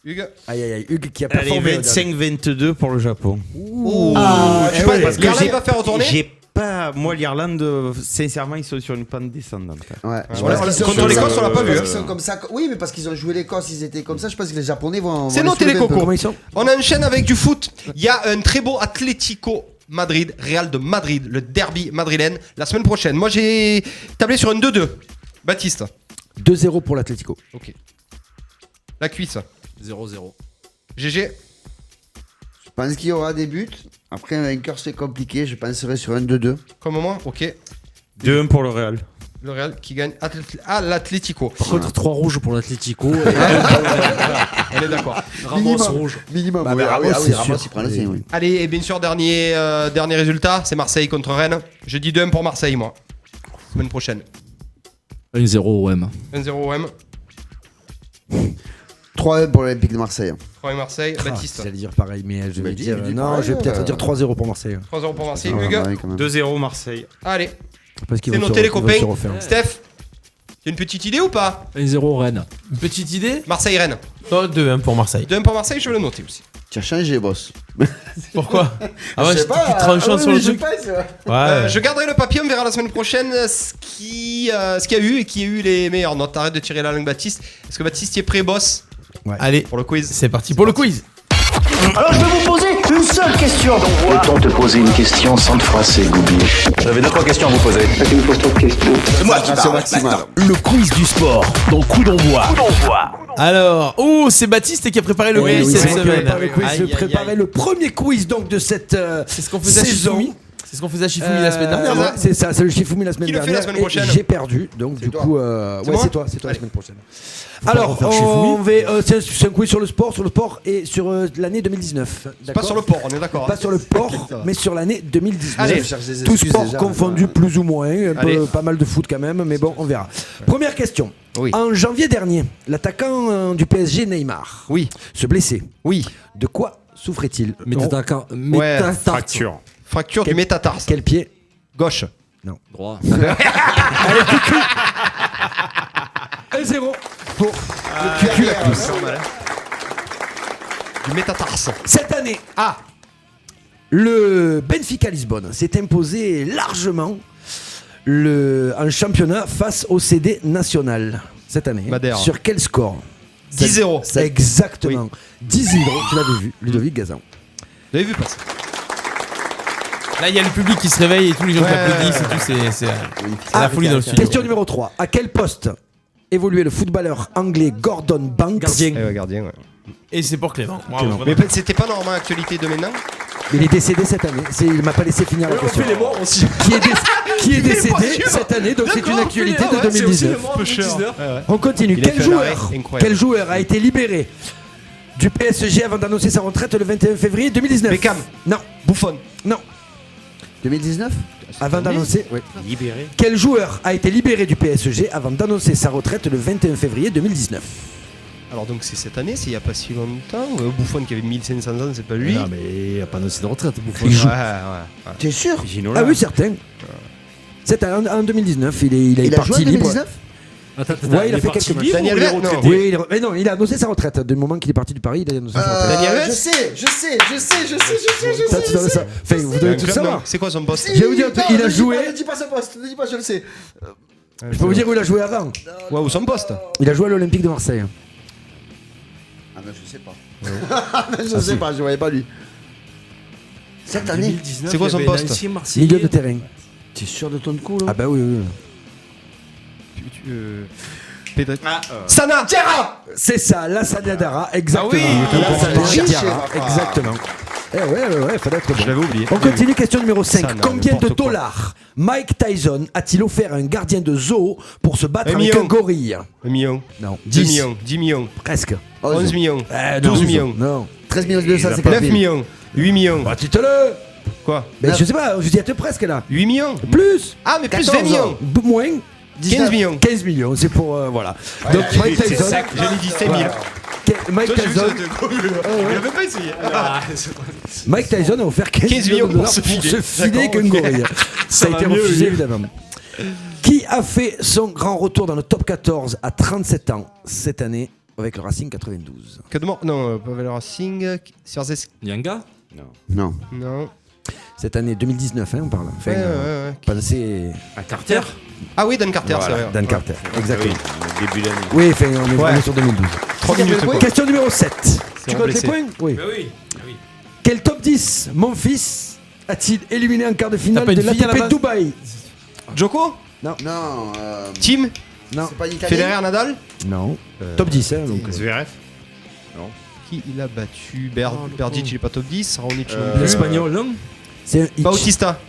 Hugues. Aïe aïe aïe, Hugues qui a Allez, performé. 25-22 pour le Japon. Tu penses parce que l'Irlande va faire retourner? J'ai pas. Moi, l'Irlande, sincèrement, ils sont sur une pente descendante. Ouais. Je Voilà, pense qu'ils sont contre comme l'Écosse, ça. on l'a pas vu. Parce qu'ils sont comme ça. Oui, mais parce qu'ils ont joué l'Écosse, ils étaient comme ça. Je pense que les Japonais vont. C'est vont noté, les les soulever un peu. cocos. Comment ils sont? On enchaîne avec du foot. Il y a un très beau Atlético Madrid, Real de Madrid, le derby madrilène, la semaine prochaine. Moi, j'ai tablé sur une 2-2. Baptiste. 2-0 pour l'Atlético. Ok. La cuisse. 0-0. GG. Je pense qu'il y aura des buts. Après, un vainqueur, c'est compliqué. Je penserai sur un 2-2. Comme moi. Ok. 2-1 pour le Real. Le Real qui gagne à l'Atlético. Par contre, 3 rouges pour l'Atlético. On est d'accord. Ramos rouge. Minimum. Bah, oui, Ramos, oui, c'est Ramos, sûr. il prend le sien, oui. Allez, et bien sûr, dernier résultat, c'est Marseille contre Rennes. Je dis 2-1 pour Marseille, moi. Semaine prochaine. 1-0 OM. 1-0 OM. 3-1 pour l'Olympique de Marseille. 3 Marseille. Ah, Baptiste. j'allais dire pareil, mais je vais Mais dire. dis Non, pareil, je vais peut-être dire 3-0 pour Marseille. 3-0 pour Marseille. Ouais, Hugues. ouais, quand même. 2-0 Marseille. Allez, Parce qu'ils c'est vont noté se- les ils vont copains. se refaire. Steph, t'as une petite idée ou pas? 1-0 Rennes. Une petite idée? Marseille-Rennes. Non, 2-1 pour Marseille. 2-1 pour Marseille, je vais le noter aussi. Tu as changé, boss. Pourquoi? Ah ouais, Je sais j'étais pas, plus tranchant oui, sur le mais je truc. pense, ouais. Ouais. Je garderai le papier, on verra la semaine prochaine ce qu'il y a eu et qui a eu les meilleures notes. Arrête de tirer la langue, Baptiste. Est-ce que Baptiste y est prêt, boss? Allez, Pour le quiz. c'est parti pour le quiz. Alors je vais vous poser une seule question. Peut-on te poser une question sans te froisser, Goubi? J'avais 2-3 questions à vous poser. Tu me poses trop de questions. C'est moi qui parle maximal. Le quiz du sport dans Coup d'envoi. Alors, c'est Baptiste qui a préparé le Oui, quiz oui, cette c'est moi qui semaine. prépare le quiz. Aïe, Je aïe, préparais aïe. le premier quiz donc de cette C'est ce qu'on faisait à saison. Shifumi. C'est ce qu'on faisait à Shifumi la semaine dernière. c'est ça. non C'est ça, c'est le Shifumi la semaine Qui le fait dernière. la semaine et prochaine? J'ai perdu, donc du toi. coup, C'est ouais, moi c'est toi la Allez. semaine prochaine. Alors, refaire on va, c'est un quiz sur le sport et sur l'année 2019. Pas d'accord sur le port, on est d'accord. Pas sur le port, mais sur l'année 2019. Allez, cherche des Tout excuses sport déjà, confondu plus ou moins, Allez. pas mal de foot quand même, mais bon, on verra. Première question. Oui. En janvier dernier, l'attaquant du PSG Neymar Oui, se blessait. oui. De quoi souffrait-il? Fracture. Fracture du métatarse. Quel pied? Gauche. Droit. 1-0 pour le cucu la cuisse. Du métatarse. Cette année, le Benfica Lisbonne s'est imposé largement en championnat face au CD Nacional cette année. Madère. Sur quel score? 10-0. C'est exactement. 10-0, tu l'avais vu, Ludovic Gazan. Vous avez vu passer? Là, il y a le public qui se réveille et tous les gens qui applaudissent et tout. C'est la folie dans le studio. Question numéro 3. À quel poste évoluait le footballeur anglais Gordon Banks? Gardien. Ouais, gardien, ouais. Et c'est pour Clément. Bravo. Mais c'était pas normalement actualité de maintenant? Il est décédé cette année. Il m'a pas laissé finir la question. les morts aussi. Qui est décédé cette année, donc c'est une actualité de 2019. On continue. Quel joueur a été libéré du PSG avant d'annoncer sa retraite le 21 février 2019? Beckham. Non. Buffon. Non. 2019 Avant d'annoncer. Oui. Libéré. Quel joueur a été libéré du PSG avant d'annoncer sa retraite le 21 février 2019? Alors donc c'est cette année, c'est il n'y a pas si longtemps. Buffon qui avait 1500 ans, c'est pas lui. Non, mais il a pas annoncé de retraite. Buffon. Il joue. Ouais. T'es sûr? Ah oui, certain. En 2019, il est a joué parti en libre. 2019? Ouais, il a fait quelques matchs. Daniel Alves, non. Oui, mais non, il a annoncé sa retraite. Du moment qu'il est parti du Paris, il a annoncé sa retraite. Daniel Alves. Je sais. Ça, tu dois ça. Enfin, vous devez tout savoir. C'est quoi son poste? Je vais vous dire, il a joué. Ne dis pas son poste, ne dis pas, je le sais. Je peux vous dire où il a joué avant. Ouais, ou son poste? Il a joué à l'Olympique de Marseille. Ah ben je sais pas. Je sais pas, je voyais pas lui. Cette année. 2019, C'est quoi son il y avait poste? l'ancien Marseillais. Milieu de terrain. T'es sûr de ton coup là? Ah bah oui. Sana. C'est ça, la Sanadara, exactement. Ah oui, La Chiche, Sanadara, papa. exactement. Ouais, fallait être bon. Je l'avais oublié. On continue, question numéro 5. Sana, Combien de n'importe quoi. dollars Mike Tyson a-t-il offert à un gardien de zoo pour se battre Un avec million. un gorille? 1 million. Non. 2 millions. 10 millions. Presque. 11 millions. 12 millions. Non. 13 250 9 000. millions. 8 millions. Bah, tu te le. Quoi? Mais je sais pas, je dis à te presque là. 8 millions. Plus. Ah, mais plus 14 20 millions. Moins. 15 millions. 15 millions, c'est pour. Voilà. Donc Mike Tyson. J'en ai dit 5 000. Mike Tyson. Il avait pas essayé. Mike Tyson a offert 15 15 millions de millions dollars pour se filer. filer avec un gorille. Ça a été refusé évidemment. Qui a fait son grand retour dans le top 14 à 37 ans cette année avec le Racing 92? Que de mort? Non, pas le Racing. Sierzes. Yanga. Non. Non. Cette année 2019, hein, on parle. Enfin, Ouais. pensez À Carter. Ah oui, Dan Carter, c'est vrai. Dan Carter. Exactement. Oui, début d'année. Oui, enfin, on est sur 2012. 3 minutes quoi. Question numéro 7. Tu comptes les remplacé. points? Oui. Oui. Quel top 10 Memphis a-t-il éliminé en quart de finale T'as pas de une fille à la l'ATP base Dubaï? Joko? Non. Tim? Non. C'est pas l'Italie. Federer, Nadal? Non. Top 10, hein, donc. Zverev. Qui il a battu? Berdic, il est pas top 10. Raonic, L'espagnol, non? C'est un hitch. Bautista.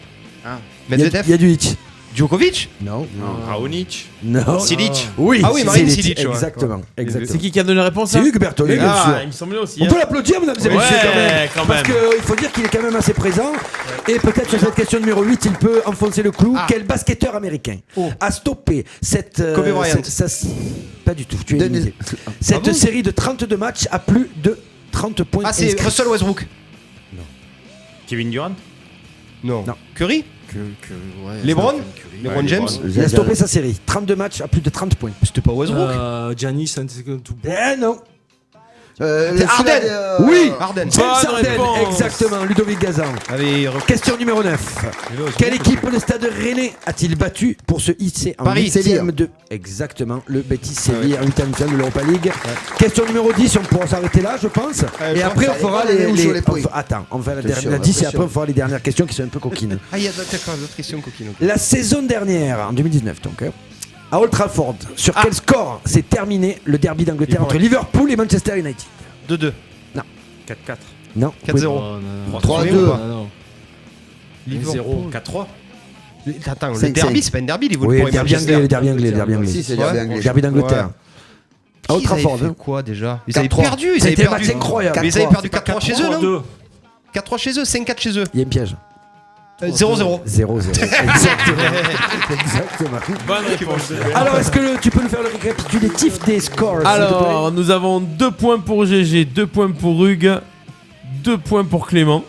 Ah. Medvedev. Il y a du hitch. Djokovic? Non. Raonic. Non. Silic. Oui. Ah oui, Marin Cilic, ouais. Exactement. C'est qui a donné la réponse? C'est Hugues Berthollet, bien sûr. Il me semblait aussi. On peut l'applaudir, mesdames et messieurs, quand même. Parce même. qu'il faut dire qu'il est quand même assez présent. Et peut-être sur cette question numéro 8, il peut enfoncer le clou. Quel basketteur américain a stoppé cette. Kobe Bryant. Pas du tout, tu es limité. Cette série de 32 matchs à plus de 30 points. Ah, c'est inscrits. Russell Westbrook. Kevin Durant. Non. Non. Curry? Ouais, LeBron? Curry. LeBron James? Il a stoppé sa série. 32 matchs à plus de 30 points. C'était pas Westbrook? Giannis, tout. Eh non. Harden. Oui. Harden. James Bonne Harden, réponse. exactement. Ludovic Gazan. Allez, Question numéro 9. Quelle équipe le Stade Rennais a-t-il battu pour se hisser en Paris, 8e de... Exactement, le Betis Séville en 8e de finale de l'Europa League. Question numéro 10, on pourra s'arrêter là, je pense. Et après, on fera les... Attends, on va la 10 et après, on fera les dernières questions qui sont un peu coquines. Ah, il y a d'autres questions coquines. La saison dernière, en 2019 donc, à Old Trafford, sur quel score s'est terminé le derby d'Angleterre entre Liverpool et Manchester United? 2-2. 4-4. Non. 4-0. 3-2. 0. 4-3. Attends, le 5-5. derby, c'est pas un derby, Oui, Liverpool le derby anglais, le derby anglais, le derby anglais. Si, c'est derby anglais. Derby d'Angleterre. À Old Ils avaient Trafford. fait hein. quoi déjà? Ils avaient 4-3. perdu, ils Ça a avaient été un match perdu. incroyable. Mais ils avaient 4-3. perdu 4-3 chez eux, non? 4-3 chez eux, 5-4 chez eux. Il y a un piège. 0-0. 0-0. Exactement. Bonne réponse. Alors, est-ce que tu peux nous faire le récapitulatif des scores s'il te Alors, nous avons 2 points pour GG, 2 points pour Hugues, 2 points pour Clément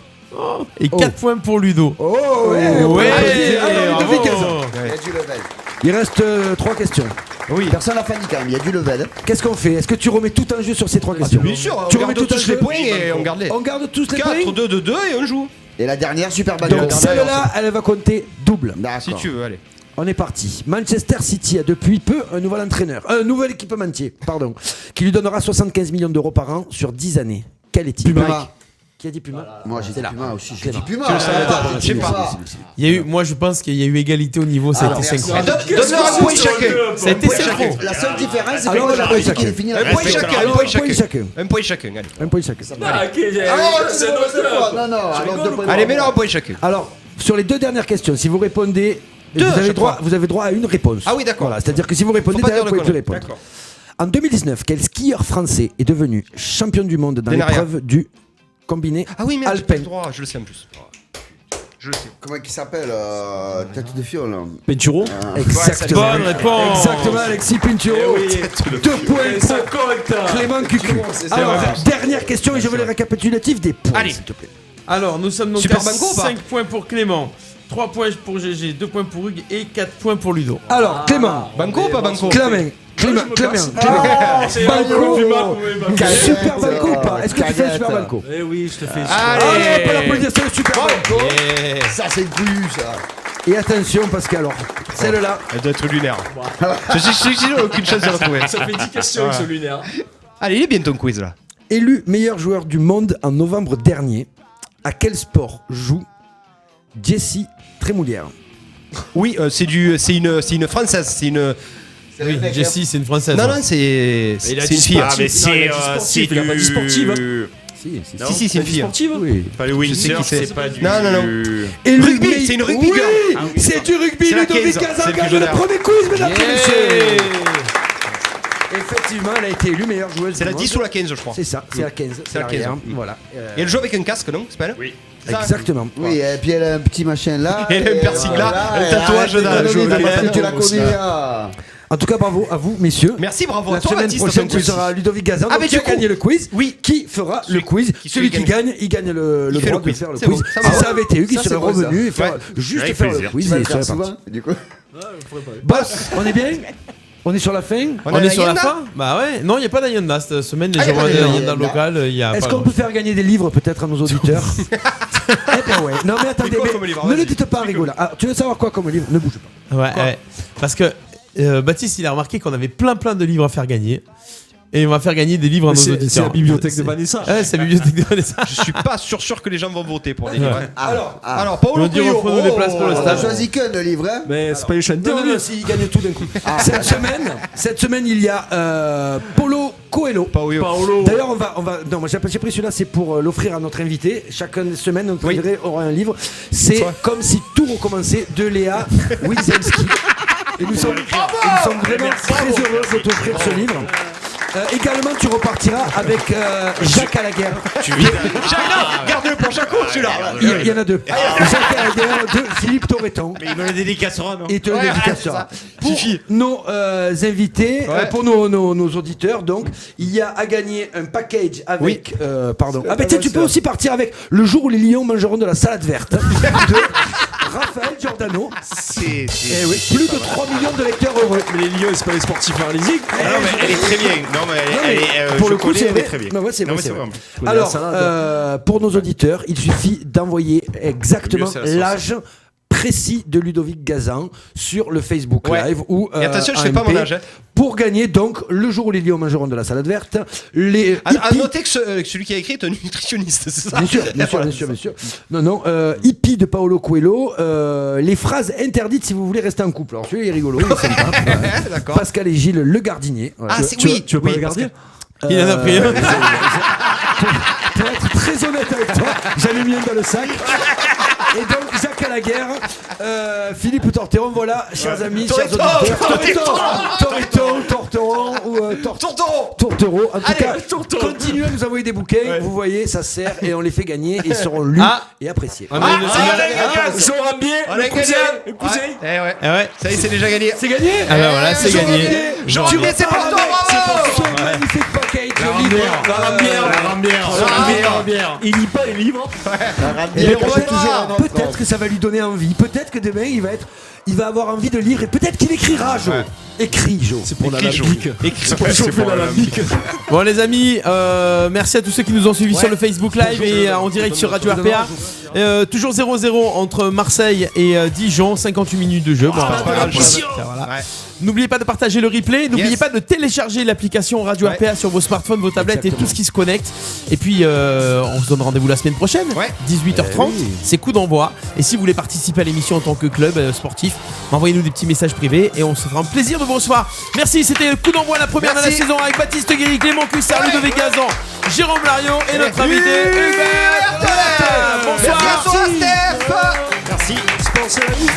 et 4 points pour Ludo. plaît? Oh, ouais, Ouais, alors, Ludovic bravo. Gazan. Il y a du level. Il reste 3 questions. Oui. Personne n'a failli quand même, il y a du level. Qu'est-ce qu'on fait? Est-ce que tu remets tout en jeu sur ces 3 questions? Bien sûr, Tu on remets garde tout en tous jeu les points et on garde les. On garde tous les points. 4-2-2-2 et on joue. Et la dernière, super bagarre. Donc celle-là, elle va compter double. D'accord. Si tu veux, allez. On est parti. Manchester City a depuis peu un nouvel entraîneur, un nouvel équipementier, pardon, qui lui donnera 75 millions d'euros par an sur 10 années. Quel est-il? Puma. Qui a dit Puma? Moi j'ai dit Puma aussi. J'ai dit Puma. Je sais pas. Il y a eu, moi je pense qu'il y a eu égalité au niveau, ça a été synchro. Donne-leur un point chacun. Ça a été synchro. La seule différence, c'est Alors, que la musique est finie. Un point chacun. Un point chacun. Un point chacun. Allez. Un point chacun. Non. Allez, mets-leur un point chacun. Alors, sur les deux dernières questions, si vous répondez, vous avez droit à une réponse. Ah oui, d'accord. Voilà, c'est-à-dire que si vous répondez, Faut pas derrière, vous dire pouvez de plus conneries. répondre. En 2019, quel skieur français est devenu champion du monde dans Denaria. l'épreuve du combiné Ah oui, merde, j'ai pas alpin? le droit. Je le sais en plus. Je le sais. Comment il s'appelle Tête de fiole. Penturo. Exactement. Bonne réponse. Exactement, Alexis Pinturo. 2 points pour Clément Cucu. Alors, dernière question et je veux les récapitulatifs des points. Allez. S'il te plaît. Alors, nous sommes donc Super à Banco ou pas 5 points pour Clément, 3 points pour GG, 2 points pour Hugues et 4 points pour Ludo. Alors, Clément. Banco ou pas Banco? Clément. Banco. Super Banco ou pas? Est-ce que tu fais un Super Banco? Eh oui, je te fais. Allez, on peut l'applaudir, c'est le Super Banco. Ça c'est couillu ça. Et attention parce que alors, celle-là, Elle doit être lunaire. Je sais que j'ai aucune chance de la retrouver. Ça fait 10 questions avec ce lunaire. Allez, il est bien ton quiz là. élu meilleur joueur du monde en novembre dernier, à quel sport joue Jessie Trémoulière? Oui, c'est une française, c'est une. Oui, Jessie, c'est une française. Non, non, c'est une fille. Ah, mais c'est il a pas dit sportive. Si, c'est une fille. Sportive. Oui. Pas le windsurf, c'est pas du. Non. Et Rugby, c'est une rugby oui, girl. c'est du rugby. C'est la Ludovic 15, Gazan c'est le gagne plus le jeune. premier quiz, mesdames et Yeah. messieurs. Effectivement, elle a été élue meilleure joueuse. C'est du la 10 monde. ou la 15, je crois. C'est ça, c'est la 15. C'est la 15. Voilà. Et elle joue avec un casque, non? C'est pas elle? Oui. Exactement. Oui, et puis elle a un petit machin là. Elle a un et piercing là, voilà, un tatouage et là, arrête de je donner, l'ai parce que tu la là. connais là. En tout cas, bravo à vous, messieurs. Merci, bravo à La toi, semaine Baptiste. prochaine, donc, tu seras Ludovic Gazan. Ah, donc mais qui a du coup- gagné le quiz? Oui. Qui fera le quiz? Celui qui gagne, il gagne le fait droit le de quiz. faire le C'est quiz. bon, ça Si va. ça avait été Hugues, il Ça, serait c'est bon, ça. revenu et faire Ouais. juste Avec faire le plaisir. quiz. Tu vas et le il serait faire parti. souvent, du coup. Boss, on est bien? On est sur la fin? On est sur la Yanda fin? Bah ouais, non, il n'y a pas d'Ayanda cette semaine, les Ah, y a joueurs pas de d'Ayanda. Ayanda local, il y a Est-ce pas qu'on peut faire gagner des livres peut-être à nos auditeurs? Eh ben ouais. Non mais attendez, Mais quoi mais comme livre? ne le Vas-y. dites pas rigolant. Ah, tu veux savoir quoi comme livre? Ne bouge pas. Ouais, ouais. Parce que Baptiste, il a remarqué qu'on avait plein de livres à faire gagner. Et on va faire gagner des livres à nos auditeurs. C'est la bibliothèque de Vanessa. Ouais, c'est la bibliothèque de Vanessa. Je suis pas sûr que les gens vont voter pour des livres. hein. Alors, On Paolo dit, Coelho. reprenons des places pour le On a stade. choisi qu'un de livre, hein. Mais c'est pas les chaînes de Non, s'il gagne tout d'un coup. Cette semaine, il y a Paulo Coelho. Paolo. D'ailleurs, on va. Non, moi j'ai pris celui-là, c'est pour l'offrir à notre invité. Chaque semaine, notre invité aura un livre. C'est comme si tout recommençait de Léa Wilczewski. Et nous sommes vraiment très heureux de t'offrir ce livre. Également, tu repartiras avec Jacques Alaguerre. Garde-le pour chaque coup, celui-là. Il y en a deux. Jacques Alaguerre de Philippe Torreton. Mais il me le dédicacera, non? Et te le dédicacera. Pour Suffit. nos invités, Ouais. pour nos auditeurs, donc, il y a à gagner un package avec. Pardon. Ah, mais tu peux aussi partir avec Le jour où les lions mangeront de la salade verte de Raphaël Giordano. C'est. Eh oui, plus de 3 millions de lecteurs heureux. Mais les lions, c'est pas les sportifs paralysés. Ah non, mais elle est très bien. Non, mais elle est. Pour je le coup, connais, c'est elle est vrai. très bien. Non, ouais, c'est Non, vrai, mais c'est vrai. vrai. Alors, pour nos auditeurs, il suffit d'envoyer exactement Le mieux, c'est la sauce. l'âge précis de Ludovic Gazan sur le Facebook Ouais. Live ou Et attention, je fais pas AMP, mon âge. Hein. pour gagner donc Le jour où les lions mangeront de la salade verte, les À hippies- noter que celui qui a écrit est un nutritionniste, c'est ça? Bien sûr, bien sûr. Non, hippie de Paolo Coelho, les phrases interdites si vous voulez rester en couple. Alors celui-là il est rigolo, il est sympa. Ouais. D'accord. Pascal et Gilles Le Gardinier. Voilà. Ah, c'est oui. Tu veux pas oui, le garder? Il en a pris un. Pour être très honnête avec toi, j'en ai mis un dans le sac. Et donc, Jacques Alaguerre, Philippe Torteron, voilà, chers amis, chers auditeurs. Torteron ou Tourtereau. En tout cas, continuez à nous envoyer des bouquets. Vous voyez, ça sert et on les fait gagner et ils seront lus et appréciés. On a gagné. Eh ouais. Ça y est, c'est déjà gagné. C'est gagné. Ah bah voilà, c'est gagné. Jean-Pierre, c'est pour toi, bravo. Ce magnifique package de livres. Il lit pas les livres. Et peut-être que ça va lui donner envie. Peut-être que demain il va avoir envie de lire et peut-être qu'il écrira, Jo. Écris, Jo. C'est pour la lambique. C'est pour chauffer la lambique. Bon les amis, merci à tous ceux qui nous ont suivis sur le Facebook Live et en direct sur Radio RPA. Toujours 0-0 entre Marseille et Dijon, 58 minutes de jeu. Bon, voilà. N'oubliez pas de partager le replay, n'oubliez pas de télécharger l'application Radio RPA sur vos smartphones. téléphones, vos tablettes et tout ce qui se connecte. Et puis on se donne rendez-vous la semaine prochaine, 18h30. C'est coup d'envoi. Et si vous voulez participer à l'émission en tant que club sportif, envoyez-nous des petits messages privés et on se fera un plaisir de vous recevoir. Merci, c'était le coup d'envoi, la première de la saison avec Baptiste Guéry, Clément Cussard, Ludovic Gazan, Jérôme Larion et notre invité Hubert. Bonsoir. Merci Steph. Merci. Sponsor la vie.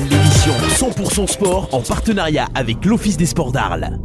L'émission 100% sport en partenariat avec l'Office des sports d'Arles.